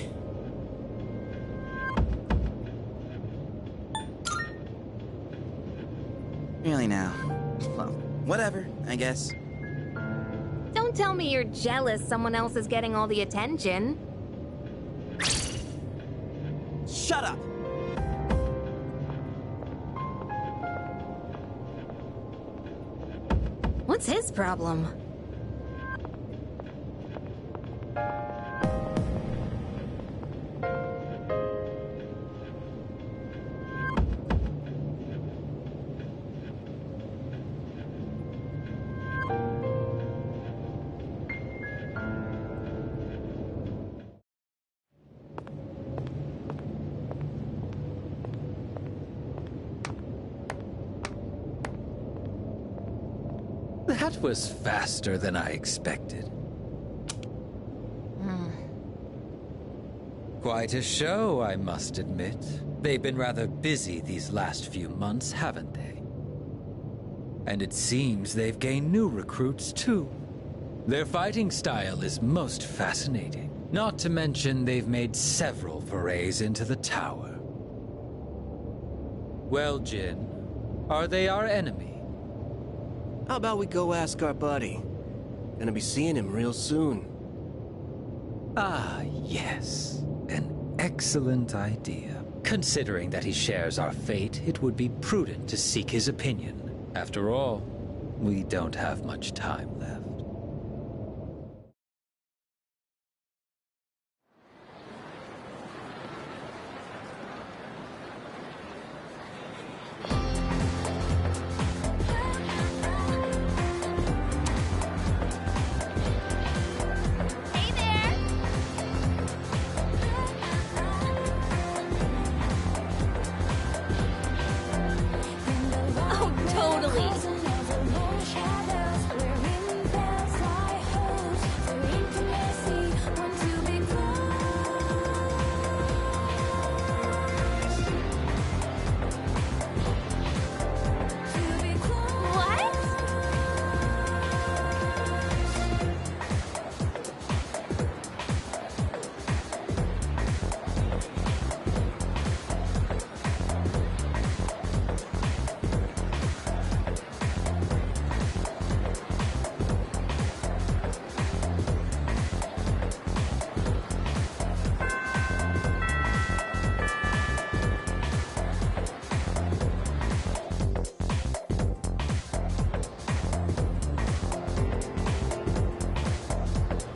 Really now. Well, whatever, I guess. Don't tell me you're jealous someone else is getting all the attention. Shut up! What's his problem? That was faster than I expected. Quite a show, I must admit. They've been rather busy these last few months, haven't they? And it seems they've gained new recruits, too. Their fighting style is most fascinating. Not to mention they've made several forays into the tower. Well, Jin, are they our enemy? How about we go ask our buddy? Gonna be seeing him real soon. Ah, yes. An excellent idea. Considering that he shares our fate, it would be prudent to seek his opinion. After all, we don't have much time left.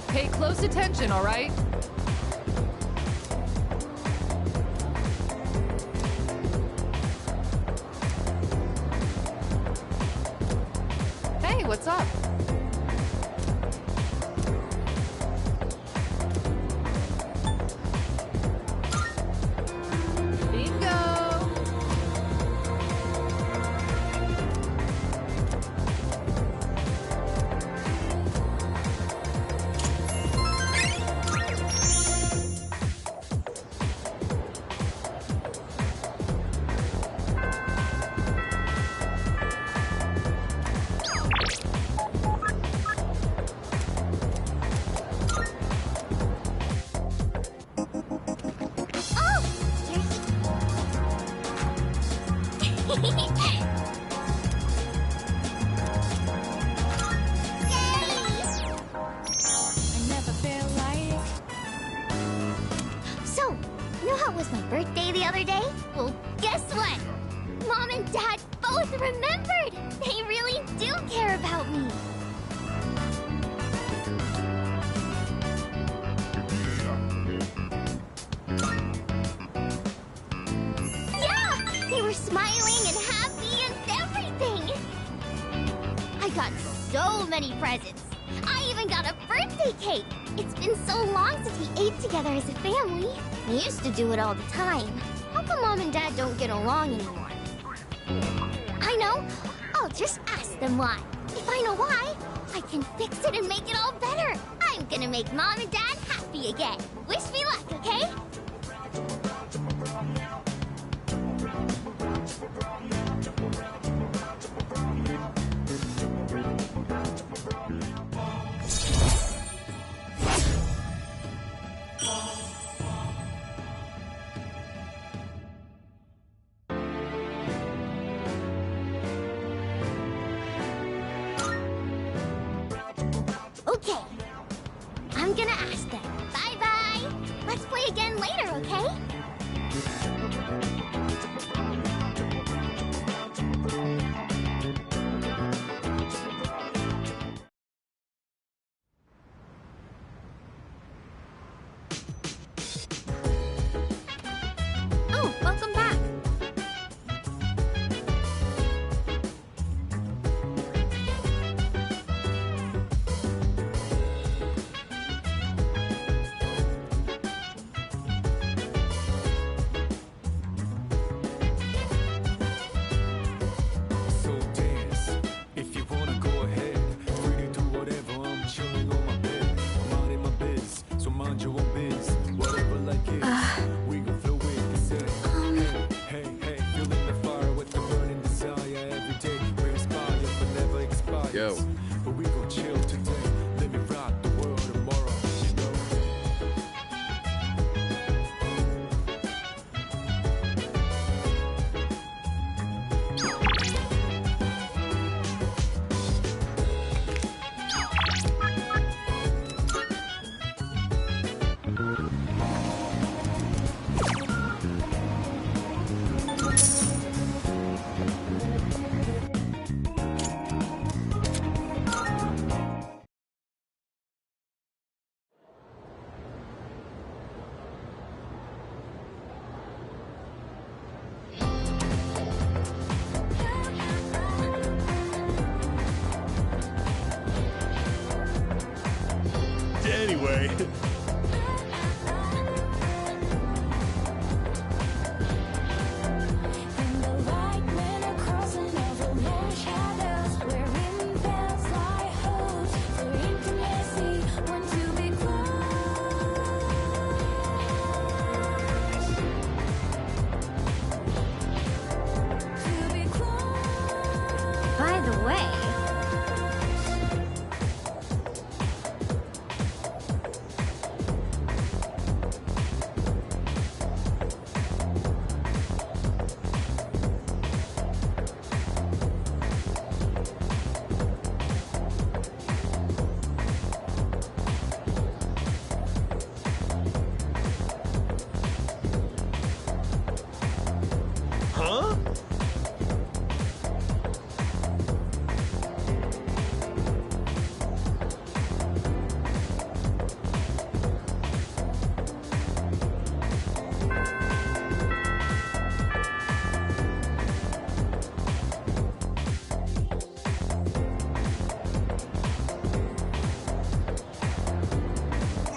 Pay close attention, all right? Hey, what's up? So, you know how it was my birthday the other day? Well, guess what? Mom and Dad both remembered! They really do care about me! Yeah! They were smiling and happy and everything! I got so many presents! I even got a birthday cake! It's been so long since we ate together as a family. We used to do it all the time. How come Mom and Dad don't get along anymore? I know! I'll just ask them why. If I know why, I can fix it and make it all better. I'm gonna make Mom and Dad happy again. Wish me luck, okay? Okay. I'm gonna ask them. Bye-bye. Let's play again later. go. But we gon' chill today. Let me rock the world tomorrow, you know. Anyway. By the way, Huh?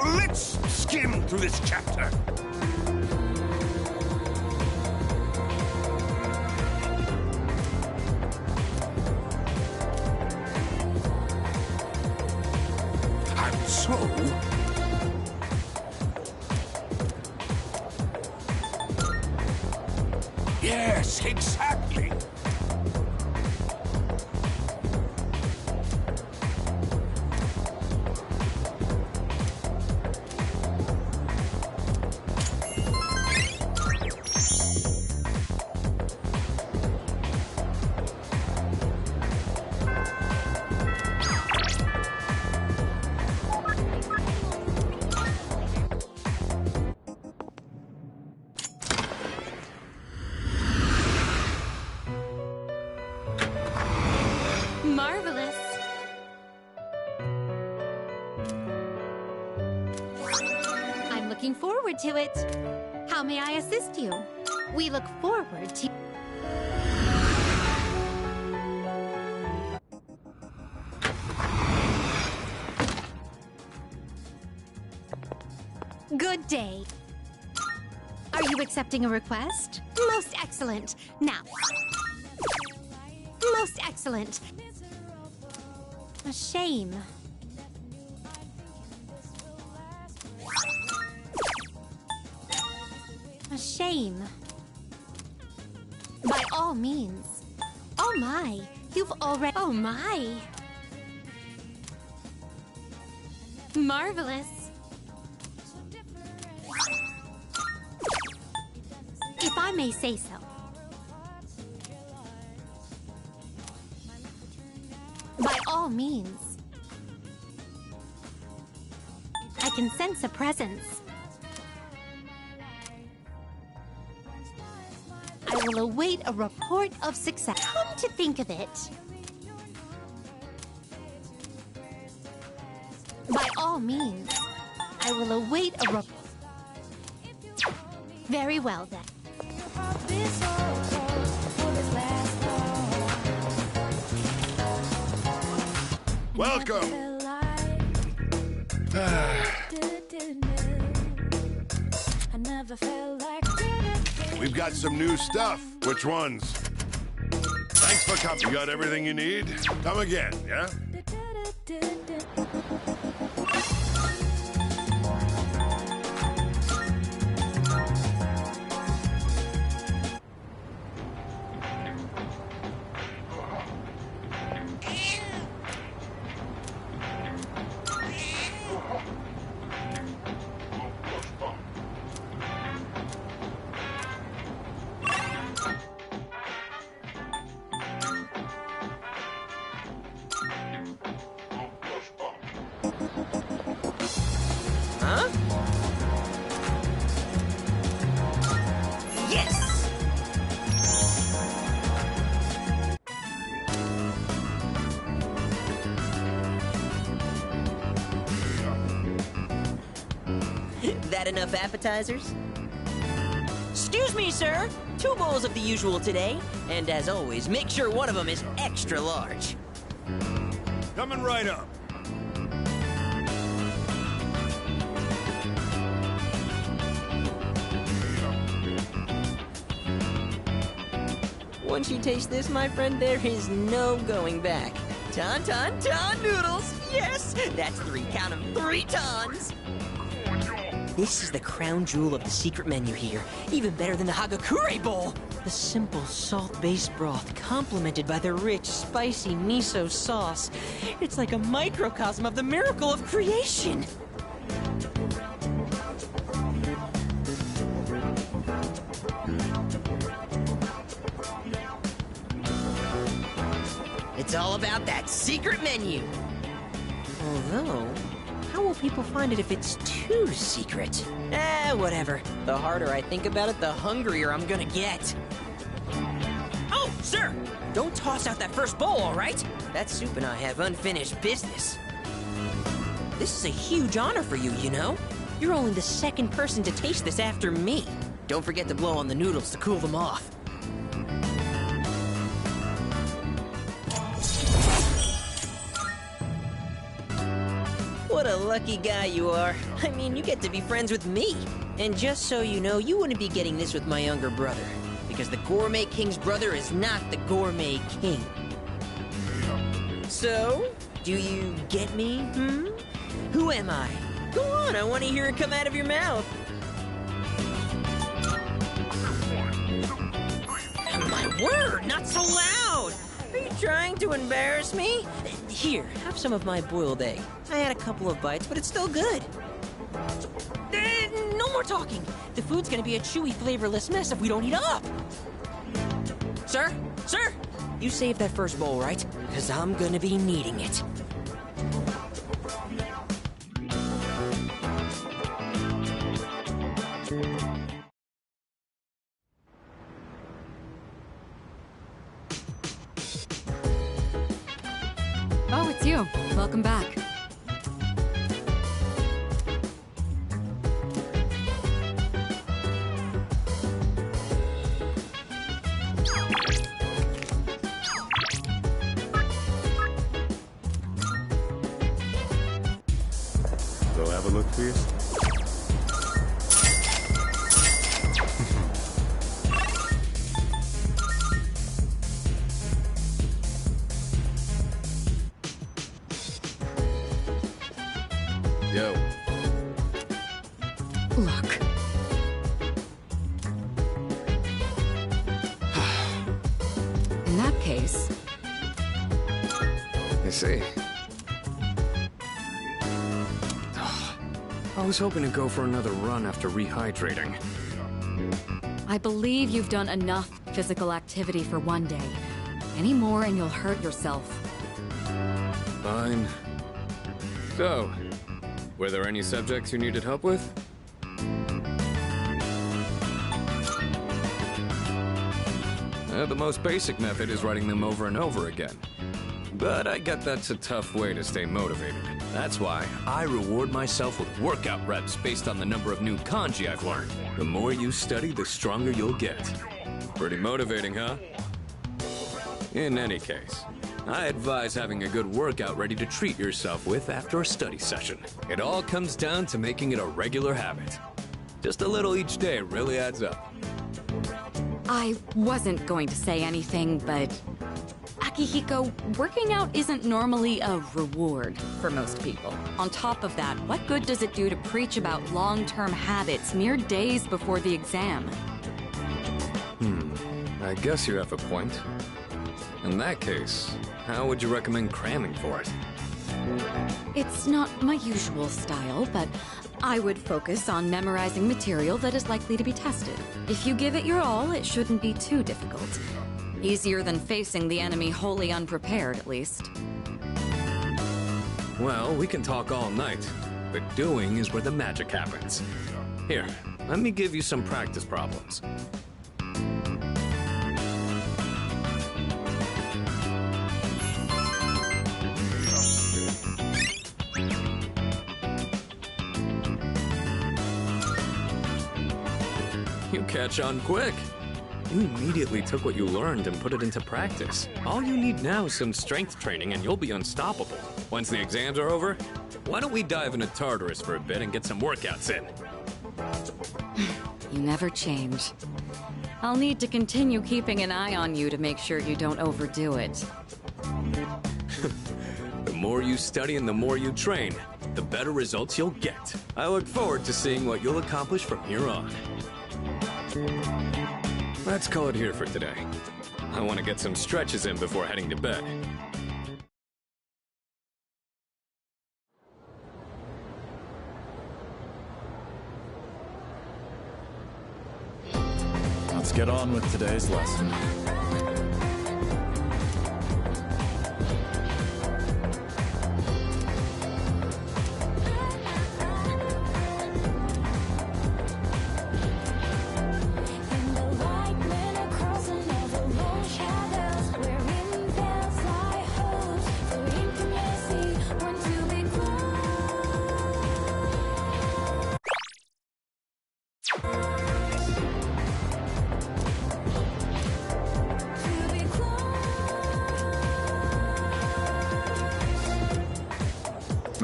Let's skim through this chapter. And so... Yes, exactly. Marvelous. I'm looking forward to it. How may I assist you? We look forward to... Good day. Are you accepting a request? Most excellent. Now. Most excellent. A shame. A shame. By all means. Oh my, you've already... Oh my. Marvelous. If I may say so. By all means. I can sense a presence. I will await a report of success. Come to think of it. By all means. I will await a report. Very well then. Welcome. We've got some new stuff. Which ones? Thanks for coming. You got everything you need? Come again, yeah? Huh? Yes! That enough appetizers? Excuse me, sir. 2 bowls of the usual today. And as always, make sure one of them is extra large. Coming right up. Once you taste this, my friend, there is no going back. Ton noodles! Yes! That's 3, count them, 3 tons! This is the crown jewel of the secret menu here. Even better than the Hagakure Bowl! The simple salt-based broth, complemented by the rich, spicy miso sauce. It's like a microcosm of the miracle of creation! It's all about that secret menu! Although, how will people find it if it's too secret? Whatever. The harder I think about it, the hungrier I'm gonna get. Oh, sir! Don't toss out that first bowl, all right? That soup and I have unfinished business. This is a huge honor for you, you know? You're only the 2nd person to taste this after me. Don't forget to blow on the noodles to cool them off. What a lucky guy you are. I mean, you get to be friends with me. And just so you know, you wouldn't be getting this with my younger brother. Because the Gourmet King's brother is not the Gourmet King. So, do you get me, Who am I? Go on, I want to hear it come out of your mouth. My word, not so loud! Are you trying to embarrass me? Here, have some of my boiled egg. I had a couple of bites, but it's still good. No more talking! The food's gonna be a chewy, flavorless mess if we don't eat up! Sir? Sir! You saved that first bowl, right? Because I'm gonna be needing it. Oh, it's you. Welcome back. Go have a look, please. Yo. Look. In that case... I see. I was hoping to go for another run after rehydrating. I believe you've done enough physical activity for one day. Any more and you'll hurt yourself. Fine. So, were there any subjects you needed help with? The most basic method is writing them over and over again. But I get that's a tough way to stay motivated. That's why I reward myself with workout reps based on the number of new kanji I've learned. The more you study, the stronger you'll get. Pretty motivating, huh? In any case, I advise having a good workout ready to treat yourself with after a study session. It all comes down to making it a regular habit. Just a little each day really adds up. I wasn't going to say anything, but... Akihiko, working out isn't normally a reward for most people. On top of that, what good does it do to preach about long-term habits mere days before the exam? I guess you have a point. In that case, how would you recommend cramming for it? It's not my usual style, but I would focus on memorizing material that is likely to be tested. If you give it your all, it shouldn't be too difficult. Easier than facing the enemy wholly unprepared, at least. Well, we can talk all night. The doing is where the magic happens. Here, let me give you some practice problems. You catch on quick. You immediately took what you learned and put it into practice. All you need now is some strength training and you'll be unstoppable. Once the exams are over, why don't we dive into Tartarus for a bit and get some workouts in? You never change. I'll need to continue keeping an eye on you to make sure you don't overdo it. The more you study and the more you train, the better results you'll get. I look forward to seeing what you'll accomplish from here on. Let's call it here for today. I want to get some stretches in before heading to bed. Let's get on with today's lesson.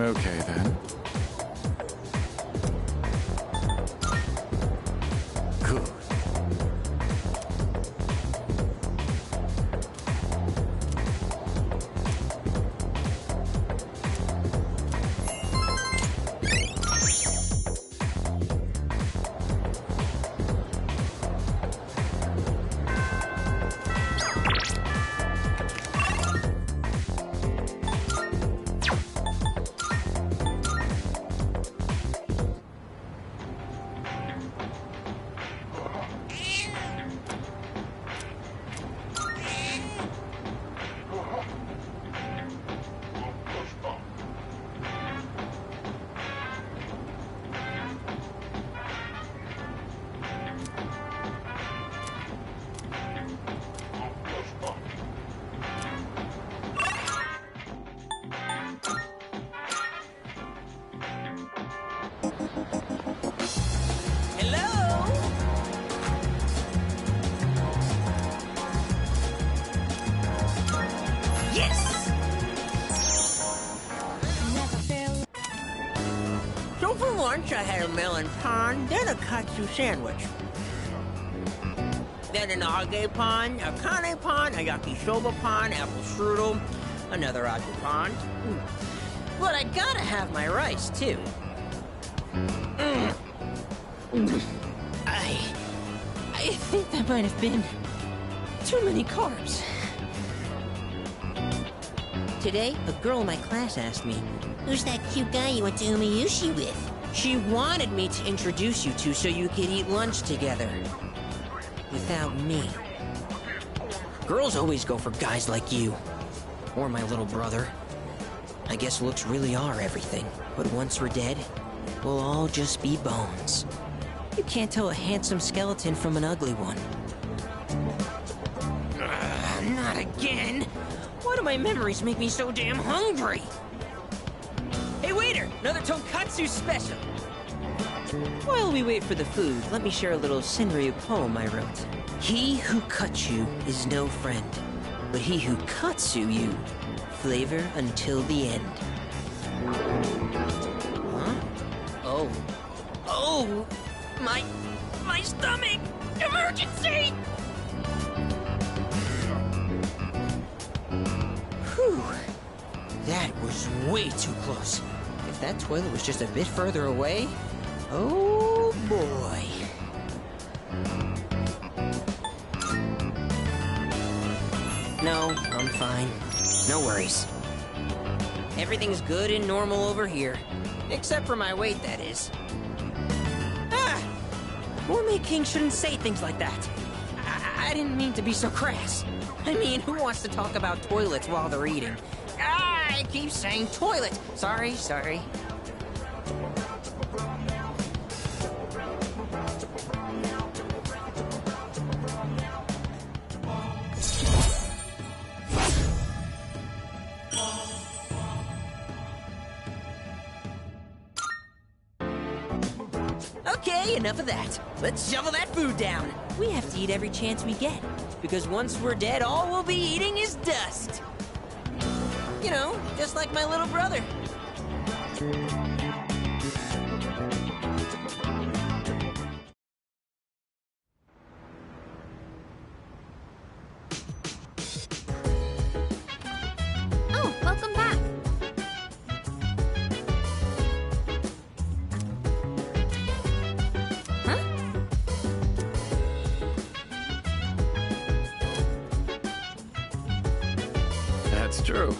Okay, then. Good. I had a melon pan, then a katsu sandwich. Then an age pan, a kane pan, a yakisoba pan, apple strudel, another age pan. But I gotta have my rice, too. I think that might have been too many carbs. Today, a girl in my class asked me, "Who's that cute guy you went to Umayushi with?" She wanted me to introduce you to so you could eat lunch together. Without me. Girls always go for guys like you. Or my little brother. I guess looks really are everything. But once we're dead, we'll all just be bones. You can't tell a handsome skeleton from an ugly one. Not again! Why do my memories make me so damn hungry? Hey waiter, another tonkatsu special! While we wait for the food, let me share a little Senryu poem I wrote. He who cuts you is no friend, but he who katsu you, flavor until the end. Huh? Oh. Oh! My stomach! Emergency! Whew. That was way too close. If that toilet was just a bit further away... Oh, boy. No, I'm fine. No worries. Everything's good and normal over here. Except for my weight, that is. Ah! Gourmet King shouldn't say things like that. I didn't mean to be so crass. I mean, who wants to talk about toilets while they're eating? I keep saying toilet. Sorry. Okay, enough of that. Let's shovel that food down. We have to eat every chance we get, because once we're dead, all we'll be eating is dust. You know, just like my little brother. Oh, welcome back. Huh? That's true.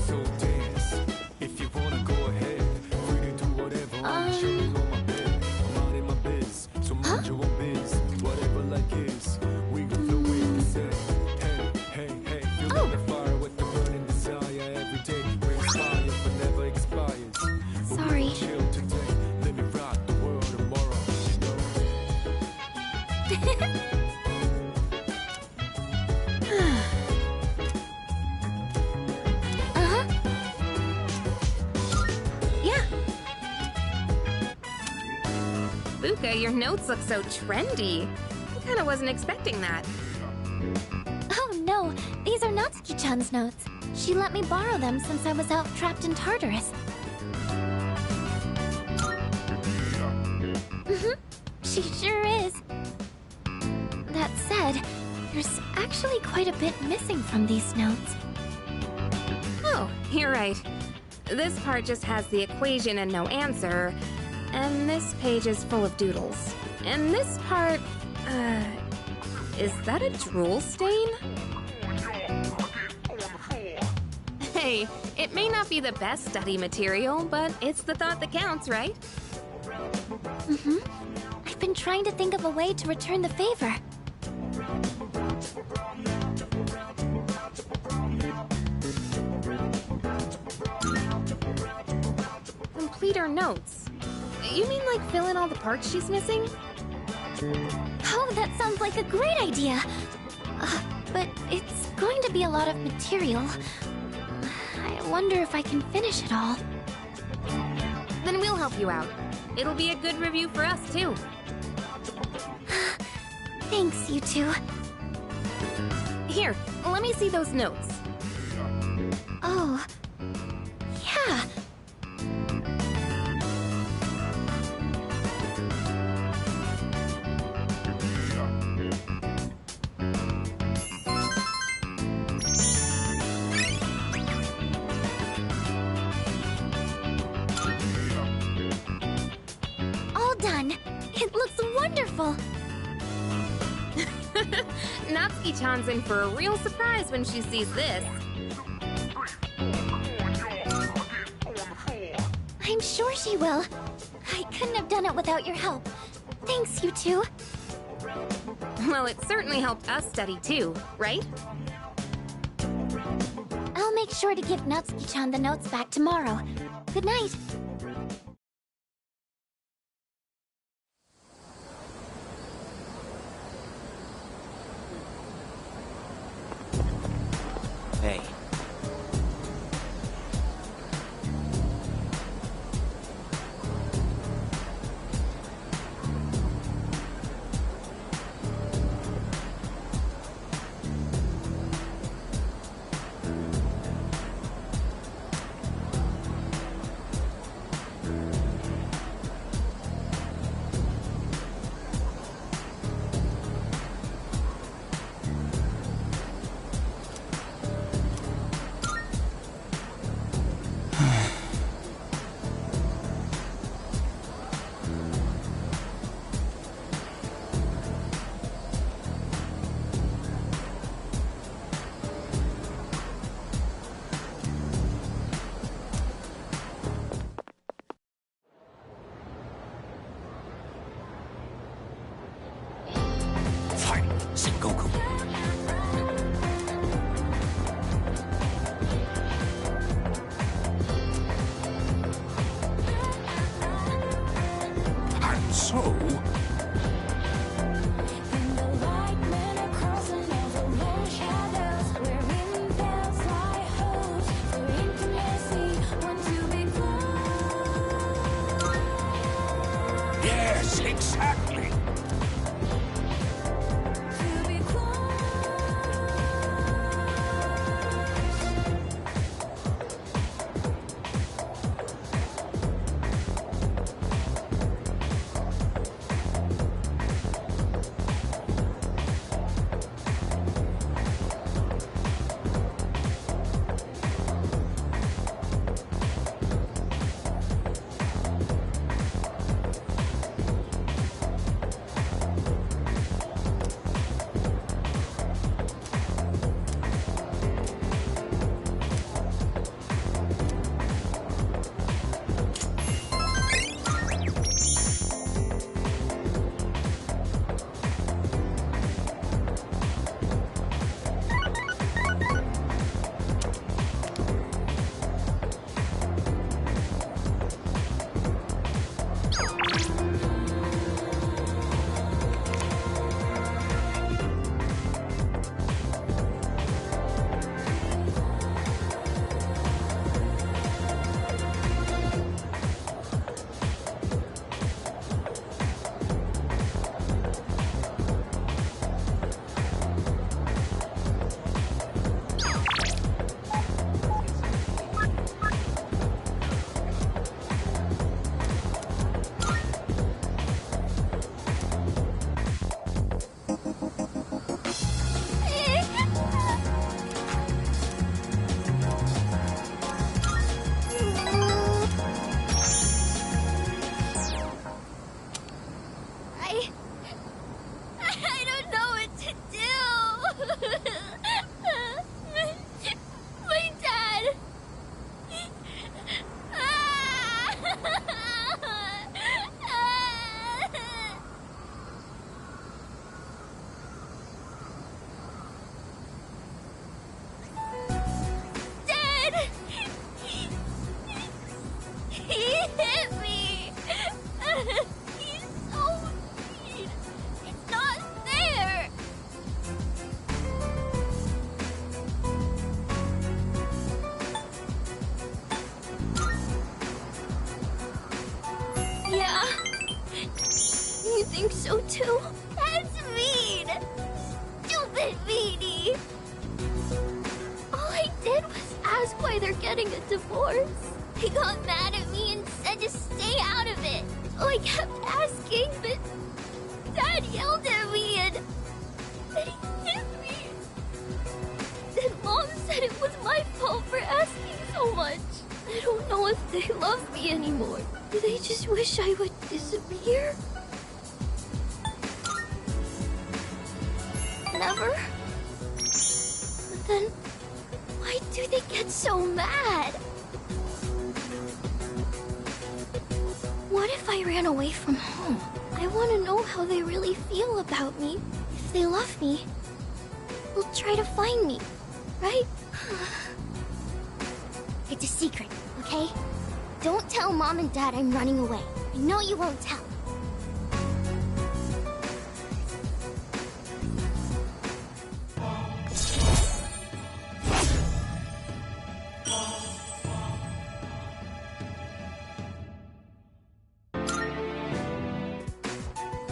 So dance. If you wanna go ahead, free to do whatever. I'm chilling on my bed. I'm out in my biz. So mind your own biz. Whatever like is. We gon' flow with the set. Hey, hey, hey. Feel on the fire with the burning desire. Every day brings fire but never expires. But Sorry. we gon' chill today. Let me rock the world tomorrow. You know. Uh-huh. Yeah. Buka, your notes look so trendy. I kinda wasn't expecting that. Oh no, these are Natsuki-chan's notes. She let me borrow them since I was out trapped in Tartarus. She sure is. That said, there's actually quite a bit missing from these notes. Oh, you're right. This part just has the equation and no answer, and this page is full of doodles. And this part, is that a drool stain? Hey, it may not be the best study material, but it's the thought that counts, right? I've been trying to think of a way to return the favor. Complete her notes. You mean like fill in all the parts she's missing? Oh, that sounds like a great idea. But it's going to be a lot of material. I wonder if I can finish it all. Then we'll help you out. It'll be a good review for us, too. Thanks, you two. Here, let me see those notes. Oh, yeah. All done. It looks wonderful. Natsuki-chan's in for a real surprise when she sees this. I'm sure she will. I couldn't have done it without your help. Thanks, you two. Well, it certainly helped us study too, right? I'll make sure to give Natsuki-chan the notes back tomorrow. Good night. Hey. Sengoku. And so... think so too. That's mean. Stupid meanie. All I did was ask why they're getting a divorce. He got mad at me and said to stay out of it. So I kept asking, but Dad yelled at me and he hit me. Then Mom said it was my fault for asking so much. I don't know if they love me anymore. Do they just wish I would disappear? Never? But then, why do they get so mad? What if I ran away from home? I want to know how they really feel about me. If they love me, they'll try to find me, right? It's a secret, okay? Don't tell Mom and Dad I'm running away. I know you won't tell.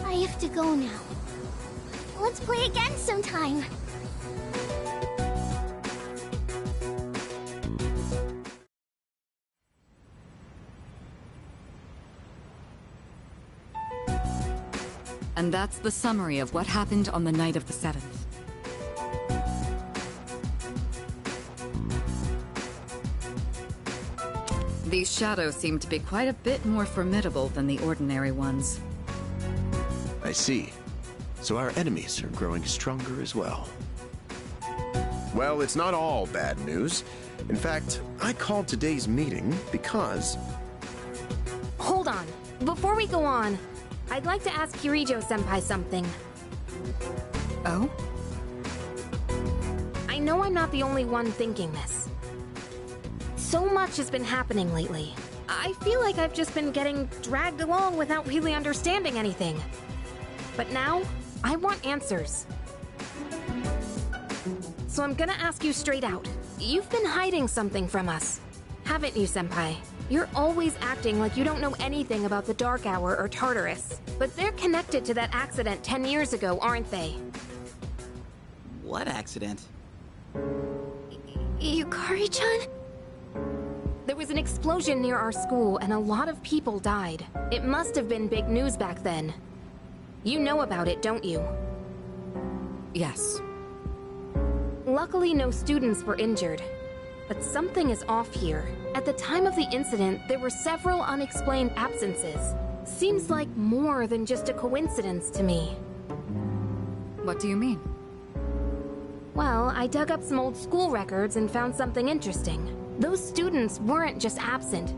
I have to go now. Let's play again sometime. And that's the summary of what happened on the night of the 7th. These shadows seem to be quite a bit more formidable than the ordinary ones. I see. So our enemies are growing stronger as well. Well, it's not all bad news. In fact, I called today's meeting because... Hold on. Before we go on, I'd like to ask Kirijo-senpai something. Oh? I know I'm not the only one thinking this. So much has been happening lately. I feel like I've just been getting dragged along without really understanding anything. But now, I want answers. So I'm gonna ask you straight out. You've been hiding something from us, haven't you, Senpai? You're always acting like you don't know anything about the Dark Hour or Tartarus. But they're connected to that accident 10 years ago, aren't they? What accident? Yukari-chan? There was an explosion near our school and a lot of people died. It must have been big news back then. You know about it, don't you? Yes. Luckily, no students were injured. But something is off here. At the time of the incident, there were several unexplained absences. Seems like more than just a coincidence to me. What do you mean? Well, I dug up some old school records and found something interesting. Those students weren't just absent.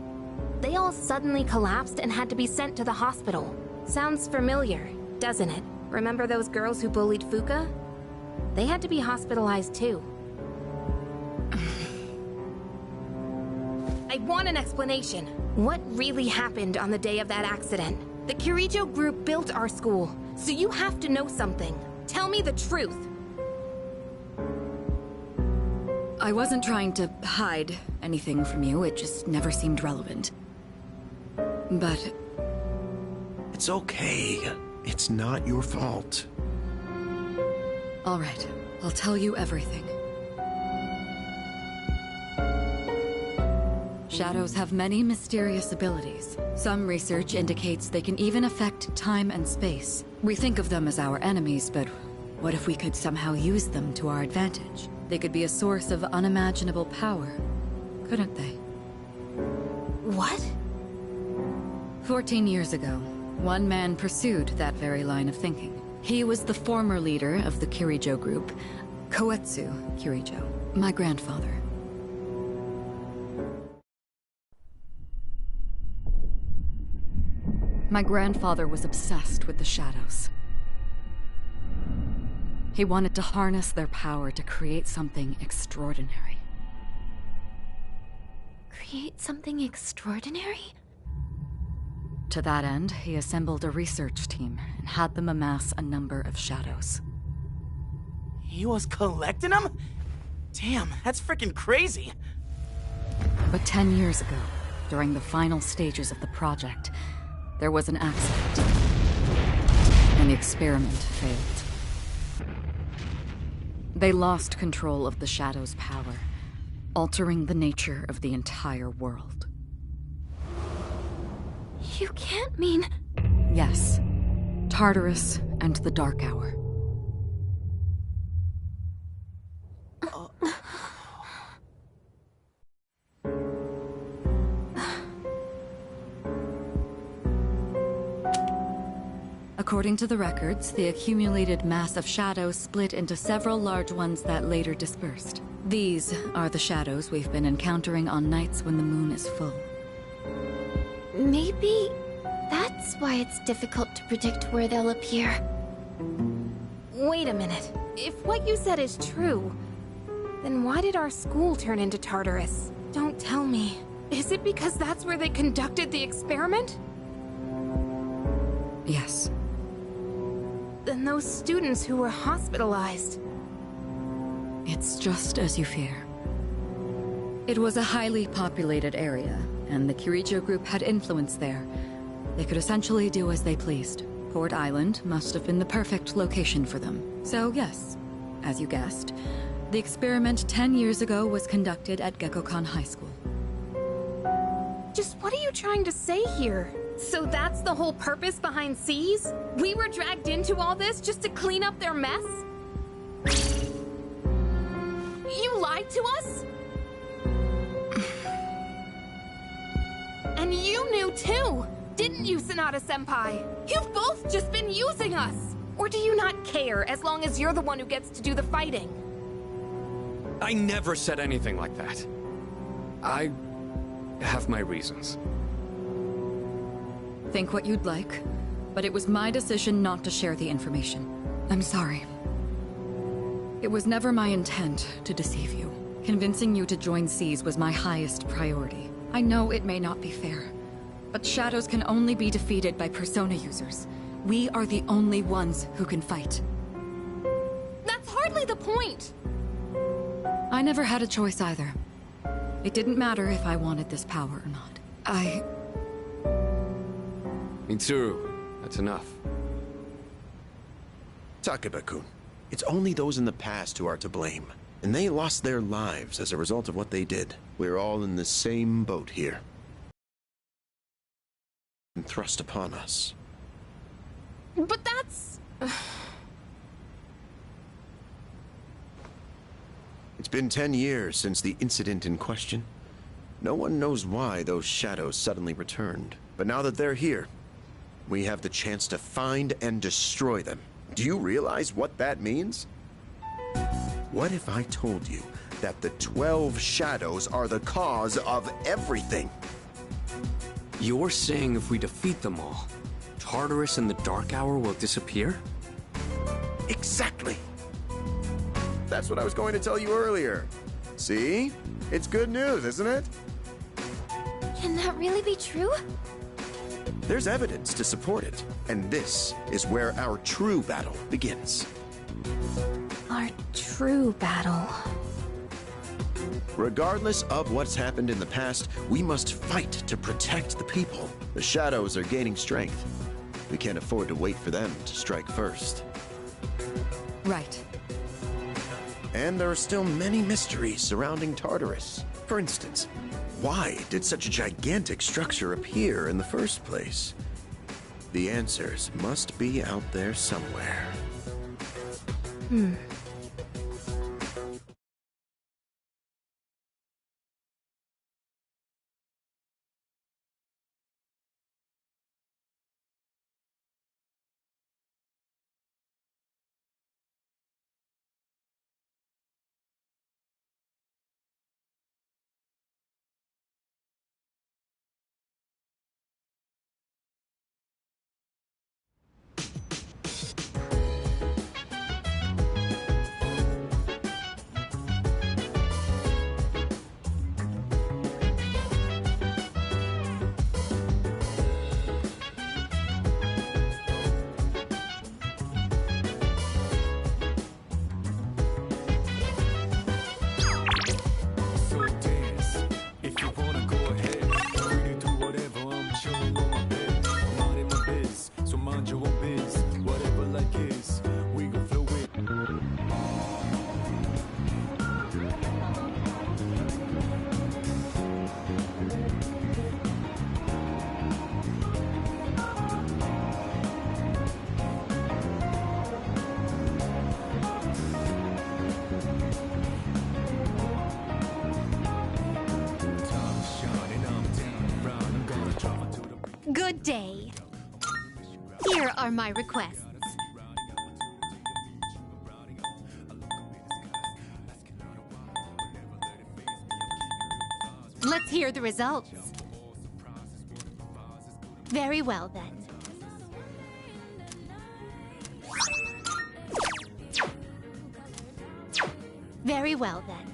They all suddenly collapsed and had to be sent to the hospital. Sounds familiar, doesn't it? Remember those girls who bullied Fuka? They had to be hospitalized too. I want an explanation. What really happened on the day of that accident? The Kirijo group built our school, so you have to know something. Tell me the truth. I wasn't trying to hide anything from you, it just never seemed relevant. But... It's okay. It's not your fault. All right, I'll tell you everything. Shadows have many mysterious abilities. Some research indicates they can even affect time and space. We think of them as our enemies, but what if we could somehow use them to our advantage? They could be a source of unimaginable power, couldn't they? What? 14 years ago, one man pursued that very line of thinking. He was the former leader of the Kirijo group, Koetsu Kirijo, my grandfather. My grandfather was obsessed with the shadows. He wanted to harness their power to create something extraordinary. Create something extraordinary? To that end, he assembled a research team and had them amass a number of shadows. He was collecting them? Damn, that's freaking crazy. But 10 years ago, during the final stages of the project, there was an accident. and the experiment failed. They lost control of the Shadow's power, altering the nature of the entire world. You can't mean... Yes. Tartarus and the Dark Hour. According to the records, the accumulated mass of shadows split into several large ones that later dispersed. These are the shadows we've been encountering on nights when the moon is full. Maybe that's why it's difficult to predict where they'll appear. Wait a minute. If what you said is true, then why did our school turn into Tartarus? Don't tell me. Is it because that's where they conducted the experiment? Yes. Then those students who were hospitalized... It's just as you fear. It was a highly populated area, and the Kirijo group had influence there. They could essentially do as they pleased. Port Island must have been the perfect location for them. So yes, as you guessed, the experiment 10 years ago was conducted at Gekkokan High School. Just what are you trying to say here? So that's the whole purpose behind C's? We were dragged into all this just to clean up their mess? You lied to us? And you knew too, didn't you, Sanada-senpai? You've both just been using us! Or do you not care as long as you're the one who gets to do the fighting? I never said anything like that. I have my reasons. Think what you'd like, but it was my decision not to share the information. I'm sorry. It was never my intent to deceive you. Convincing you to join C's was my highest priority. I know it may not be fair, but shadows can only be defeated by persona users. We are the only ones who can fight. That's hardly the point! I never had a choice either. It didn't matter if I wanted this power or not. Mitsuru, that's enough. Takeba-kun, it's only those in the past who are to blame. And they lost their lives as a result of what they did. We're all in the same boat here. And thrust upon us. But that's... It's been 10 years since the incident in question. No one knows why those shadows suddenly returned. But now that they're here, we have the chance to find and destroy them. Do you realize what that means? What if I told you that the 12 shadows are the cause of everything? You're saying if we defeat them all, Tartarus and the Dark Hour will disappear? Exactly. That's what I was going to tell you earlier. See? It's good news, isn't it? Can that really be true? There's evidence to support it, and this is where our true battle begins. Our true battle. Regardless of what's happened in the past, we must fight to protect the people. The shadows are gaining strength. We can't afford to wait for them to strike first. Right. And there are still many mysteries surrounding Tartarus. For instance, why did such a gigantic structure appear in the first place? The answers must be out there somewhere. Good day. Here are my requests. Let's hear the results. Very well, then. Very well, then.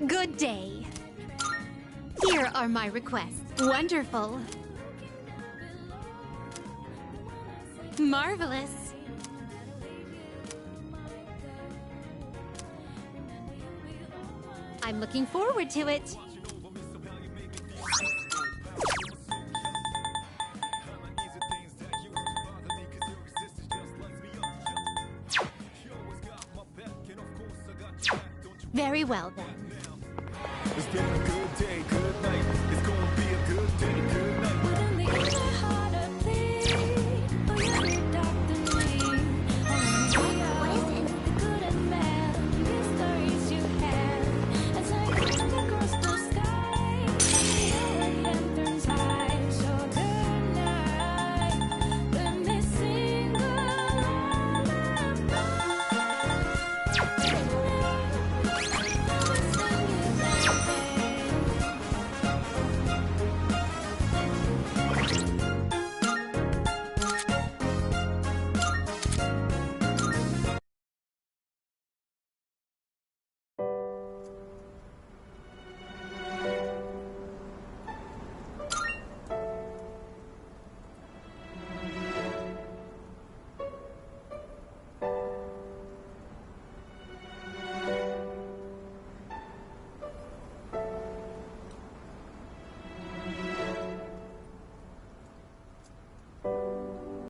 Good day. Here are my requests. Wonderful. Marvelous. I'm looking forward to it. Very well, then. It's been a good day, good night. It's gonna be a good day, good